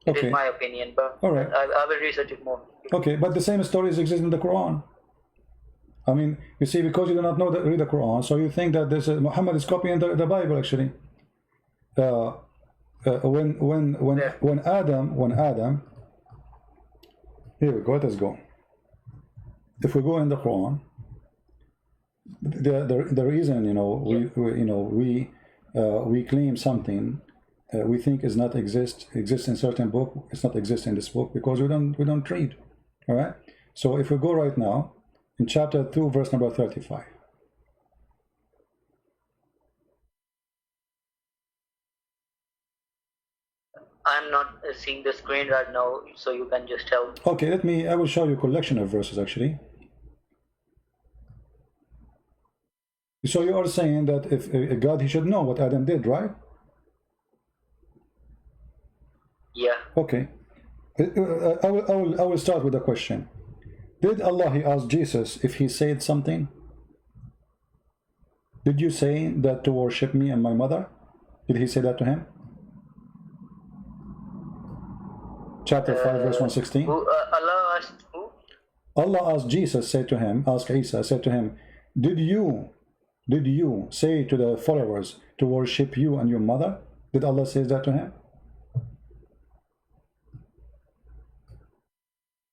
S5: It
S1: Okay.
S5: is my opinion, but
S1: All right.
S5: I will research it more.
S1: Okay, but the same stories exist in the Quran. I mean, you see, because you do not know read the Quran, so you think that this Muhammad is copying the Bible actually. When Adam, here we go. Let us go. If we go in the Quran, the reason we claim something we think is not exists in certain book, it's not exist in this book because we don't read. All right. So if we go right now in chapter 2, verse number 35.
S5: I'm not seeing the screen right now, so you can just tell me.
S1: Okay, I will show you a collection of verses actually. So you are saying that if God, he should know what Adam did, right?
S5: Yeah.
S1: Okay. I will start with a question. Did Allah, he asked Jesus if he said something? Did you say that to worship me and my mother? Did he say that to him? Chapter 5, verse 116.
S5: Allah asked who?
S1: Allah asked Jesus, said to him, asked Isa, said to him, did you say to the followers to worship you and your mother? Did Allah say that to him?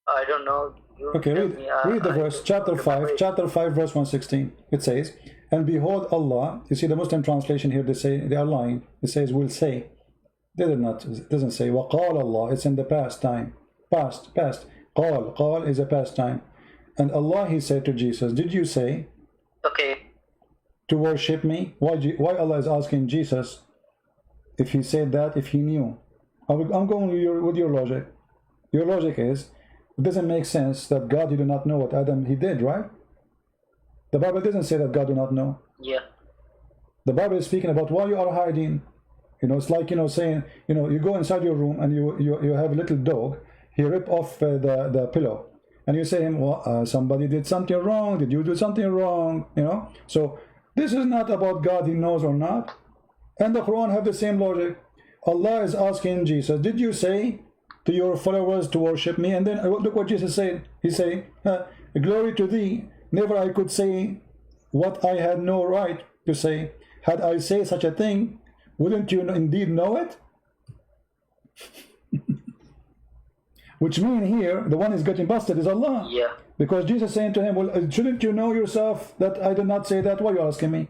S5: I don't know. You
S1: Okay,
S5: tell me.
S1: read the verse, chapter 5, verse 116. It says, and behold Allah, you see the Muslim translation here, they are lying. It says, will say. They did not, it doesn't say, وَقَالَ Allah, it's in the past time. Past. Qal is a past time. And Allah, he said to Jesus, did you say
S5: Okay.
S1: to worship me? Why Allah is asking Jesus if he said that, if he knew? I'm going with your logic. Your logic is, it doesn't make sense that God, you do not know what Adam, he did, right? The Bible doesn't say that God do not know.
S5: Yeah.
S1: The Bible is speaking about why you are hiding. It's like, saying, you go inside your room and you have a little dog. He rip off the pillow. And you say him, well, somebody did something wrong. Did you do something wrong? So this is not about God, he knows or not. And the Quran have the same logic. Allah is asking Jesus, did you say to your followers to worship me? And then look what Jesus said. He said, glory to thee. Never I could say what I had no right to say. Had I say such a thing, wouldn't you indeed know it? Which mean here, the one is getting busted is Allah.
S5: Yeah.
S1: Because Jesus saying to him, well, shouldn't you know yourself that I did not say that? Why are you asking me?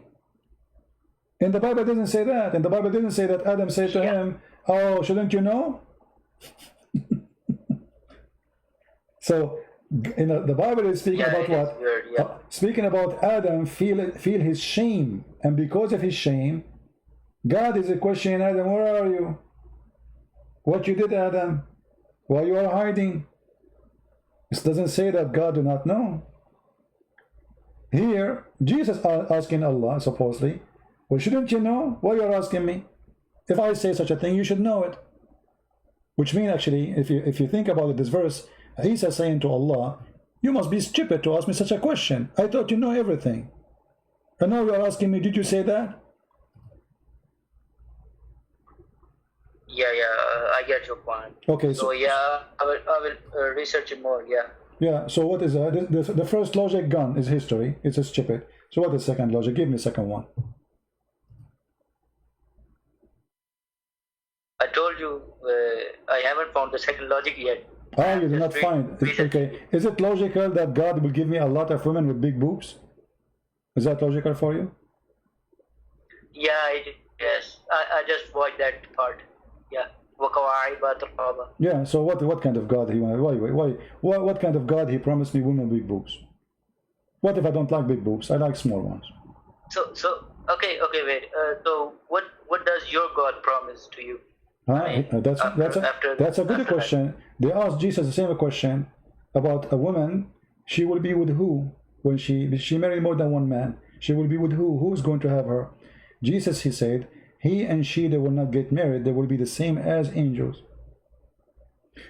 S1: And the Bible doesn't say that. And the Bible didn't say that Adam said to him, oh, shouldn't you know? So, the Bible is speaking about what?
S5: Weird, yeah.
S1: Speaking about Adam feel his shame. And because of his shame, God is questioning Adam, where are you? What you did, Adam? Why you are hiding? It doesn't say that God do not know. Here, Jesus asking Allah, supposedly, well, shouldn't you know? Why you are asking me? If I say such a thing, you should know it. Which means, actually, if you think about it, this verse, Isa saying to Allah, you must be stupid to ask me such a question. I thought you know everything. And now you are asking me, did you say that?
S5: Yeah, I get your point.
S1: Okay,
S5: So yeah, I will research it more. Yeah.
S1: yeah, so what is the first logic gone is history. It's a stupid. So what is the second logic? Give me the second one.
S5: I told you I haven't found the second logic yet.
S1: Ah, you did not find. Okay, is it logical that God will give me a lot of women with big boobs? Is that logical for you?
S5: Yeah, yes. I just watched that part. Yeah.
S1: Yeah. So what kind of God he wanted? Why? What kind of God he promised me women with big boobs? What if I don't like big boobs? I like small ones.
S5: So okay, wait. So what does your God promise to you?
S1: That's a good question. They asked Jesus the same question about a woman. She will be with who when she married more than one man? She will be with who? Who's going to have her? Jesus, he said, he and she, they will not get married. They will be the same as angels.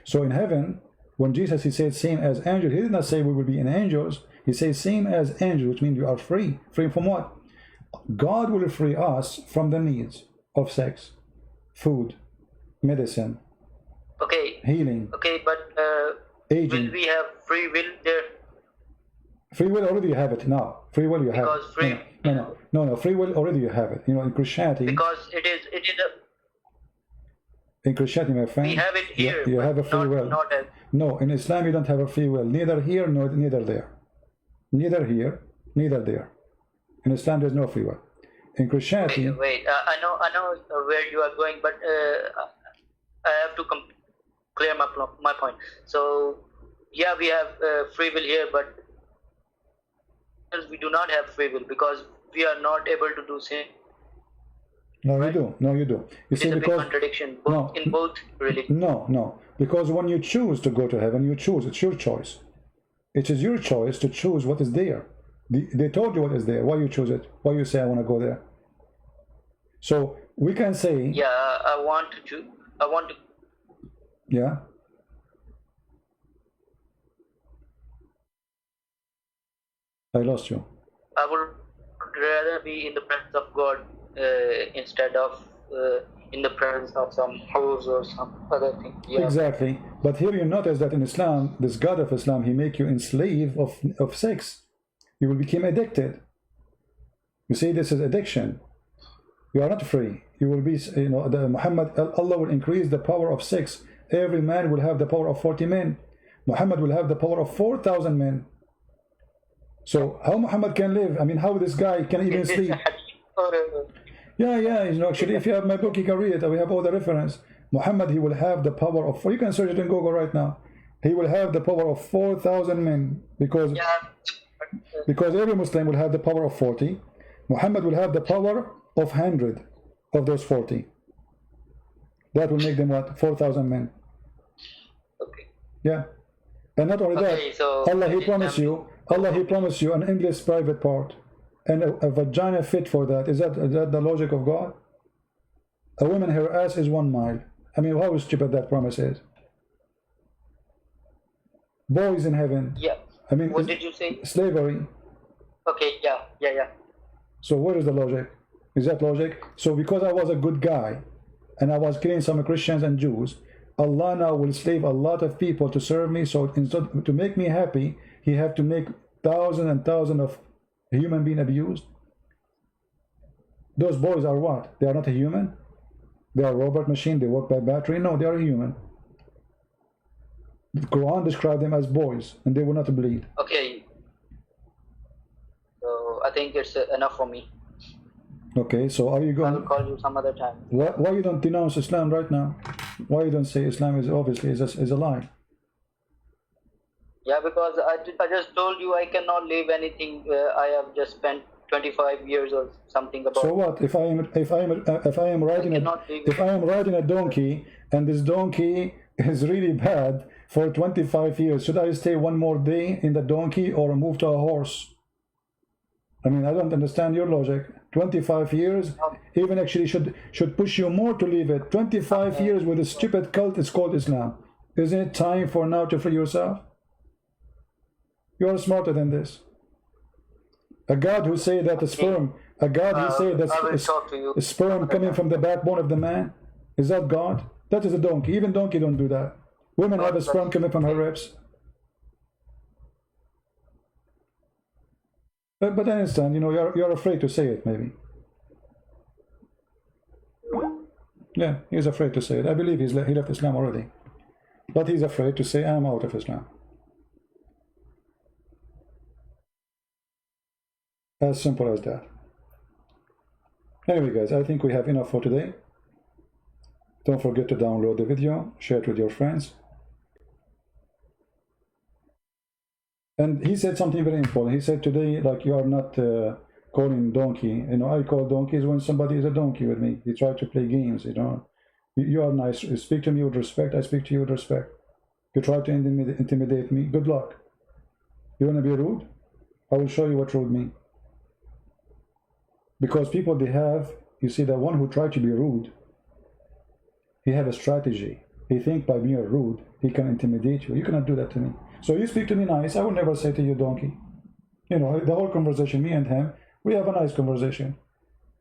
S1: So in heaven, when Jesus, he said same as angels, he did not say we will be in angels. He says same as angels, which means we are free. Free from what? God will free us from the needs of sex, food, medicine,
S5: Okay.
S1: healing,
S5: Okay, but
S1: aging.
S5: will we have free will there?
S1: Free will already you have it now. Free will you have
S5: Because
S1: it.
S5: free
S1: No. Free will already you have it. You know, in Christianity,
S5: because it is
S1: my friend,
S5: we have it here.
S1: you
S5: but
S1: have a free will.
S5: Not as
S1: No, in Islam you don't have a free will. Neither here nor neither there. Neither here, neither there. In Islam there's no free will. In Christianity,
S5: wait. I know where you are going, but I have to clear my point. So yeah, we have free will here, but we do not have free will because we are not able to do sin.
S1: no, you do. No, you do. You
S5: It's
S1: see,
S5: a big
S1: because
S5: contradiction
S1: no,
S5: in both religions.
S1: no, because when you choose to go to heaven, you choose. It's your choice. It is your choice to choose what is there. They told you what is there. Why you choose it? Why you say I want to go there? So we can say,
S5: Yeah, I want to.
S1: yeah. I lost you.
S5: I would rather be in the presence of God instead of in the presence of some house or some other thing. Yeah.
S1: Exactly. But here you notice that in Islam, this God of Islam, he make you enslave of sex. You will become addicted. You see, this is addiction. You are not free. You will be, you know, Allah will increase the power of sex. Every man will have the power of 40 men. Muhammad will have the power of 4,000 men. So how Muhammad can live? I mean, how this guy can even sleep? Yeah, you know, actually, if you have my book, you can read it. We have all the reference. Muhammad, he will have the power of, you can search it in Google right now. He will have the power of 4,000 men because every Muslim will have the power of 40. Muhammad will have the power of 100 of those 40. That will make them what? 4,000 men.
S5: Okay.
S1: Yeah. And not only that,
S5: so
S1: Allah, he promised you an endless private part and a vagina fit for that. Is that the logic of God? A woman, her ass is 1 mile. I mean, how stupid that promise is. Boys in heaven.
S5: Yeah.
S1: I mean,
S5: what did you say?
S1: Slavery.
S5: Okay, yeah.
S1: So where is the logic? Is that logic? So because I was a good guy and I was killing some Christians and Jews, Allah now will slave a lot of people to serve me. So instead, to make me happy, he have to make thousands and thousands of human being abused. Those boys are what? They are not a human? They are a robot machine, they work by battery? No, they are a human. The Quran described them as boys and they will not bleed.
S5: Okay. So I think it's enough for me.
S1: Okay, so are you
S5: I
S1: going?
S5: will call you some other time.
S1: Why you don't denounce Islam right now? Why you don't say Islam is obviously is a lie?
S5: Yeah, because I just told you I cannot leave anything. I have just spent 25 years or something about.
S1: So what if I am riding a donkey and this donkey is really bad for 25 years? Should I stay one more day in the donkey or move to a horse? I mean, I don't understand your logic. 25 years, even actually should push you more to leave it. 25 years with a stupid cult is called Islam. Isn't it time for now to free yourself? You are smarter than this. A God who say that the sperm, a God who say that sperm coming from the backbone of the man, is that God? That is a donkey. Even donkey don't do that. Women have a sperm coming from her ribs. But I understand, you know, you're afraid to say it, maybe. Yeah, he's afraid to say it. I believe he left Islam already. But he's afraid to say, I'm out of Islam. As simple as that. Anyway, guys, I think we have enough for today. Don't forget to download the video, share it with your friends. And he said something very important. He said today, like, you are not calling donkey. You know, I call donkeys when somebody is a donkey with me. He tried to play games, you know. You are nice. You speak to me with respect. I speak to you with respect. You try to intimidate me. Good luck. You want to be rude? I will show you what rude means. Because people, they have, you see, the one who tried to be rude, he have a strategy. He think by being rude, he can intimidate you. You cannot do that to me. So you speak to me nice, I will never say to you donkey. You know, the whole conversation, me and him, we have a nice conversation.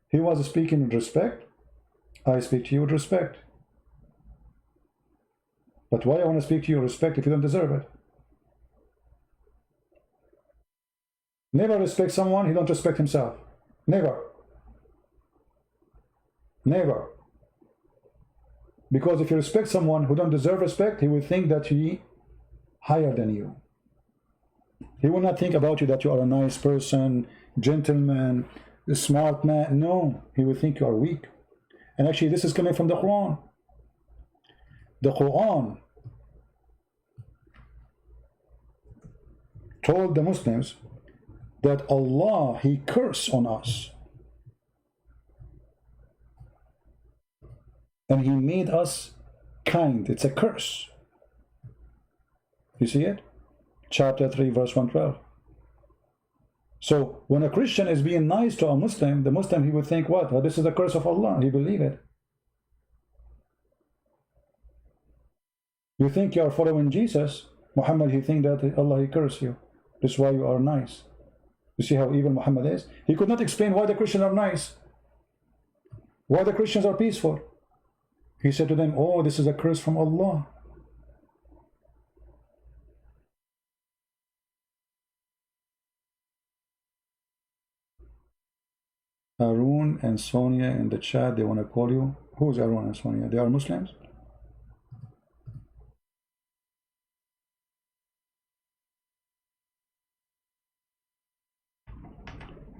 S1: He was speaking with respect. I speak to you with respect. But why I want to speak to you respect if you don't deserve it? Never respect someone, he don't respect himself. Never. Never. Because if you respect someone who don't deserve respect, he will think that he higher than you. He will not think about you that you are a nice person, gentleman, a smart man. No, he will think you are weak. And actually this is coming from the Quran. The Quran told the Muslims that Allah, he cursed on us. And he made us kind. It's a curse. You see it? Chapter 3, verse 112. So when a Christian is being nice to a Muslim, the Muslim, he would think, what? Well, this is the curse of Allah. He believe it. You think you are following Jesus. Muhammad, he think that Allah, he curse you. That's why you are nice. You see how evil Muhammad is? He could not explain why the Christians are nice. Why the Christians are peaceful. He said to them, oh, this is a curse from Allah. Arun and Sonia in the chat, they want to call you. Who's Arun and Sonia? They are Muslims?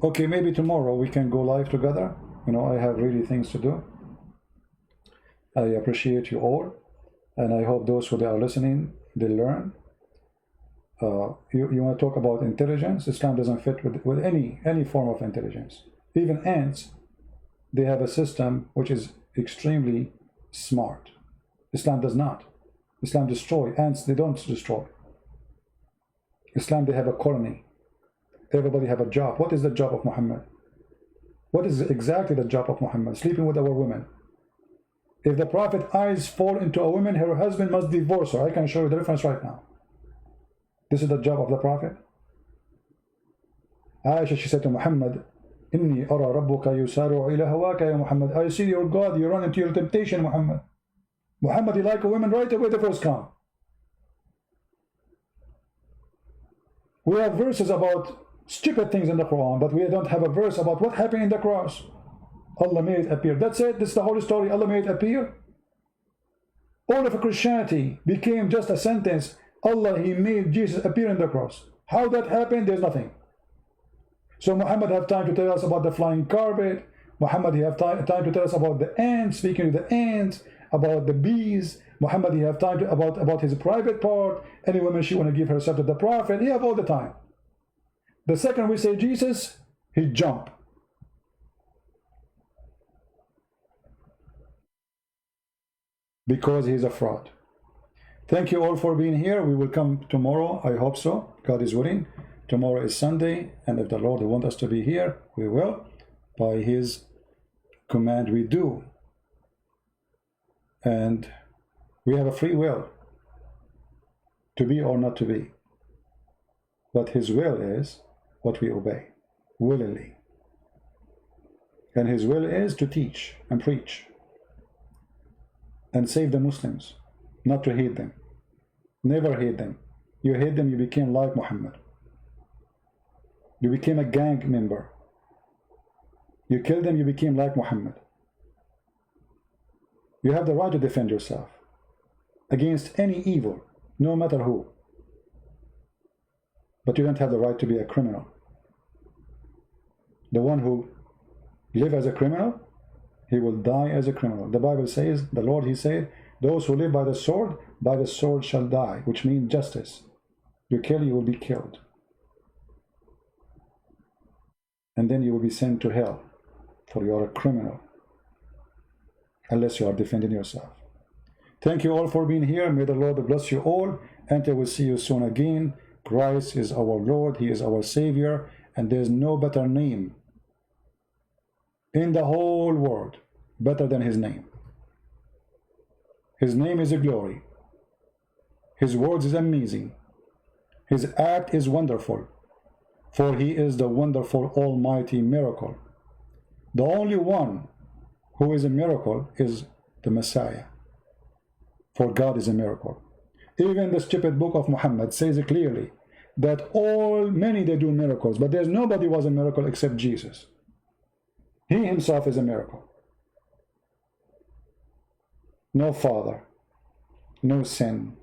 S1: Okay, maybe tomorrow we can go live together. You know, I have really things to do. I appreciate you all, and I hope those who are listening, they learn. You want to talk about intelligence? Islam doesn't fit with any form of intelligence. Even ants, they have a system which is extremely smart. Islam does not. Islam destroy. Ants, they don't destroy. Islam, they have a colony. Everybody have a job. What is the job of Muhammad? What is exactly the job of Muhammad? Sleeping with our women. If the Prophet's eyes fall into a woman, her husband must divorce her. I can show you the difference right now. This is the job of the Prophet. Aisha, she said to Muhammad, Inni ara rabbuka yusaru ila hawaka ya Muhammad. I see your God, you run into your temptation, Muhammad. Muhammad, you like a woman right away the first come. We have verses about stupid things in the Quran, but we don't have a verse about what happened in the cross. Allah made it appear. That's it. This is the whole story. Allah made it appear. All of Christianity became just a sentence. Allah, he made Jesus appear in the cross. How that happened, there's nothing. So Muhammad have time to tell us about the flying carpet. Muhammad, he have time to tell us about the ants, speaking to the ants, about the bees. Muhammad, he have time to, about his private part. Any woman, she want to give herself to the Prophet. He have all the time. The second we say Jesus, he jump. Because he's a fraud. Thank you all for being here. We will come tomorrow. I hope so. God is willing. Tomorrow is Sunday, and if the Lord wants us to be here, we will. By his command we do. And we have a free will to be or not to be. But his will is what we obey willingly. And his will is to teach and preach and save the Muslims, not to hate them. Never hate them. You hate them, you became like Muhammad. You became a gang member. You killed them, you became like Muhammad. You have the right to defend yourself against any evil, no matter who. But you don't have the right to be a criminal. The one who lives as a criminal, he will die as a criminal. The Bible says, the Lord, he said, those who live by the sword shall die, which means justice. You kill, you will be killed. And then you will be sent to hell, for you are a criminal, unless you are defending yourself. Thank you all for being here. May the Lord bless you all. Until we see you soon again. Christ is our Lord. He is our Savior. And there is no better name in the whole world better than his name. His name is a glory. His words is amazing. His act is wonderful. For he is the wonderful almighty miracle. The only one who is a miracle is the Messiah. for God is a miracle. Even the stupid book of Muhammad says it clearly that many they do miracles, but there's nobody was a miracle except Jesus. He himself is a miracle. No father, no sin,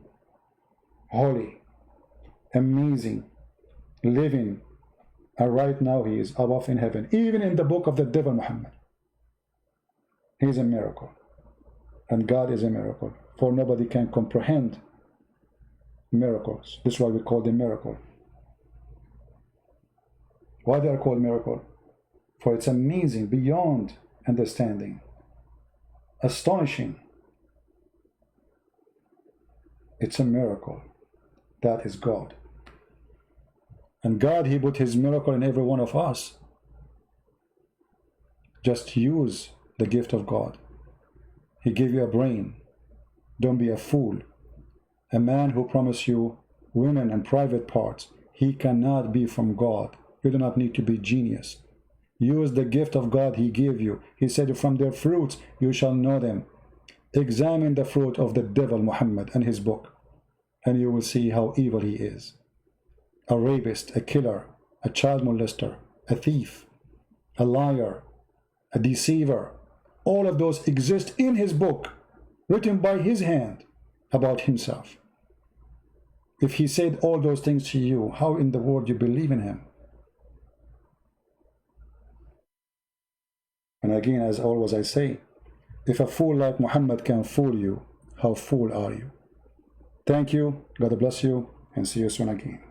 S1: holy, amazing, living, and right now he is above in heaven. Even in the book of the devil Muhammad, he is a miracle, and God is a miracle, for nobody can comprehend miracles. This is why we call them miracle. Why they are called miracle? For it's amazing, beyond understanding, astonishing. It's a miracle. That is God. And God, he put his miracle in every one of us. Just use the gift of God. He gave you a brain. Don't be a fool. A man who promised you women and private parts, he cannot be from God. You do not need to be genius. Use the gift of God he gave you. He said, from their fruits you shall know them. Examine the fruit of the devil Muhammad and his book, and you will see how evil he is. A rapist, a killer, a child molester, a thief, a liar, a deceiver. All of those exist in his book, written by his hand about himself. If he said all those things to you, how in the world you believe in him? And again, as always I say, if a fool like Muhammad can fool you, how fool are you? Thank you, God bless you, and see you soon again.